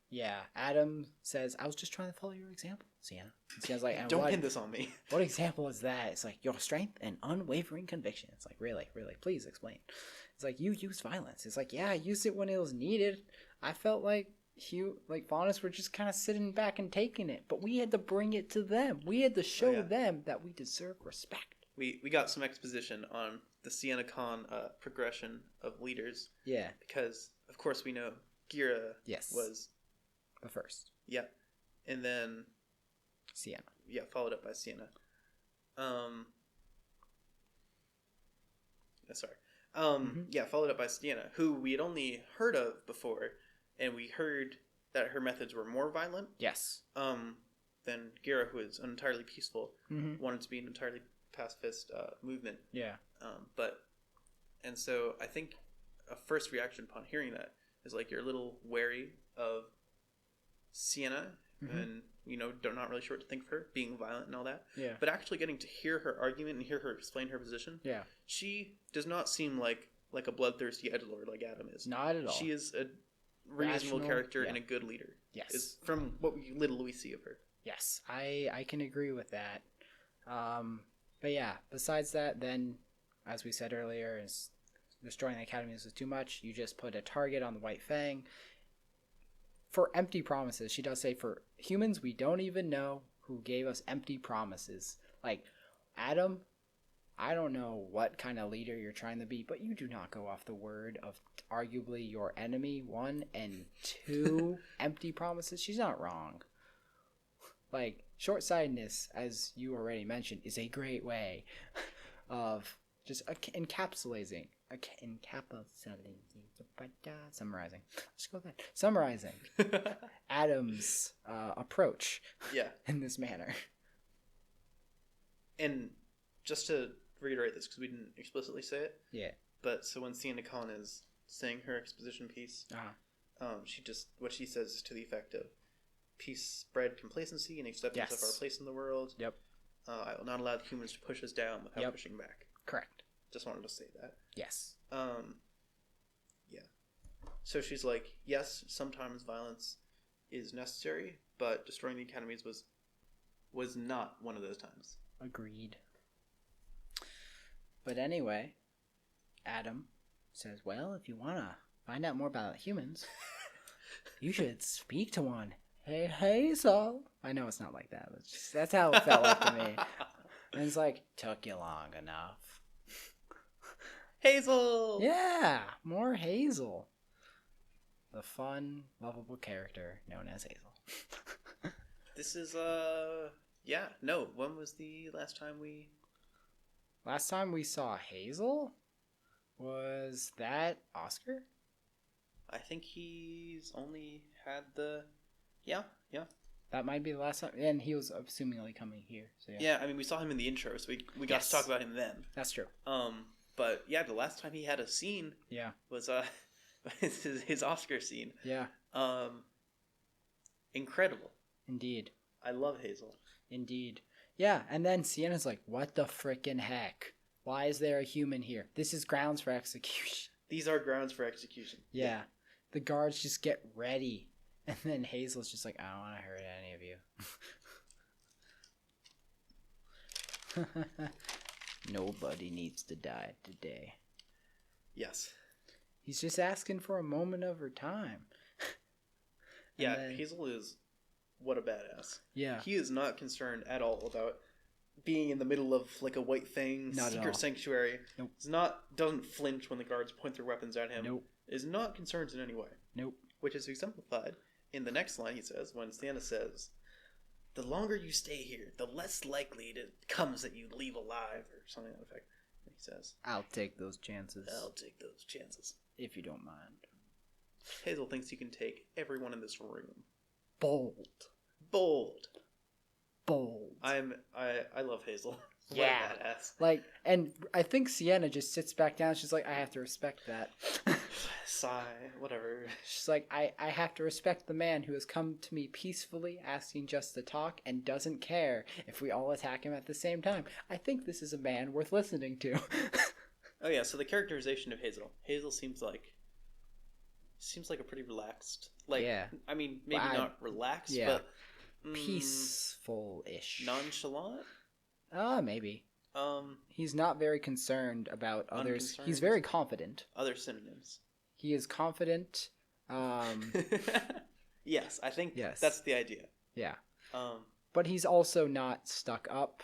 Yeah. Adam says, I was just trying to follow your example, Sienna. And Sienna's like, don't pin this on me. What example is that? It's like, your strength and unwavering conviction. It's like, really, please explain. It's like, you use violence. It's like, yeah, I used it when it was needed. I felt like Faunus were just kind of sitting back and taking it, but we had to bring it to them. We had to show them that we deserve respect. We got some exposition on the Sienna Khan progression of leaders. Yeah. Because, of course, we know Gira was... the first. Yeah. And then... Sienna. Yeah, followed up by Sienna. Yeah, followed up by Sienna, who we had only heard of before, and we heard that her methods were more violent. Yes. Than Gira, who is entirely peaceful, wanted to be an entirely pacifist movement. Yeah. And so I think a first reaction upon hearing that is like you're a little wary of Sienna, and not really sure what to think of her, being violent and all that. Yeah. But actually getting to hear her argument and hear her explain her position. Yeah. She does not seem like a bloodthirsty edgelord like Adam is. Not at all. She is a reasonable character and a good leader. Yes. Is from what little we see of her. Yes, I can agree with that. But yeah, besides that, then, as we said earlier, is destroying the academies was too much. You just put a target on the White Fang. For empty promises, she does say, for humans we don't even know who gave us empty promises. Like, Adam, I don't know what kind of leader you're trying to be, but you do not go off the word of arguably your enemy, 1, and 2 empty promises. She's not wrong. Like, short-sightedness, as you already mentioned, is a great way of just encapsulating Adam's approach in this manner. And just to reiterate this, because we didn't explicitly say it. Yeah. But so when Sienna Khan is saying her exposition piece, what she says is to the effect of, peace bred complacency and acceptance of our place in the world. Yep. I will not allow the humans to push us down without pushing back. Correct. Just wanted to say that. Yes. Yeah. So she's like, yes, sometimes violence is necessary, but destroying the academies was not one of those times. Agreed. But anyway, Adam says, well, if you want to find out more about humans, you should speak to one. Hey, Hazel. I know it's not like that, but that's how it felt like to me. And it's like, took you long enough. Hazel! Yeah, more Hazel. The fun, lovable character known as Hazel. This is, when was the last time we... Last time we saw Hazel? Was that Oscar? I think he's only had the... Yeah. That might be the last time. And he was assumingly coming here. So yeah, I mean, we saw him in the intro, so we got to talk about him then. That's true. But yeah, the last time he had a scene was his Oscar scene. Yeah. Incredible. Indeed. I love Hazel. Indeed. Yeah, and then Sienna's like, what the frickin' heck? Why is there a human here? This is grounds for execution. These are grounds for execution. Yeah. The guards just get ready. And then Hazel's just like, I don't want to hurt any of you. Nobody needs to die today. Yes. He's just asking for a moment of her time. Yeah, Hazel is... What a badass. Yeah. He is not concerned at all about being in the middle of like a White Fang secret sanctuary. Nope. Doesn't flinch when the guards point their weapons at him. Nope. Is not concerned in any way. Nope. Which is exemplified in the next line he says, when Sienna says, the longer you stay here, the less likely it comes that you leave alive, or something to that effect. And he says, I'll take those chances. If you don't mind. Hazel thinks he can take everyone in this room. Bold. I love Hazel. Yeah. What a badass. Like, and I think Sienna just sits back down. She's like, I have to respect that. Sigh, whatever. She's like, I have to respect the man who has come to me peacefully, asking just to talk, and doesn't care if we all attack him at the same time. I think this is a man worth listening to. Oh yeah, so the characterization of Hazel. Hazel seems like a pretty relaxed, I mean, maybe not relaxed, but peaceful-ish. Nonchalant? Maybe. He's not very concerned about others. Unconcerned. He's very confident. Other synonyms. He is confident. Yes, I think Yes. that's the idea. Yeah. Um, But he's also not stuck up,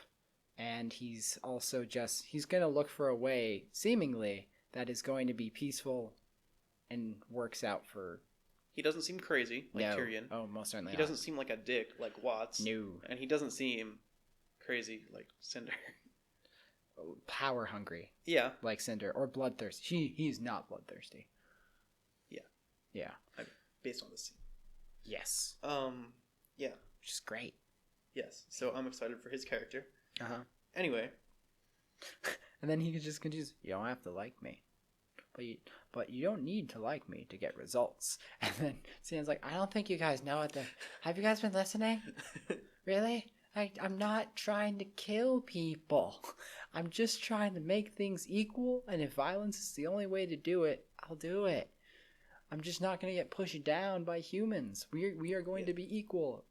and he's also he's going to look for a way, seemingly, that is going to be peaceful and works out for... he doesn't seem crazy like Tyrion. Oh, most certainly He not. doesn't seem like a dick like Watts. No. And he doesn't seem crazy like Cinder. Power hungry. Yeah. Like Cinder. Or bloodthirsty. He's not bloodthirsty. Yeah. Yeah. Based on the scene. Yes. Yeah. Which is great. Yes. So I'm excited for his character. Uh-huh. Anyway. And then he could just continue, you don't have to like me. But you don't need to like me to get results. And then Sion's like, I don't think you guys know what have you guys been listening? Really? I'm not trying to kill people. I'm just trying to make things equal, and if violence is the only way to do it, I'll do it. I'm just not going to get pushed down by humans. We are going to be equal.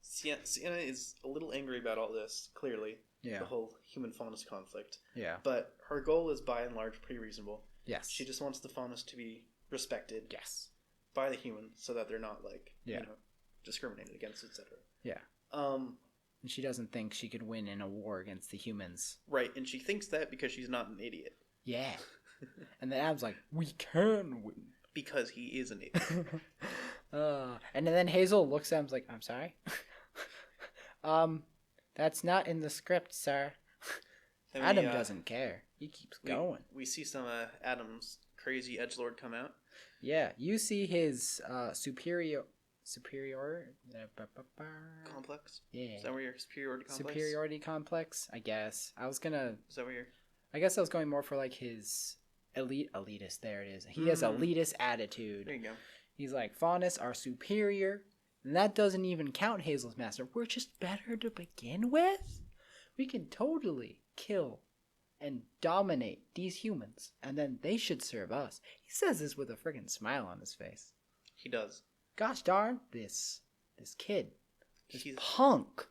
Sienna is a little angry about all this, clearly. Yeah. The whole human faunus conflict. Yeah. But her goal is by and large pretty reasonable. Yes. She just wants the faunus to be respected. Yes. By the humans, so that they're not Yeah. discriminated against, etc. Yeah. And she doesn't think she could win in a war against the humans. Right, and she thinks that because she's not an idiot. Yeah. And then Adam's like, we can win. Because he is an idiot. And then Hazel looks at him and is like, I'm sorry? That's not in the script, sir. Adam doesn't care. He keeps going. We see some Adam's crazy edgelord come out. Yeah, you see his superior complex. Yeah. Is that where your superiority complex? Superiority complex, I guess. Is that where you're? I guess I was going more for like his elitist. There it is. He has elitist attitude. There you go. He's like, Faunus are superior, and that doesn't even count Hazel's master. We're just better to begin with. We can totally kill and dominate these humans, and then they should serve us. He says this with a friggin' smile on his face. He does. Gosh darn this kid, He's punk.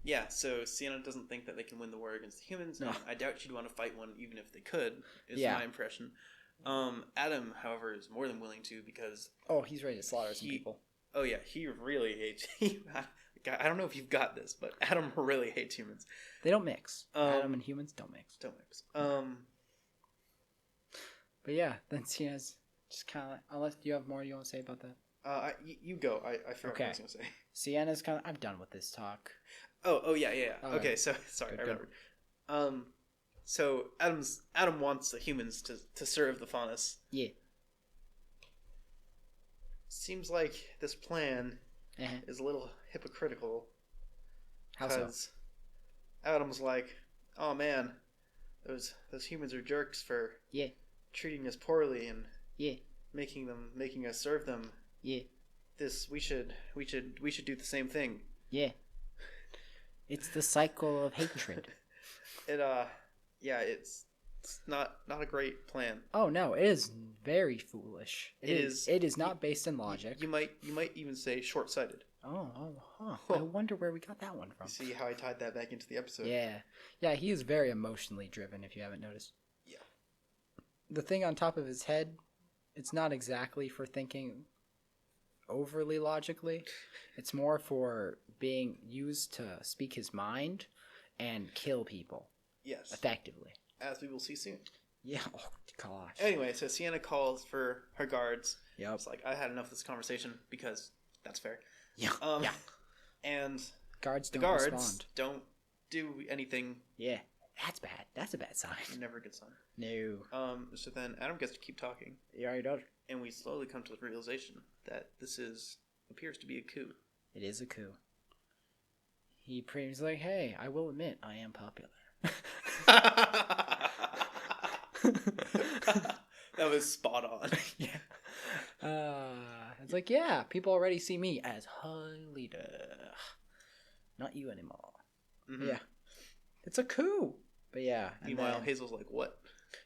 Yeah. So Sienna doesn't think that they can win the war against the humans. No. And I doubt she'd want to fight one, even if they could. Is Yeah. my impression. Adam, however, is more than willing to because. Oh, he's ready to slaughter some people. Oh yeah, he really hates. I don't know if you've got this, but Adam really hates humans. They don't mix. Adam and humans don't mix. Don't mix. But yeah, then Sienna's just kind of like, unless you have more you want to say about that. You go. I forgot what I was going to say. Sienna's kind of, I'm done with this talk. Oh yeah. Okay, so sorry, I remembered. So Adam wants the humans to serve the faunus. Yeah. Seems like this plan is a little hypocritical. How so? Adam's like, oh man, those humans are jerks for treating us poorly and making us serve them. Yeah. We should do the same thing. Yeah. It's the cycle of hatred. It's not a great plan. Oh no, it is very foolish. It is not based in logic. You might even say short-sighted. I wonder where we got that one from. See how I tied that back into the episode? Yeah, he is very emotionally driven, if you haven't noticed. Yeah. The thing on top of his head, it's not exactly for thinking overly logically. It's more for being used to speak his mind and kill people. Yes. Effectively. As we will see soon. Yeah. Oh, gosh. Anyway, so Sienna calls for her guards. Yep. It's like, I had enough of this conversation because that's fair. Yeah. And guards the don't guards respond. don't do anything. Yeah. That's bad. That's a bad sign. Never a good sign. No. So then Adam gets to keep talking. Yeah, he does. And we slowly come to the realization that this appears to be a coup. It is a coup. He's like, hey, I will admit, I am popular. That was spot on. Yeah. It's like, yeah, people already see me as high leader. Not you anymore. Mm-hmm. Yeah. It's a coup. But yeah. Meanwhile, Hazel's like, what?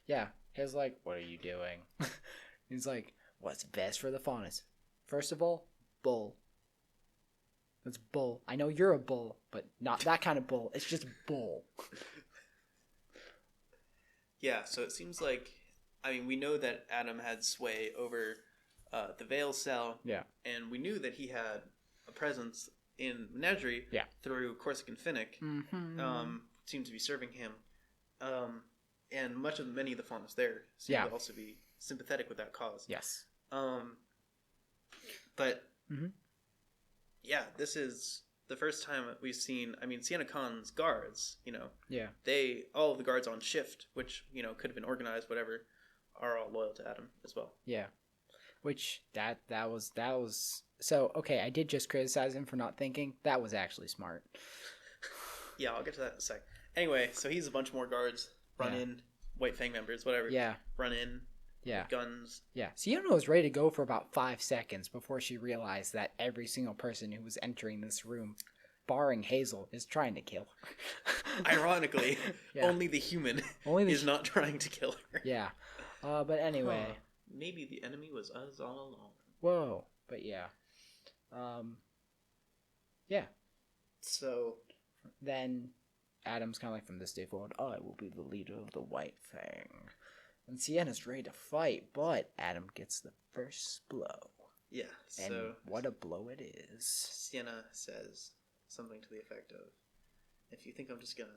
Yeah. Hazel's like, what are you doing? He's like, what's best for the faunus? First of all, bull. It's bull. I know you're a bull, but not that kind of bull. It's just bull. Yeah, so it seems like, I mean, we know that Adam had sway over the Veil cell. Yeah. And we knew that he had a presence in Menagerie through Corsican Finnick. Seemed to be serving him. And many of the faunus there seem to also be sympathetic with that cause. Yes. But yeah, this is the first time we've seen. I mean, Sienna Khan's guards. All of the guards on shift, which could have been organized, whatever, are all loyal to Adam as well. Yeah, which that was so okay. I did just criticize him for not thinking. That was actually smart. Yeah, I'll get to that in a sec. Anyway, so he's a bunch more guards. Run in, White Fang members, whatever. Yeah. Run in. Yeah. Guns. Yeah. Sienna was ready to go for about 5 seconds before she realized that every single person who was entering this room, barring Hazel, is trying to kill her. Ironically, only the human is not trying to kill her. Yeah. But anyway. Maybe the enemy was us all along. Whoa. But yeah. Yeah. So. Then Adam's kind of like, from this day forward, I will be the leader of the White Fang. And Sienna's ready to fight, but Adam gets the first blow. Yeah, and what a blow it is. Sienna says something to the effect of, if you think I'm just gonna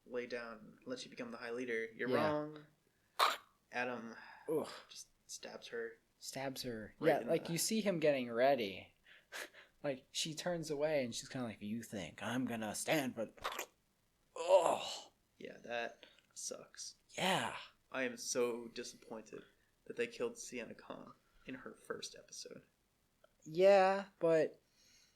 lay down and let you become the High Leader, you're wrong. Adam just stabs her. Right you see him getting ready. Like, she turns away and she's kind of like, you think I'm gonna stand for... Oh! Yeah, that sucks. Yeah. I am so disappointed that they killed Sienna Khan in her first episode. Yeah, but...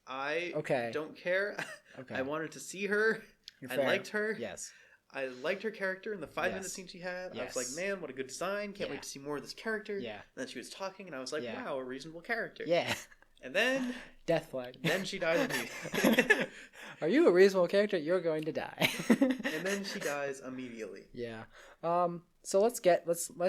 I don't care. Okay. I wanted to see her. I liked her. Yes. I liked her character in the 5-minute scene she had. Yes. I was like, man, what a good design. Can't wait to see more of this character. Yeah. And then she was talking, and I was like, wow, a reasonable character. Yeah. And then... Death flag. Then she dies immediately. Are you a reasonable character? You're going to die. And then she dies immediately. Yeah. So let's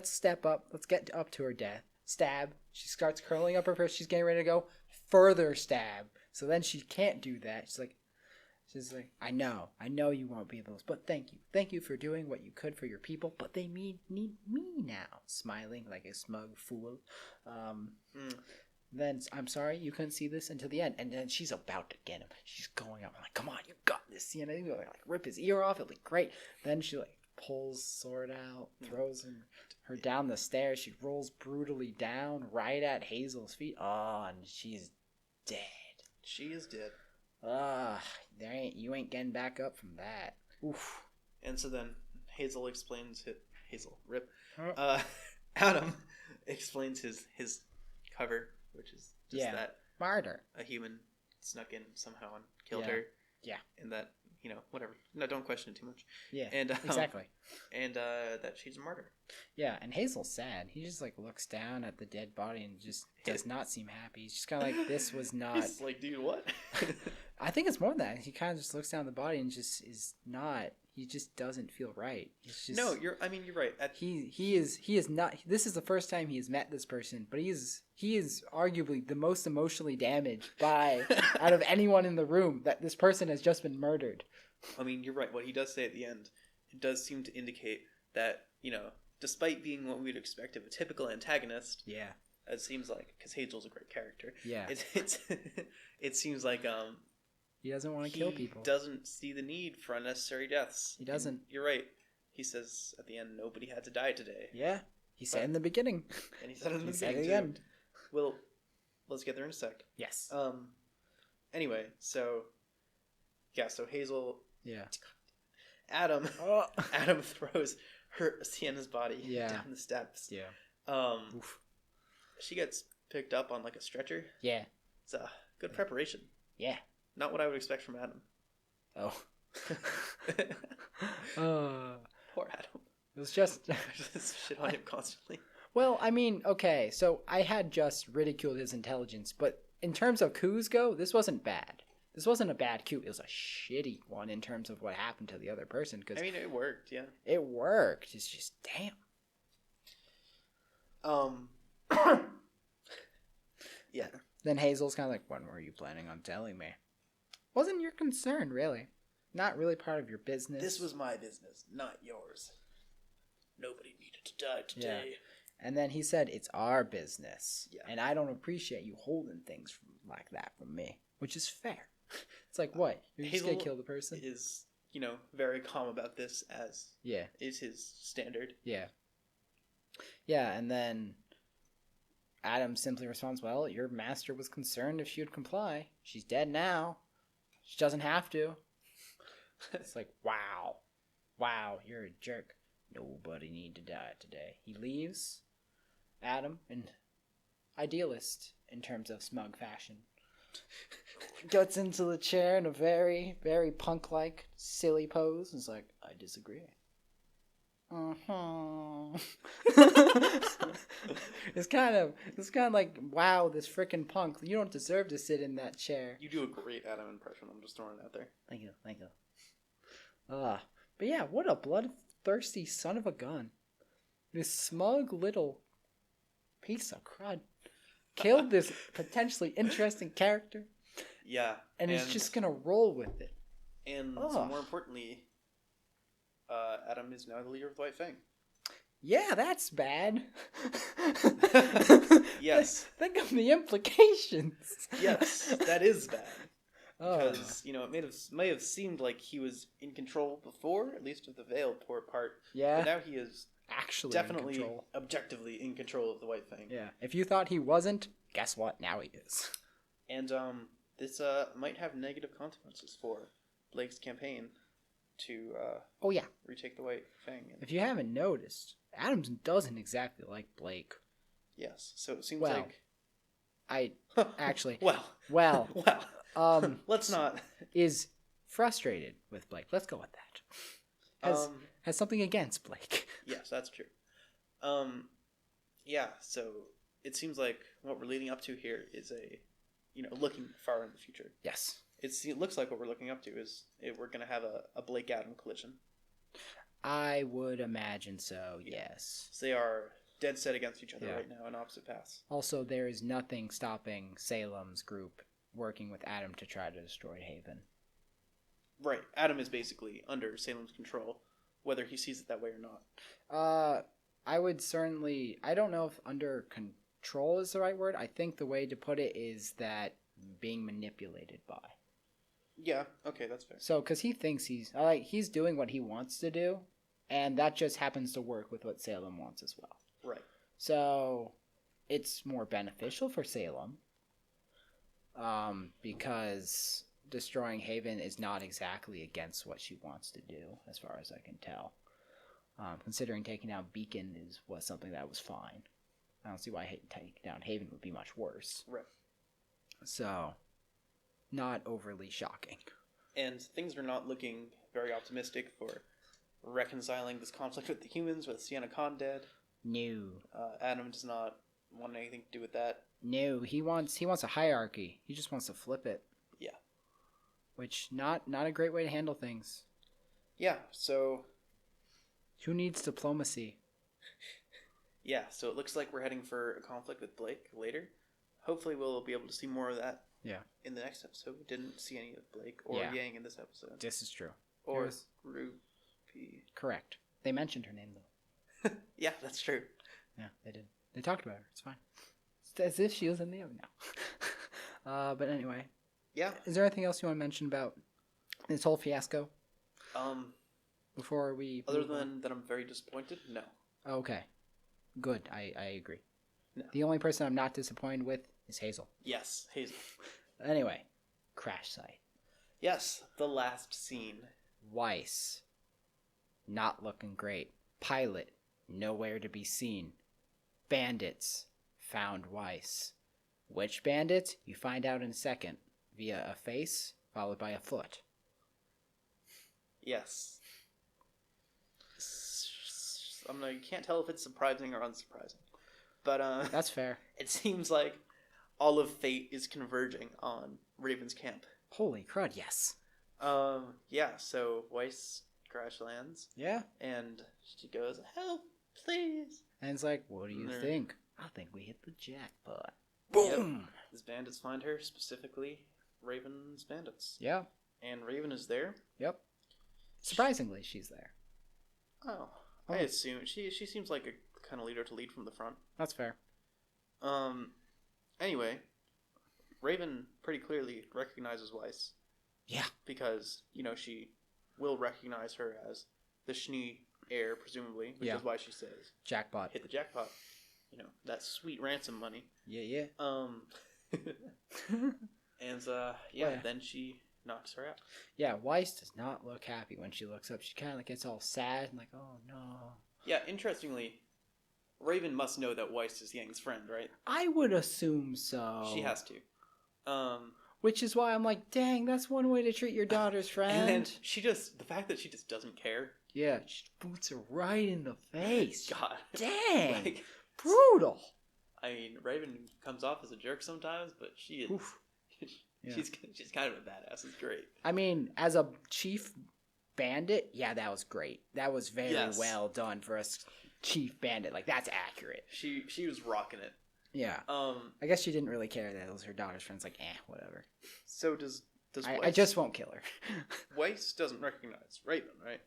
step up. Let's get up to her death. Stab. She starts curling up her fist. She's getting ready to go. Further stab. So then she can't do that. She's like, I know you won't be those, but thank you. Thank you for doing what you could for your people, but they need me now. Smiling like a smug fool. Then, I'm sorry, you couldn't see this until the end. And then she's about to get him. She's going up. I'm like, come on, you got this. Sienna, you like rip his ear off. It'll be great. Then she pulls sword out, throws her down the stairs. She rolls brutally down right at Hazel's feet. Oh, and she's dead. She is dead. You ain't getting back up from that. Oof. And so then Hazel explains it. Hazel, rip. Adam explains his cover, which is just that martyr. A human snuck in somehow and killed her. Yeah. And that, whatever. No, don't question it too much. Yeah. And exactly. And that she's a martyr. Yeah, and Hazel's sad. He just looks down at the dead body and just does not seem happy. He's just kind of like, this was not. He's like, dude, what? I think it's more than that. He kind of just looks down at the body and just is not. He just doesn't feel right. He's just. No, you're right. He is not. This is the first time he has met this person, but he is arguably the most emotionally damaged out of anyone in the room. That this person has just been murdered. I mean, you're right. What he does say at the end, it does seem to indicate that despite being what we'd expect of a typical antagonist, it seems like, because Hazel's a great character. Yeah, it seems like he doesn't want to kill people. He doesn't see the need for unnecessary deaths. He doesn't. And you're right. He says at the end, nobody had to die today. Yeah, he said in the beginning. And he said in the beginning at the end. Well, let's get there in a sec. Yes. Anyway, so Hazel. Yeah. Adam throws Sienna's body down the steps. Yeah. She gets picked up on a stretcher. Yeah. It's a good preparation. Yeah. Not what I would expect from Adam. Oh. Poor Adam. It was just shit on him constantly. Well, I mean, okay, so I had just ridiculed his intelligence, but in terms of coups go, this wasn't bad. This wasn't a bad coup. It was a shitty one in terms of what happened to the other person. Cause I mean, it worked, yeah. It worked. It's just, damn. Yeah. Then Hazel's kind of like, when were you planning on telling me? Wasn't your concern, really. Not really part of your business. This was my business, not yours. Nobody needed to die today. Yeah. And then he said, it's our business. Yeah. And I don't appreciate you holding things like that from me, which is fair. It's like, what? You're just going to kill the person? Is, very calm about this, as is his standard. Yeah. Yeah, and then Adam simply responds, well, your master was concerned if she would comply. She's dead now. She doesn't have to. It's like, wow. Wow, you're a jerk. Nobody need to die today. He leaves Adam, an idealist in terms of smug fashion. Gets into the chair in a very, very punk-like, silly pose. And is like, I disagree. It's kind of like, wow, this frickin' punk. You don't deserve to sit in that chair. You do a great Adam impression. I'm just throwing it out there. Thank you. But yeah, what a bloodthirsty son of a gun. This smug little piece of crud killed this potentially interesting character. Yeah. And is just gonna roll with it. And so more importantly, Adam is now the leader of the White Fang. Yeah, that's bad. Yes. Think of the implications. Yes, that is bad. Because, it may have seemed like he was in control before, at least of the veiled part. Yeah. But now he is actually definitely, objectively in control of the White Fang. Yeah. If you thought he wasn't, guess what? Now he is. And this might have negative consequences for Blake's campaign to retake the White Fang. If you haven't noticed, Adams doesn't exactly like Blake. Yes. So it seems like I actually well. Let's not is frustrated with Blake. Let's go with that. Has something against Blake. Yes, that's true. So it seems like what we're leading up to here is looking far in the future. Yes. It looks like what we're looking up to is we're going to have a Blake Adam collision. I would imagine so, yes. So they are dead set against each other right now in opposite paths. Also, there is nothing stopping Salem's group working with Adam to try to destroy Haven. Right. Adam is basically under Salem's control, whether he sees it that way or not. I would certainly... I don't know if under control is the right word. I think the way to put it is that being manipulated by. Yeah, okay, that's fair. So, because he thinks he's doing what he wants to do, and that just happens to work with what Salem wants as well. Right. So, it's more beneficial for Salem, because destroying Haven is not exactly against what she wants to do, as far as I can tell. Considering taking down Beacon was something that was fine. I don't see why taking down Haven would be much worse. Right. So, not overly shocking. And things are not looking very optimistic for reconciling this conflict with the humans, with Sienna Khan dead. No. Adam does not want anything to do with that. No, he wants a hierarchy. He just wants to flip it. Yeah. Which, not a great way to handle things. Yeah, so... Who needs diplomacy? Yeah, so it looks like we're heading for a conflict with Blake later. Hopefully we'll be able to see more of that in the next episode. We didn't see any of Blake or Yang in this episode. This is true. Or RWBY. Correct. They mentioned her name, though. Yeah, that's true. Yeah, they did. They talked about her. It's fine. It's as if she was in the now. But anyway. Yeah. Is there anything else you want to mention about this whole fiasco? Before we... Other than that I'm very disappointed? No. Okay. Good. I agree. No. The only person I'm not disappointed with is Hazel. Yes, Hazel. Anyway. Crash site. Yes, the last scene. Weiss. Not looking great. Pilot. Nowhere to be seen. Bandits. Found Weiss. Which bandits? You find out in a second. Via a face, followed by a foot. Yes. You can't tell if it's surprising or unsurprising. But that's fair. It seems like all of fate is converging on Raven's camp. Holy crud, yes. So Weiss crash lands. Yeah. And she goes, "Help, please." And it's like, what do you think? I think we hit the jackpot. Boom! Yep. These bandits find her specifically Raven's bandits. Yeah. And Raven is there. Yep. Surprisingly, she's there. Oh, I assume she seems like a kind of leader to lead from the front. That's fair. Anyway, Raven pretty clearly recognizes Weiss. Yeah. Because, she will recognize her as the Schnee heir, presumably, which is why she says, jackpot. Hit the jackpot. That sweet ransom money. Yeah. And, then she knocks her out. Yeah, Weiss does not look happy when she looks up. She kind of gets all sad and like, oh no. Yeah, interestingly, Raven must know that Weiss is Yang's friend, right? I would assume so. She has to. Which is why I'm like, dang, that's one way to treat your daughter's friend. And then the fact that she just doesn't care. Yeah, she boots her right in the face. God. Dang. Brutal. I mean, Raven comes off as a jerk sometimes, but she is... Yeah. She's kind of a badass. It's great. I mean, as a chief bandit, yeah, that was great. That was very well done for a chief bandit. Like, that's accurate. She was rocking it. Yeah. I guess she didn't really care that it was her daughter's friends. Like, whatever. So does Weiss... I just won't kill her. Weiss doesn't recognize Raven, right?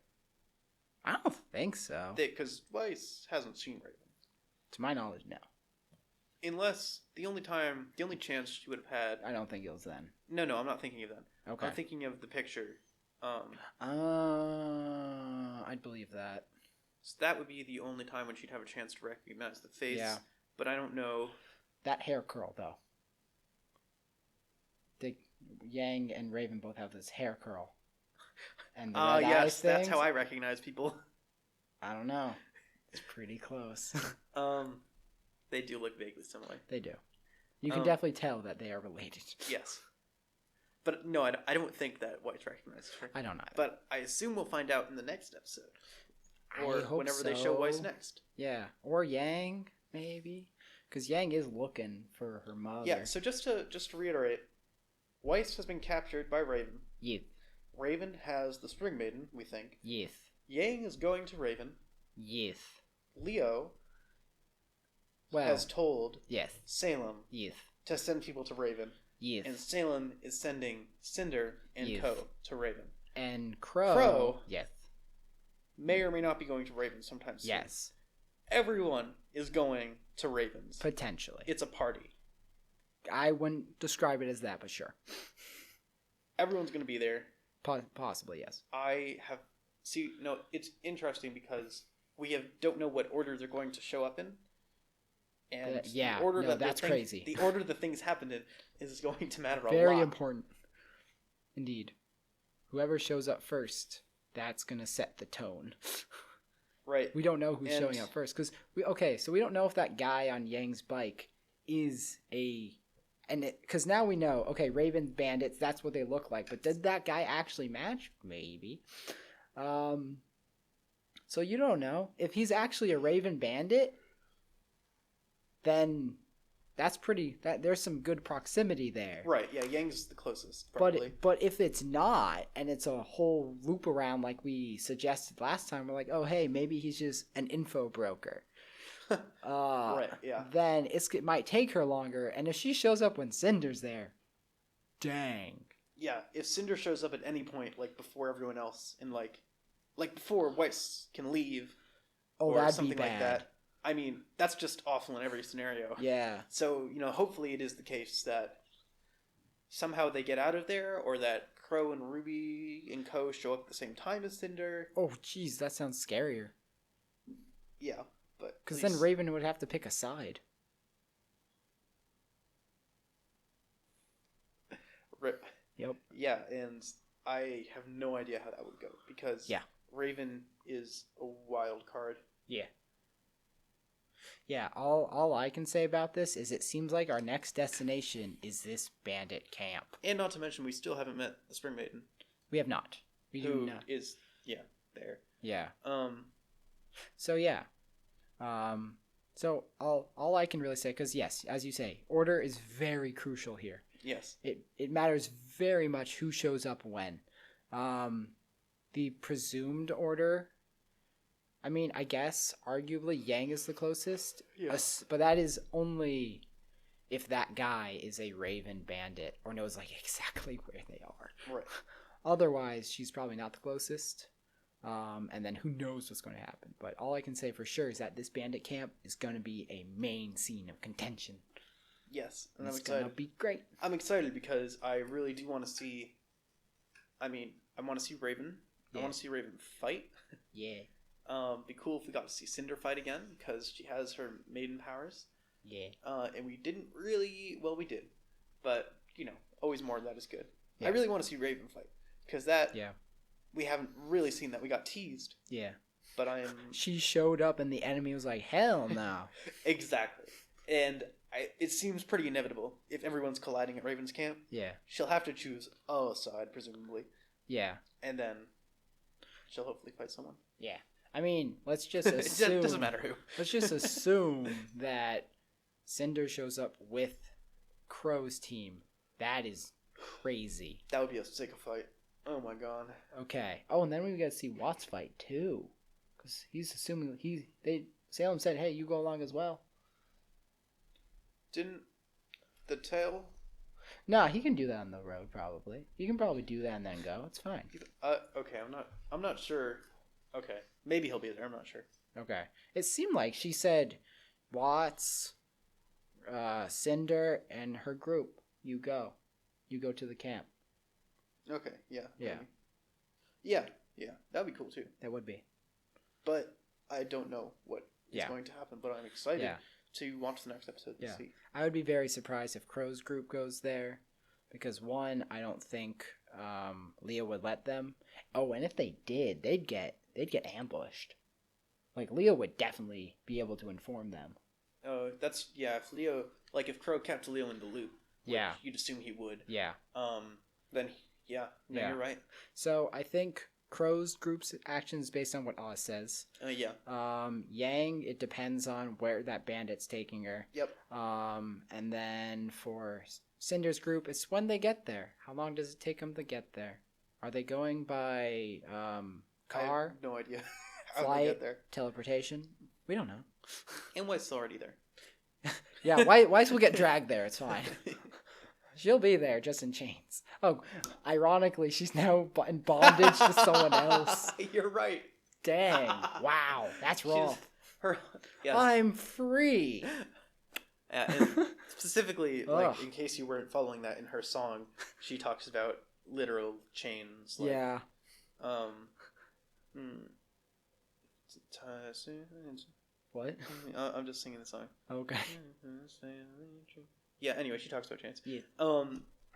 I don't think so. Because Weiss hasn't seen Raven. To my knowledge, no. Unless the only chance she would have had... I don't think it was then. No, I'm not thinking of then. Okay. I'm thinking of the picture. I'd believe that. So that would be the only time when she'd have a chance to recognize the face. Yeah. But I don't know... That hair curl, though. Yang and Raven both have this hair curl. And the red eyes things. That's how I recognize people. I don't know. It's pretty close. They do look vaguely similar. They do. You can definitely tell that they are related. Yes. But no, I don't think that Weiss recognizes her. I don't either. But I assume we'll find out in the next episode. Or I hope whenever they show Weiss next. Yeah. Or Yang, maybe. Because Yang is looking for her mother. Yeah, so just to reiterate, Weiss has been captured by Raven. Yes. Raven has the Spring Maiden, we think. Yes. Yang is going to Raven. Yes. Leo has told Salem to send people to Raven. Yes. And Salem is sending Cinder and Co. to Raven. And Crow may or may not be going to Raven sometime soon. Yes. Everyone is going to Ravens. Potentially. It's a party. I wouldn't describe it as that, but sure. Everyone's going to be there. Possibly, yes. It's interesting because we don't know what order they're going to show up in. And the order crazy. The order the things happened in is going to matter a lot. Very important. Indeed. Whoever shows up first, that's going to set the tone. Right. We don't know who's showing up first. So we don't know if that guy on Yang's bike is because now we know, okay, Raven bandits, that's what they look like. But did that guy actually match? Maybe. So you don't know. If he's actually a Raven bandit, then that's there's some good proximity there. Right, yeah, Yang's the closest, probably. But if it's not, and it's a whole loop around like we suggested last time, we're like, oh, hey, maybe he's just an info broker. Right, yeah. Then it might take her longer, and if she shows up when Cinder's there, dang. Yeah, if Cinder shows up at any point, like before everyone else, and like before Weiss can leave, or that'd something be bad. like that. I mean, that's just awful in every scenario. Yeah. So, hopefully it is the case that somehow they get out of there, or that Crow and Ruby and Co. show up at the same time as Cinder. Oh, jeez, that sounds scarier. Yeah, but... Because then Raven would have to pick a side. Rip. Yep. Yeah, and I have no idea how that would go, because Raven is a wild card. Yeah. Yeah, all I can say about this is it seems like our next destination is this bandit camp. And not to mention, we still haven't met the Spring Maiden. We have not. Who is, there. Yeah. So, yeah. So, all I can really say, because, yes, as you say, order is very crucial here. Yes. It matters very much who shows up when. The presumed order... I mean, I guess, arguably, Yang is the closest. Yes. But that is only if that guy is a Raven bandit or knows like exactly where they are. Right. Otherwise, she's probably not the closest. And then who knows what's going to happen. But all I can say for sure is that this bandit camp is going to be a main scene of contention. Yes, and it's going to be great. I'm excited because I really do want to see... I want to see Raven. Yeah. I want to see Raven fight. Yeah. Be cool if we got to see Cinder fight again because she has her maiden powers. Yeah. And we didn't really... Well, we did. But, always more of that is good. Yeah. I really want to see Raven fight because that... Yeah. We haven't really seen that. We got teased. Yeah. But She showed up and the enemy was like, hell no. Exactly. And it seems pretty inevitable. If everyone's colliding at Raven's camp, yeah, she'll have to choose a side, presumably. Yeah. And then she'll hopefully fight someone. Yeah. I mean, let's just assume... It doesn't matter who. Let's just assume that Cinder shows up with Crow's team. That is crazy. That would be a sick fight. Oh my god. Okay. Oh, and then we got to see Watts fight too, because he's assuming Salem said, "Hey, you go along as well." Didn't the tail? No, he can do that on the road. Probably he can probably do that and then go. It's fine. Okay. I'm not sure. Okay, maybe he'll be there. I'm not sure. Okay. It seemed like she said, Watts, Cinder, and her group. You go to the camp. Okay, yeah. Yeah. Maybe. Yeah. That'd be cool too. That would be. But I don't know what is going to happen, but I'm excited to watch the next episode to see. I would be very surprised if Crow's group goes there because one, I don't think Leah would let them. Oh, and if they did, they'd get ambushed. Like Leah would definitely be able to inform them. Oh, if Crow kept Leo in the loop, you'd assume he would. Yeah. Then you're right. So I think Crow's group's actions based on what Oz says. Yang, it depends on where that bandit's taking her. Yep. And then for Cinder's group, it's when they get there. How long does it take them to get there? Are they going by car? I have no idea. How flight, they get there? Teleportation? We don't know. And White's already there. Yeah, Weiss will get dragged there. It's fine. She'll be there just in chains. Oh, ironically, she's now in bondage to someone else. You're right. Dang. Wow. That's rough. Yes. I'm free. And specifically, in case you weren't following that in her song, she talks about literal chains. Yeah. What? I'm just singing the song. Okay. Yeah, anyway, she talks about chains. Yeah.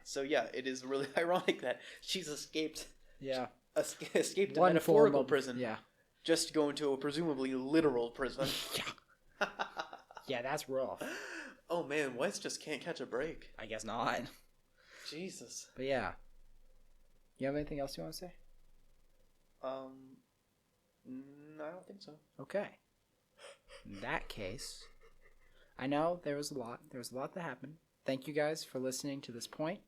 So yeah, it is really ironic that she's escaped. Yeah. Escaped a metaphorical prison. Yeah. Just to go into a presumably literal prison. Yeah. Yeah, that's rough. Oh man, Weiss just can't catch a break. I guess not. Jesus. But yeah. You have anything else you want to say? No, I don't think so. Okay. In that case, I know there was a lot that happened. Thank you guys for listening to this point.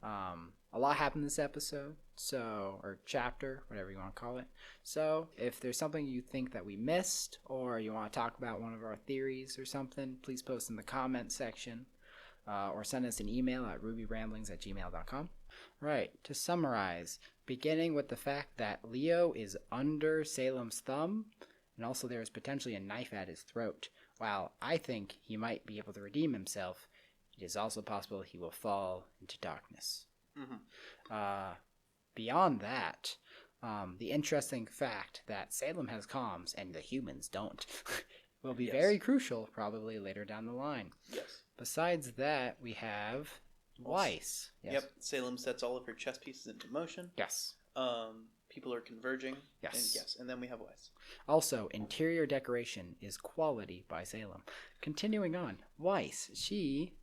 A lot happened this episode, or chapter, whatever you want to call it. So if there's something you think that we missed, or you want to talk about one of our theories or something, please post in the comment section, or send us an email at RWBYRamblings@gmail.com. Right, to summarize, beginning with the fact that Leo is under Salem's thumb, and also there is potentially a knife at his throat. While I think he might be able to redeem himself, it is also possible he will fall into darkness. Mm-hmm. Beyond that, the interesting fact that Salem has comms and the humans don't will be very crucial probably later down the line. Yes. Besides that, we have Weiss. Yes. Yep. Salem sets all of her chess pieces into motion. Yes. People are converging. Yes. And then we have Weiss. Also, interior decoration is quality by Salem. Continuing on, Weiss, she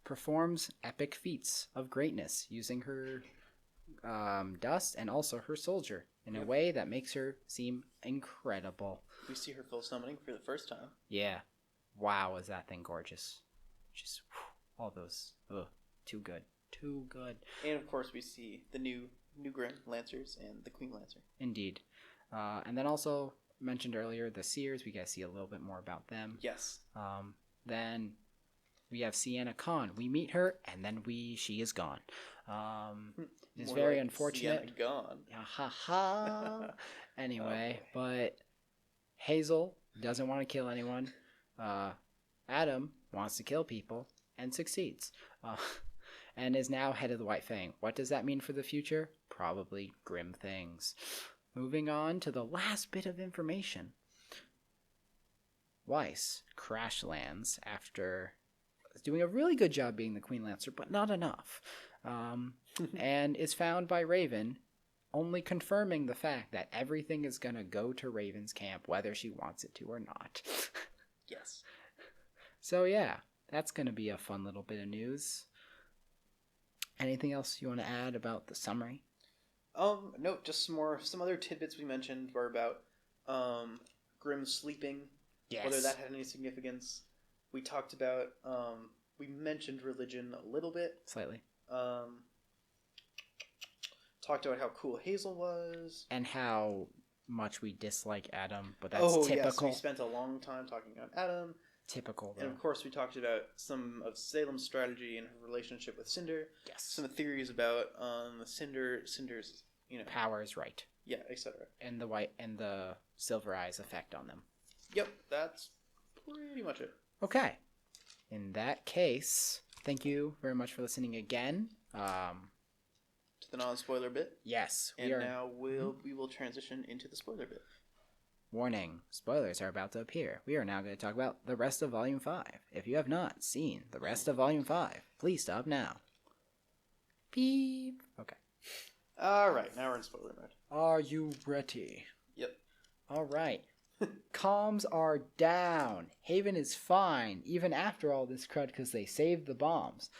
performs epic feats of greatness using her dust and also her soldier in a way that makes her seem incredible. We see her full summoning for the first time. Yeah. Wow, is that thing gorgeous. Just all those. Ugh, too good. Too good. And of course we see the new Grand Lancers and the Queen Lancer. Indeed. And then also mentioned earlier the Seers. We get to see a little bit more about them. Yes. Then We have Sienna Khan. We meet her, and then she is gone. It's More very like unfortunate. Sienna gone. Ha ha. Anyway, but Hazel doesn't want to kill anyone. Adam wants to kill people and succeeds. And is now head of the White Fang. What does that mean for the future? Probably grim things. Moving on to the last bit of information. Weiss crash lands after doing a really good job being the Queen Lancer, but not enough. And is found by Raven, only confirming the fact that everything is going to go to Raven's camp, whether she wants it to or not. Yes. So yeah, that's going to be a fun little bit of news. Anything else you want to add about the summary? No, just some other tidbits we mentioned were about Grimm sleeping. Yes. Whether that had any significance. We talked about we mentioned religion a little bit. Slightly. Talked about how cool Hazel was. And how much we dislike Adam, but that's typical. Yes, we spent a long time talking about Adam. Typical, though. And of course we talked about some of Salem's strategy and her relationship with Cinder. Yes. Some theories about Cinder's, powers, right. Yeah, etc. And the Silver Eyes effect on them. Yep, that's pretty much it. Okay. In that case, thank you very much for listening again. To the non-spoiler bit. Yes. Now we will transition into the spoiler bit. Warning, spoilers are about to appear. We are now going to talk about the rest of Volume 5. If you have not seen the rest of Volume 5, please stop now. Beep. Okay. Alright, now we're in spoiler mode. Are you ready? Yep. Alright. Comms are down. Haven is fine, even after all this crud, because they saved the bombs.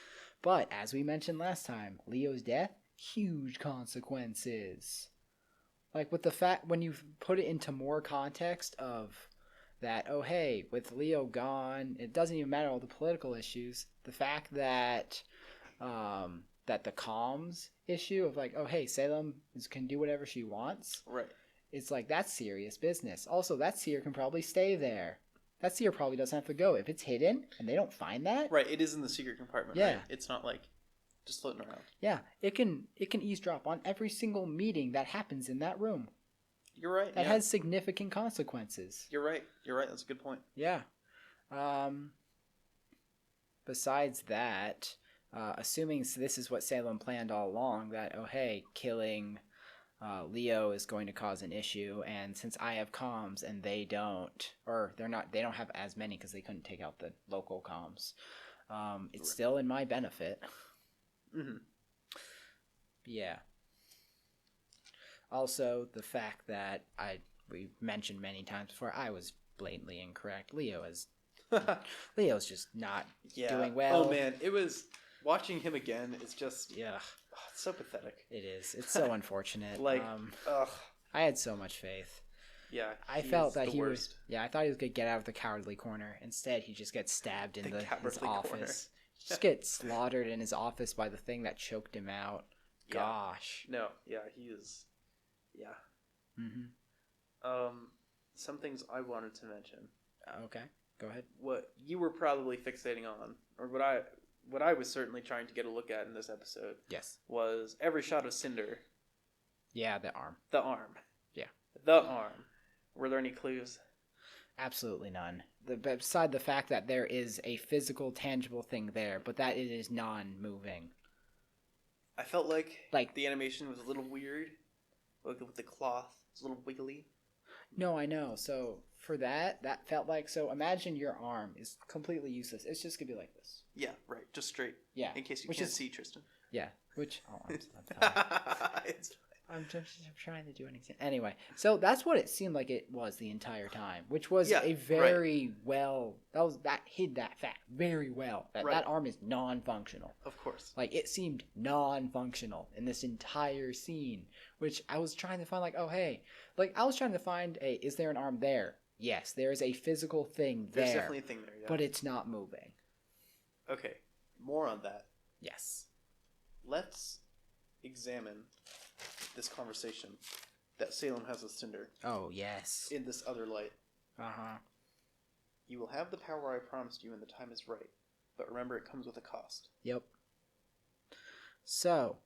But, as we mentioned last time, Leo's death, huge consequences. Like, with the fact, when you put it into more context of that, oh hey, with Leo gone, it doesn't even matter all the political issues. The fact that, that the comms issue of like, oh hey, Salem can do whatever she wants. Right. It's like, that's serious business. Also, that seer can probably stay there. That seer probably doesn't have to go. If it's hidden and they don't find that. Right, it is in the secret compartment, yeah. Right? It's not like just floating around. Yeah, it can eavesdrop on every single meeting that happens in that room. You're right. That has significant consequences. You're right. That's a good point. Yeah. Besides that, assuming this is what Salem planned all along, that, oh hey, killing Leo is going to cause an issue, and since I have comms and they don't, or they don't have as many because they couldn't take out the local comms, it's right. Still in my benefit. Mm-hmm. Yeah. Also, the fact that we mentioned many times before, I was blatantly incorrect. Leo's just not doing well. Oh man, it was watching him again. It's just it's so pathetic. It is. It's so unfortunate. Like, I had so much faith. Yeah, I felt that he was. Yeah, I thought he was gonna get out of the cowardly corner. Instead, he just gets stabbed in his office. Just get slaughtered in his office by the thing that choked him out. Yeah. Gosh. No. Yeah, he is. Yeah. Mm-hmm. Some things I wanted to mention. Okay, go ahead. What you were probably fixating on, or what I was certainly trying to get a look at in this episode. Yes. Was every shot of Cinder. Yeah, the arm. The arm. Yeah. The arm. Were there any clues? Absolutely none. Beside the fact that there is a physical, tangible thing there, but that it is non-moving. I felt like the animation was a little weird. Like with the cloth. It's a little wiggly. No, I know. So for that felt like, so imagine your arm is completely useless. It's just going to be like this. Yeah, right. Just straight. Yeah. In case you can't see Tristan. Yeah. I'm trying to do anything. Anyway, so that's what it seemed like it was the entire time, which was a very well, that hid that fact very well. That arm is non-functional. Of course. Like, it seemed non-functional in this entire scene, which I was trying to find, like, oh, hey. Like, I was trying to find, is there an arm there? Yes, there is a physical thing there. There's definitely a thing there, yeah. But it's not moving. Okay, more on that. Yes. Let's examine this conversation that Salem has with Cinder. Oh, yes. In this other light. Uh-huh. You will have the power I promised you when the time is right, but remember it comes with a cost. Yep. So,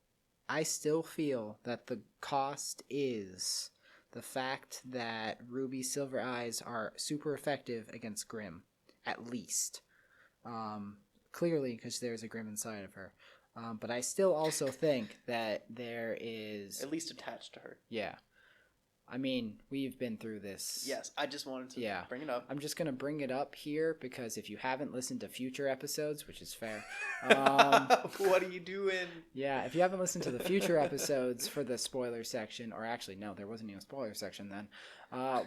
I still feel that the cost is the fact that Ruby Silver Eyes are super effective against Grimm, at least. Clearly, because there's a Grimm inside of her. But I still also think that there is... At least attached to her. Yeah. I mean, we've been through this. Yes, I just wanted to bring it up. I'm just going to bring it up here because if you haven't listened to future episodes, which is fair. What are you doing? Yeah, if you haven't listened to the future episodes for the spoiler section, or actually, no, there wasn't even a spoiler section then,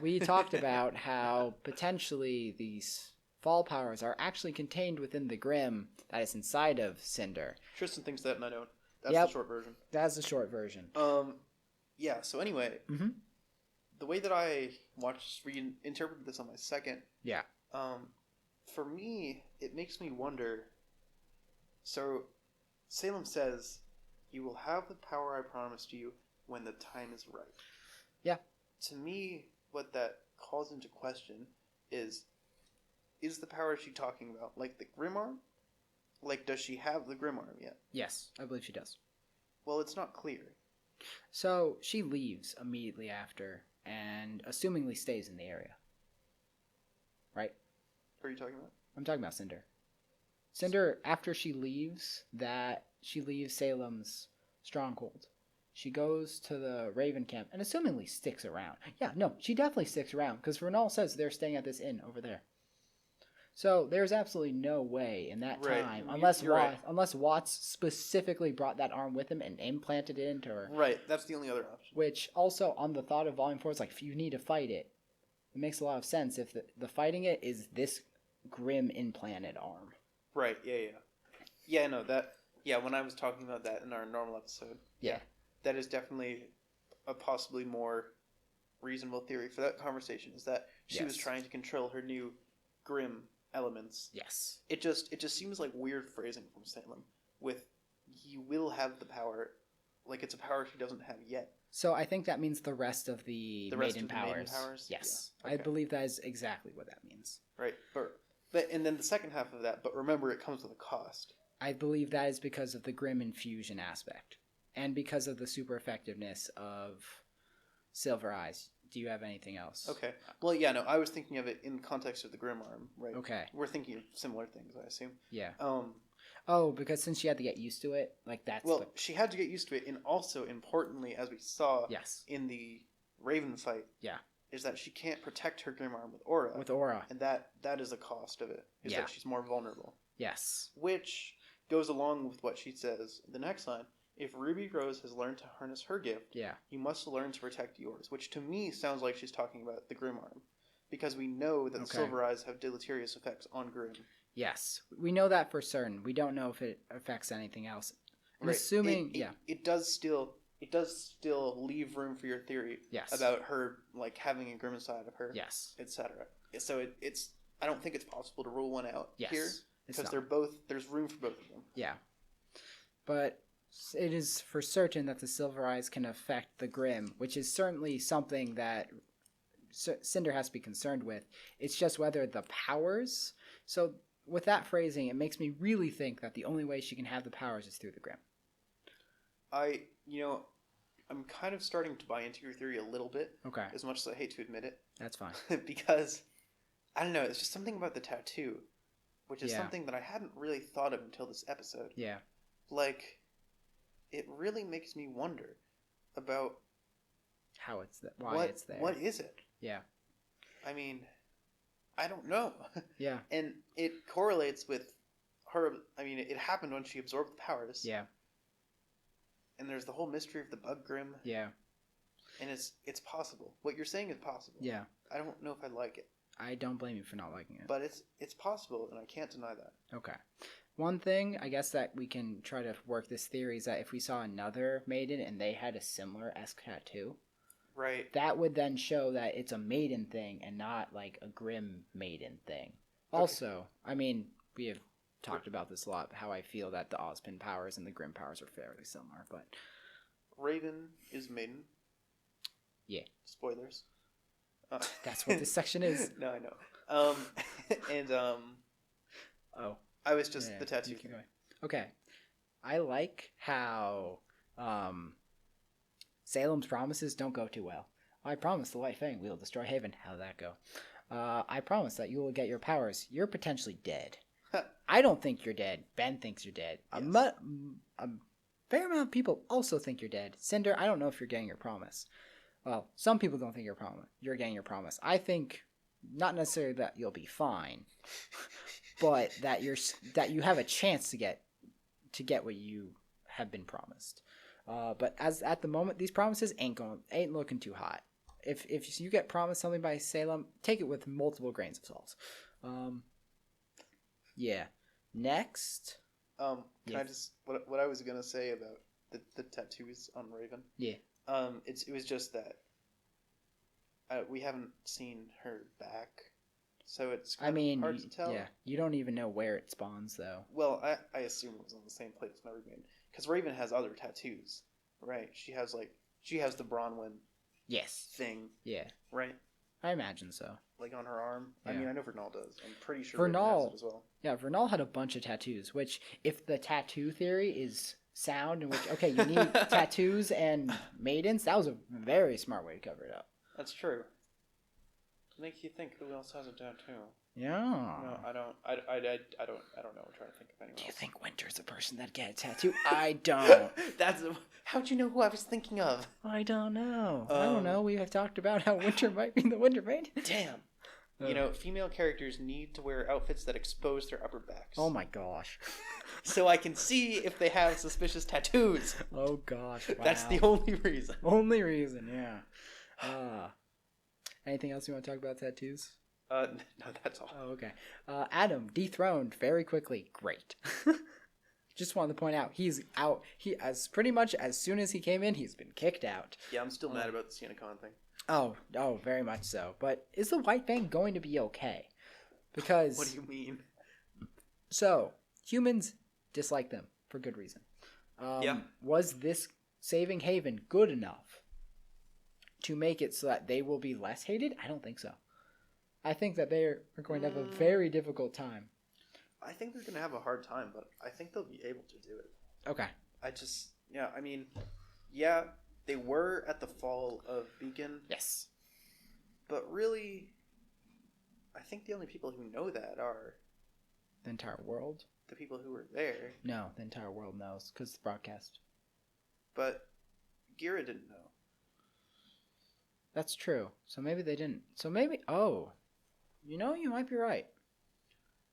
we talked about how potentially these fall powers are actually contained within the Grimm that is inside of Cinder. Tristan thinks that, and I don't. That's the short version. That's the short version. Yeah, so anyway... Mm-hmm. The way that I reinterpreted this on my second, for me, it makes me wonder. So, Salem says, "You will have the power I promised you when the time is right." Yeah. To me, what that calls into question is the power she talking about like the Grim Arm? Like, does she have the Grim Arm yet? Yes, I believe she does. Well, it's not clear. So she leaves immediately after. And assumingly stays in the area. Right? What are you talking about? I'm talking about Cinder. Cinder, after she leaves Salem's stronghold. She goes to the Raven camp and assumingly sticks around. Yeah, no, she definitely sticks around because Renal says they're staying at this inn over there. So there's absolutely no way in that time, unless Watts specifically brought that arm with him and implanted it into her. Right, that's the only other option. Which also, on the thought of Volume 4, it's like, if you need to fight it, it makes a lot of sense if the fighting it is this Grimm implanted arm. Right, yeah. Yeah, no, when I was talking about that in our normal episode, that is definitely a possibly more reasonable theory for that conversation, is that she was trying to control her new Grimm elements. Yes. It just seems like weird phrasing from Salem with "you will have the power," like it's a power she doesn't have yet. So I think that means the rest of the maiden powers. Yes. Yeah. Okay. I believe that is exactly what that means. Right. But and then the second half of that, but remember it comes with a cost. I believe that is because of the Grimm infusion aspect and because of the super effectiveness of Silver Eyes. Do you have anything else? Okay. Well, yeah, no, I was thinking of it in context of the Grim Arm, right? Okay. We're thinking of similar things, I assume. Yeah. Oh, because since she had to get used to it, like that's... Well, she had to get used to it, and also, importantly, as we saw in the Raven fight, is that she can't protect her Grim Arm with Aura. With Aura. And that is a cost of it, is that she's more vulnerable. Yes. Which goes along with what she says in the next line. If Ruby Rose has learned to harness her gift, you must learn to protect yours. Which to me sounds like she's talking about the Grim Arm. Because we know that the Silver Eyes have deleterious effects on Grimm. Yes. We know that for certain. We don't know if it affects anything else. I'm assuming, It does still leave room for your theory about her like having a Grimm inside of her. Yes. Etc. So it's I don't think it's possible to rule one out here. Because there's room for both of them. Yeah. But it is for certain that the Silver Eyes can affect the Grimm, which is certainly something that Cinder has to be concerned with. It's just whether the powers... So with that phrasing, it makes me really think that the only way she can have the powers is through the Grimm. I'm kind of starting to buy into your theory a little bit. Okay. As much as I hate to admit it. That's fine. Because, I don't know, it's just something about the tattoo, which is something that I hadn't really thought of until this episode. Yeah. Like... It really makes me wonder about how it's why it's there. What is it? Yeah. I mean, I don't know. Yeah. And it correlates with her. I mean, it happened when she absorbed the powers. Yeah. And there's the whole mystery of the Bug Grimm. Yeah. And it's possible. What you're saying is possible. Yeah. I don't know if I like it. I don't blame you for not liking it. But it's possible, and I can't deny that. Okay. One thing, I guess, that we can try to work this theory is that if we saw another maiden and they had a similar-esque tattoo, right, that would then show that it's a maiden thing and not like a Grimm maiden thing. Okay. Also, I mean, we have talked about this a lot, how I feel that the Ozpin powers and the Grimm powers are fairly similar, but... Raven is maiden. Yeah. Spoilers. That's what this section is. No, I know. Oh. I was just the tattoo thing. Okay. I like how Salem's promises don't go too well. I promise the White Fang will destroy Haven. How'd that go? I promise that you will get your powers. You're potentially dead. I don't think you're dead. Ben thinks you're dead. Yes. A fair amount of people also think you're dead. Cinder, I don't know if you're getting your promise. Well, some people don't think you're getting your promise. I think not necessarily that you'll be fine, but that you have a chance to get what you have been promised. But as at the moment, these promises ain't looking too hot. If you get promised something by Salem, take it with multiple grains of salt. Yeah. Next. Can I just what I was gonna say about the tattoos on Raven? Yeah. It was just that we haven't seen her back, so it's kind of hard to tell. Yeah. You don't even know where it spawns though. Well, I assume it was on the same place as Raven, because Raven has other tattoos, right? She has the Bronwyn. Yes. Thing. Yeah. Right. I imagine so. Like on her arm. Yeah. I mean, I know Vernal does. I'm pretty sure Vernal has it as well. Yeah, Vernal had a bunch of tattoos. Which, if the tattoo theory is sound, in which you need tattoos and maidens, that was a very smart way to cover it up. That's true. Make you think who else has a tattoo? Yeah. No, I don't. I don't know. I'm trying to think of anyone. Do you else. think Winter's the person that get a tattoo? I don't. How'd you know who I was thinking of? I don't know. I don't know. We have talked about how Winter might be the Winter Maid. Damn. Female characters need to wear outfits that expose their upper backs. Oh my gosh. So I can see if they have suspicious tattoos. Oh gosh. Wow. That's the only reason. Only reason, yeah. Anything else you want to talk about tattoos? No, that's all. Oh, okay. Adam, dethroned very quickly. Great. Just wanted to point out, he's out. Pretty much as soon as he came in, he's been kicked out. Yeah, I'm still mad about the SiennaCon thing. Oh, very much so. But is the White Fang going to be okay? Because... What do you mean? So, humans dislike them for good reason. Yeah. Was this saving Haven good enough to make it so that they will be less hated? I don't think so. I think that they are going to have a very difficult time. I think they're going to have a hard time, but I think they'll be able to do it. Okay. They were at the fall of Beacon. Yes. But really, I think the only people who know that are... The entire world? The people who were there. No, the entire world knows, because it's broadcast. But Gira didn't know. That's true. So maybe they didn't. So maybe... Oh. You might be right.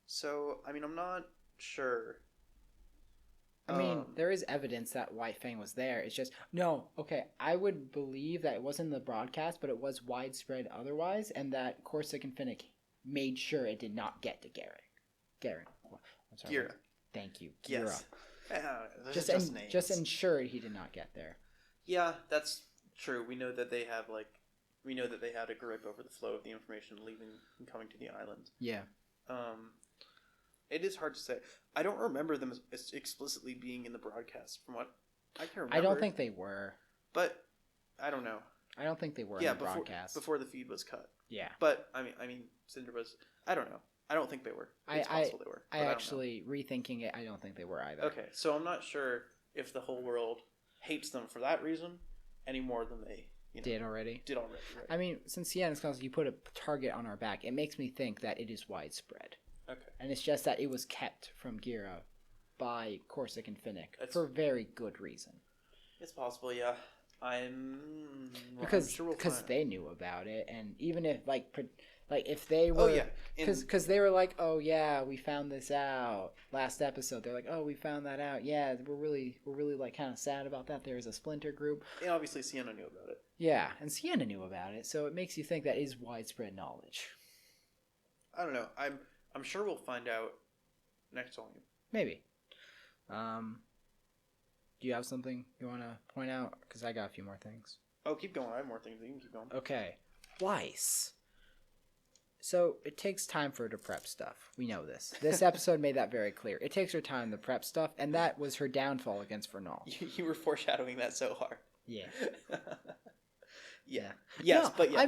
So, I'm not sure. There is evidence that White Fang was there. It's just... No, okay. I would believe that it wasn't the broadcast, but it was widespread otherwise, and that Corsic and Finnick made sure it did not get to Garen. I'm sorry. Gira. Thank you. Gira. Yes. Just ensure he did not get there. Yeah, that's true. We know that they have, had a grip over the flow of the information leaving and coming to the island. Yeah. It is hard to say. I don't remember them as explicitly being in the broadcast from what I can remember. I don't think they were. But I don't know. I don't think they were in the broadcast. Before the feed was cut. Yeah. But Cinder was... I don't know. I don't think they were. It's possible they were. Rethinking it, I don't think they were either. Okay, so I'm not sure if the whole world hates them for that reason any more than they did already. Right. Since Sienna's Council, you put a target on our back, it makes me think that it is widespread. Okay. And it's just that it was kept from Gira by Corsic and Finnick for very good reason. It's possible, yeah. Because they knew about it, and even if if they were, because they were like, oh yeah, we found this out last episode. They're like, oh, we found that out. Yeah, we're really kind of sad about that. There's a splinter group. And obviously Sienna knew about it. Yeah, and Sienna knew about it, so it makes you think that is widespread knowledge. I don't know. I'm sure we'll find out next volume. Maybe. Do you have something you want to point out? Because I got a few more things. Oh, keep going. I have more things. You can keep going. Okay. Weiss. So it takes time for her to prep stuff. We know this. This episode made that very clear. It takes her time to prep stuff, and that was her downfall against Vernal. You were foreshadowing that so hard. Yeah. Yeah. Yes, no, but yeah.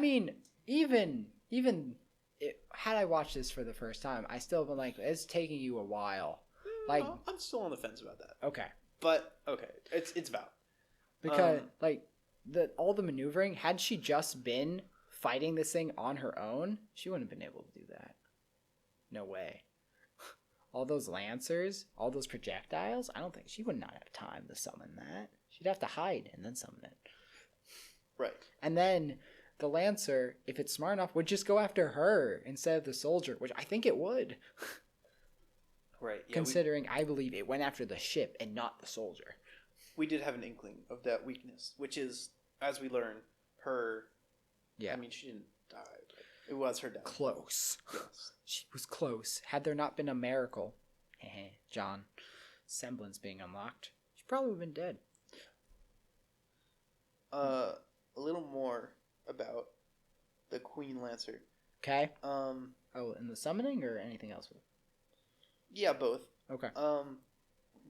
Even had I watched this for the first time, I still been like, it's taking you a while. Like, no, I'm still on the fence about that. Okay. But okay, it's valid. Because all the maneuvering, had she just been fighting this thing on her own, she wouldn't have been able to do that. No way. All those lancers, all those projectiles, I don't think she would not have time to summon that. She'd have to hide and then summon it. Right. And then the lancer, if it's smart enough, would just go after her instead of the soldier, which I think it would. Right. Yeah, Considering I believe it went after the ship and not the soldier. We did have an inkling of that weakness, which is, as we learn, her... Yeah. I mean, she didn't die. It was her death. Close. Yes. She was close. Had there not been a miracle, John, semblance being unlocked, she probably would have been dead. A little more about the Queen Lancer. Okay. In the summoning or anything else? Yeah, both. Okay.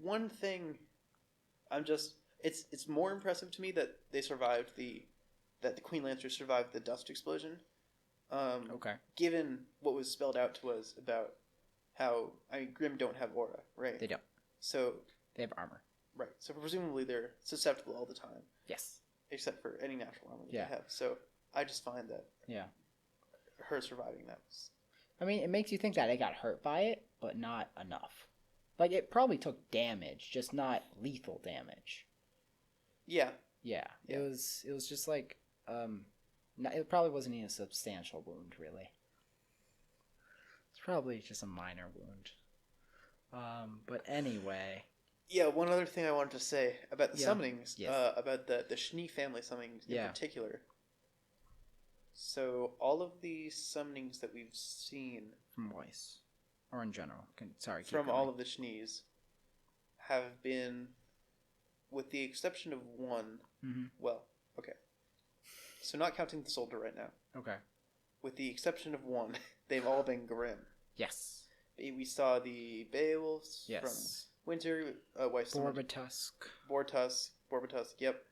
One thing, it's more impressive to me that they survived that the Queen Lancer survived the dust explosion. Okay. Given what was spelled out to us about how Grimm don't have aura, right? They don't. So they have armor. Right. So presumably they're susceptible all the time. Yes. Except for any natural armor that they have. So I just find that her surviving that was... I mean, it makes you think that they got hurt by it, but not enough. Like, it probably took damage, just not lethal damage. Yeah. Yeah. It was just like, it probably wasn't even a substantial wound, really. It's probably just a minor wound. But anyway. Yeah, one other thing I wanted to say about the summonings, about the Schnee family summonings in particular. So all of the summonings that we've seen from Weiss, or in general, from all of the Schnees, have been, with the exception of one. Mm-hmm. Well, okay. So not counting the soldier right now. Okay. With the exception of one, they've all been Grimm. Yes. We saw the Beowulfs from Winter, Borbetusk. Borbetusk, yep.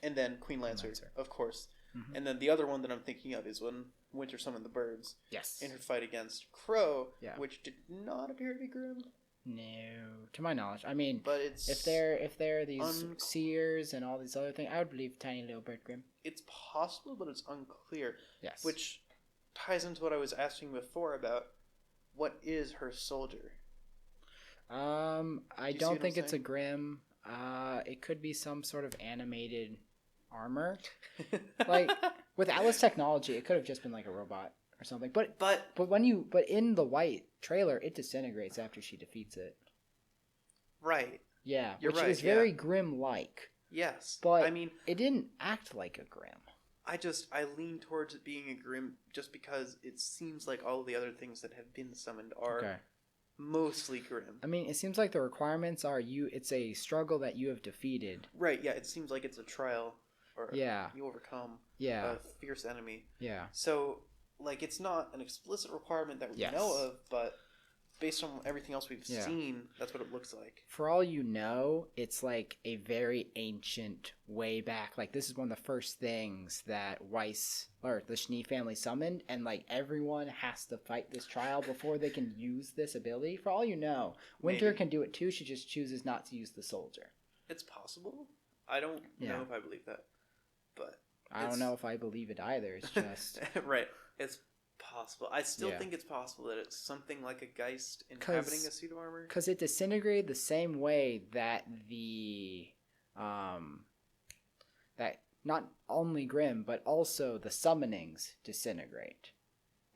And then Queen Lancer, of course. Mm-hmm. And then the other one that I'm thinking of is when Winter summoned the birds. Yes. In her fight against Crow, which did not appear to be Grimm. No, to my knowledge. I mean, but it's if they're these seers and all these other things, I would believe Tiny Little Bird Grimm. It's possible, but it's unclear. Yes. Which ties into what I was asking before about what is her soldier. I don't think it's a Grimm. It could be some sort of animated armor. Like with Atlas technology, it could have just been like a robot or something. But in the white trailer, it disintegrates after she defeats it. Right. Yeah, which is very Grimm-like. Yes. But I mean, it didn't act like a Grimm. I lean towards it being a Grimm just because it seems like all the other things that have been summoned are mostly Grimm. I mean, it seems like the requirements are it's a struggle that you have defeated. Right, yeah, it seems like it's a trial or you overcome a fierce enemy. Yeah. So, like, it's not an explicit requirement that we know of, but based on everything else we've seen, that's what it looks like. For all you know, it's like a very ancient, way back. Like, this is one of the first things that Weiss, or the Schnee family summoned, and, like, everyone has to fight this trial before they can use this ability. For all you know, Winter can do it too, she just chooses not to use the soldier. It's possible. I don't know if I believe that, but... I don't know if I believe it either, it's just... Right, it's possible. I still think it's possible that it's something like a Geist inhabiting a suit of armor. Because it disintegrated the same way that that not only Grimm, but also the summonings disintegrate.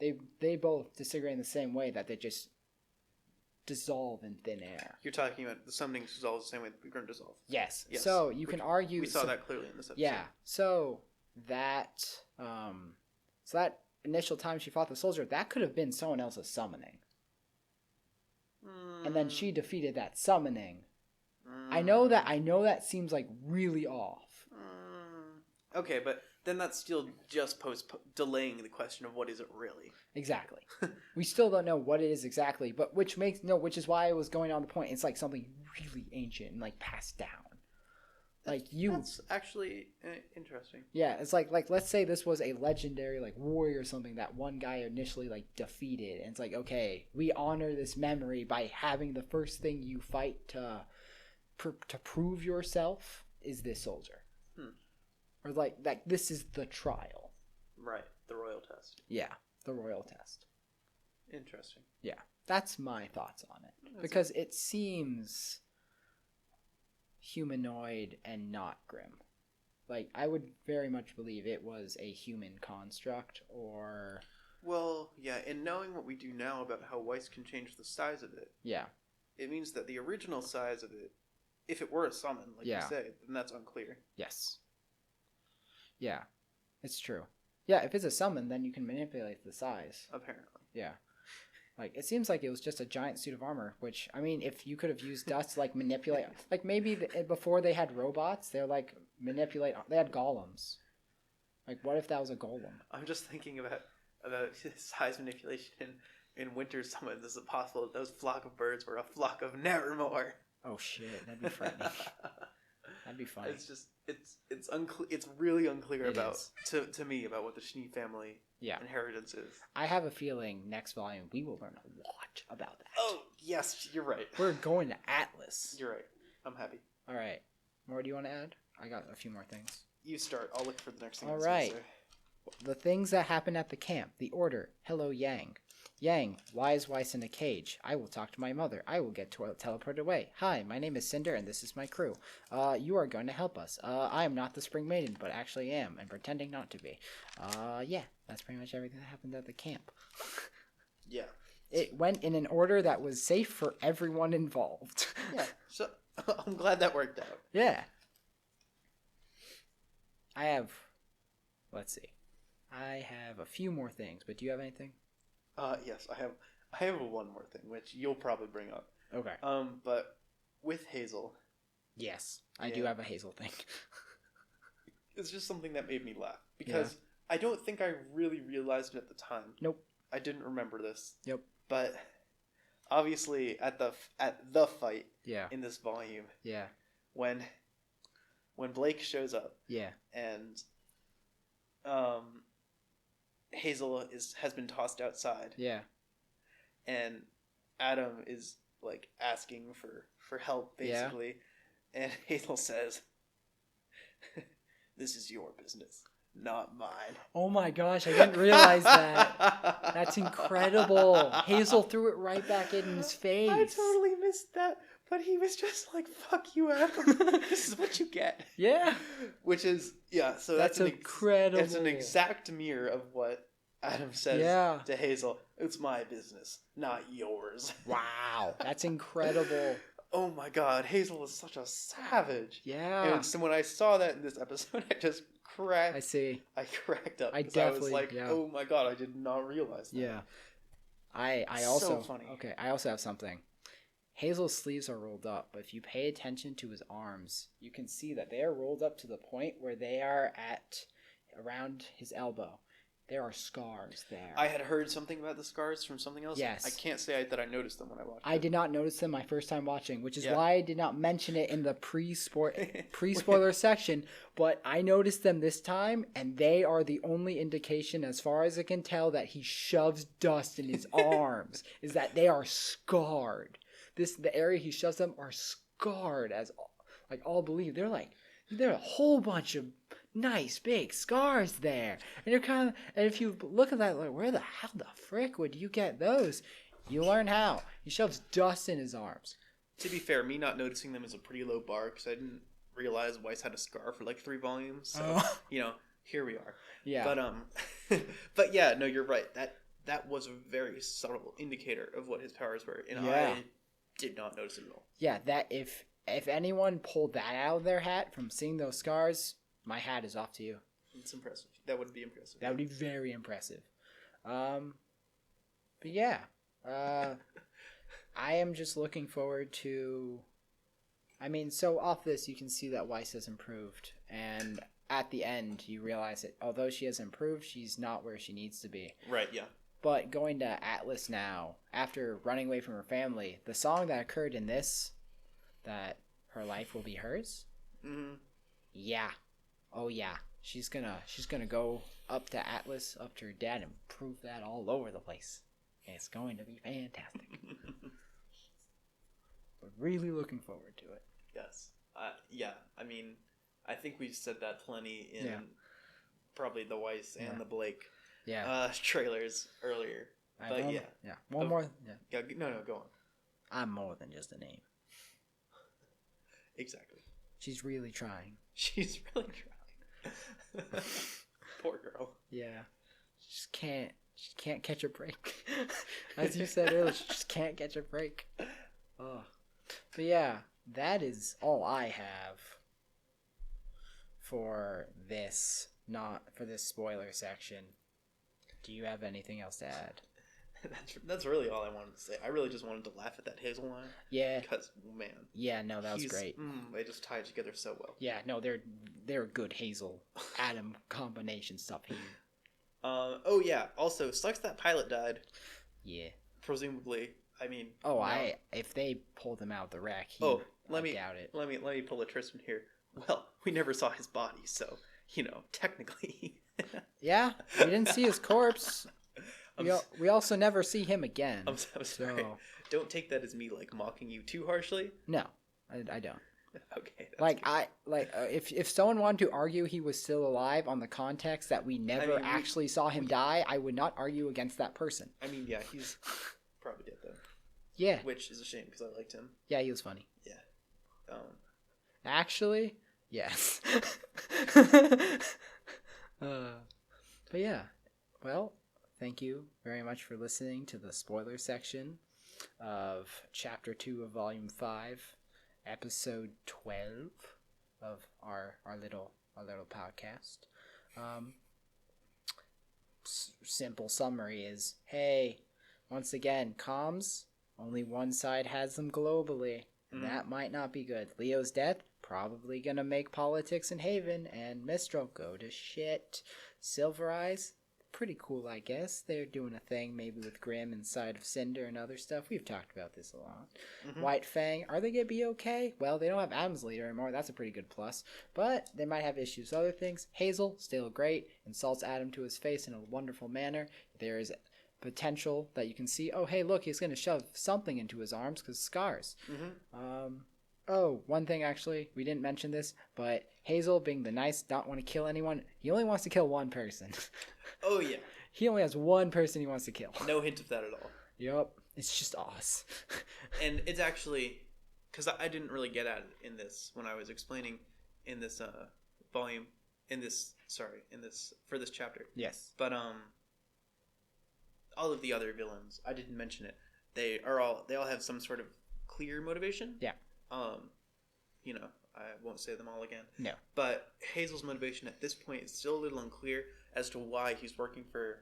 They both disintegrate in the same way, that they just dissolve in thin air. You're talking about the summonings dissolve the same way that Grimm dissolve. Yes. So you can argue... We saw that clearly in this episode. Yeah. So that initial time she fought the soldier, that could have been someone else's summoning. And then she defeated that summoning. I know that seems like really off. Okay, but then that's still just delaying the question of what is it really. Exactly. We still don't know what it is exactly, but which is why I was going on the point. It's like something really ancient and like passed down. Like you. That's actually interesting. Yeah, it's like let's say this was a legendary like warrior or something that one guy initially like defeated, and it's like, okay, we honor this memory by having the first thing you fight to prove yourself is this soldier, or like this is the trial. Right, the royal test. Yeah, the royal test. Interesting. Yeah, that's my thoughts on it because it seems humanoid and not grim. Like, I would very much believe it was a human construct, or... Well, yeah, and knowing what we do now about how Weiss can change the size of it... Yeah. It means that the original size of it, if it were a summon, like you say, then that's unclear. Yes. Yeah, it's true. Yeah, if it's a summon, then you can manipulate the size. Apparently. Yeah. Like, it seems like it was just a giant suit of armor, which, I mean, if you could have used dust to, like, manipulate... Like, maybe before they had robots, they're, like, They had golems. Like, what if that was a golem? I'm just thinking about size manipulation in winter summons. Is it possible that those flock of birds were a flock of Nevermore? Oh, shit. That'd be frightening. That'd be funny. It's just... It's unclear. It's really unclear to me about what the Schnee family... inheritance is. I have a feeling next volume we will learn a lot about that. Oh, yes, you're right. We're going to Atlas. You're right. I'm happy. All right. More do you want to add? I got a few more things. You start. I'll look for the next thing. All right. The things that happen at the camp. The order. Hello, Yang. Yang, why is Weiss in a cage? I will talk to my mother. I will get teleported away. Hi, my name is Cinder, and this is my crew. You are going to help us. I am not the Spring Maiden, but actually am, and pretending not to be. Yeah, that's pretty much everything that happened at the camp. Yeah. It went in an order that was safe for everyone involved. Yeah, so I'm glad that worked out. Yeah. Let's see. I have a few more things, but do you have anything? Yes, I have one more thing, which you'll probably bring up. Okay. But with Hazel. Yes, I do have a Hazel thing. It's just something that made me laugh because I don't think I really realized it at the time. Nope. I didn't remember this. Yep. But obviously, at the fight. Yeah. In this volume. Yeah. When Blake shows up. Yeah. And Hazel has been tossed outside. Yeah. And Adam is like asking for help basically. Yeah. And Hazel says, "This is your business, not mine." Oh my gosh, I didn't realize that. That's incredible. Hazel threw it right back in his face. I totally missed that. But he was just like, "Fuck you, Adam. This is what you get." Yeah. Which is, so that's incredible. It's an exact mirror of what Adam says to Hazel. "It's my business, not yours." Wow. That's incredible. Oh my god, Hazel is such a savage. Yeah. And so when I saw that in this episode, I just cracked. I see. I cracked up. I definitely, was like, oh my god, I did not realize that. Yeah. I also, so funny. Okay, I also have something. Hazel's sleeves are rolled up, but if you pay attention to his arms, you can see that they are rolled up to the point where they are at around his elbow. There are scars there. I had heard something about the scars from something else. Yes. I can't say that I noticed them when I watched it. I did not notice them my first time watching, which is why I did not mention it in the pre-spoiler section, but I noticed them this time, and they are the only indication, as far as I can tell, that he shoves dust in his arms, is that they are scarred. The area he shoves them are scarred, as all believe. There are a whole bunch of nice big scars there, and and if you look at that, like, where the hell the frick would you get those? You learn how. He shoves dust in his arms. To be fair, me not noticing them is a pretty low bar because I didn't realize Weiss had a scar for like 3 volumes. So here we are. Yeah. But yeah, no, you're right. That was a very subtle indicator of what his powers were, and I did not notice it at all. Yeah, that if anyone pulled that out of their hat from seeing those scars, my hat is off to you. It's impressive. That would be impressive. That would be very impressive. But yeah, I am just looking forward to... I mean, so off this, you can see that Weiss has improved. And at the end, you realize that although she has improved, she's not where she needs to be. Right, yeah. But going to Atlas now, after running away from her family, the song that occurred in this, that her life will be hers, Yeah. Oh yeah. She's gonna go up to Atlas, up to her dad, and prove that all over the place. It's going to be fantastic. We're really looking forward to it. Yes. Yeah. I mean, I think we've said that plenty in probably the Weiss and the Blake trailers earlier. But yeah. One more. Yeah. Yeah. No, go on. I'm more than just a name. Exactly. She's really trying. She's really trying. Poor girl. Yeah. She can't catch a break. As you said earlier, she just can't catch a break. Oh. But yeah, that is all I have for this, not for this spoiler section. Do you have anything else to add? That's really all I wanted to say. I really just wanted to laugh at that Hazel line. Yeah. Because, man. Yeah, no, that was great. They just tie it together so well. Yeah, no, they're good Hazel Adam combination stuff here. Oh yeah. Also, sucks that pilot died. Yeah. Presumably. I mean. Oh, no. If they pulled him out the wreck, I doubt it. Let me pull a Tristan here. Well, we never saw his body, so technically. Yeah, we didn't see his corpse. We also never see him again. I'm sorry. So. Don't take that as me mocking you too harshly. No, I don't. Okay. If someone wanted to argue he was still alive on the context that we never actually saw him die, I would not argue against that person. I mean, yeah, he's probably dead though. Yeah. Which is a shame because I liked him. Yeah, he was funny. Yeah. Actually, yes. But yeah, well, thank you very much for listening to the spoiler section of Chapter 2 of Volume 5, Episode 12 of our little podcast. Simple summary is, hey, once again, comms, only one side has them globally. And that might not be good. Leo's death, probably gonna make politics in Haven and Mistral go to shit. Silver Eyes, pretty cool, I guess. They're doing a thing maybe with Grimm inside of Cinder and other stuff. We've talked about this a lot. White Fang, are they gonna be okay? Well, they don't have Adam's leader anymore. That's a pretty good plus. But they might have issues with other things. Hazel, still great. Insults Adam to his face in a wonderful manner. There is potential that you can see, oh, hey, look, he's going to shove something into his arms because scars. One thing, actually, we didn't mention this, but Hazel, being the nice, don't want to kill anyone, he only wants to kill one person. Oh, yeah. He only has one person he wants to kill. No hint of that at all. Yep. It's just us. And it's actually, because I didn't really get at it in this, when I was explaining in this volume, for this chapter. Yes. But, all of the other villains, I didn't mention it. They all have some sort of clear motivation. Yeah. I won't say them all again. No. But Hazel's motivation at this point is still a little unclear as to why he's working for,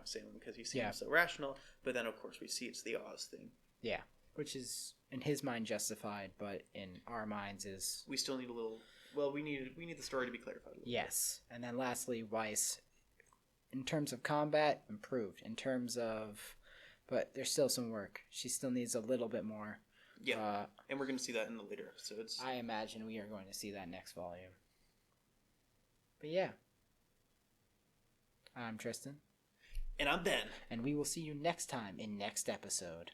Salem, because he seems so rational. But then, of course, we see it's the Oz thing. Yeah. Which is, in his mind, justified, but in our minds is... We still need a little... Well, we need the story to be clarified a little bit. And then lastly, Weiss... In terms of combat, improved. In terms of... But there's still some work. She still needs a little bit more. Yeah, and we're going to see that in the later episodes. I imagine we are going to see that next volume. But yeah. I'm Tristan. And I'm Ben. And we will see you next time in next episode.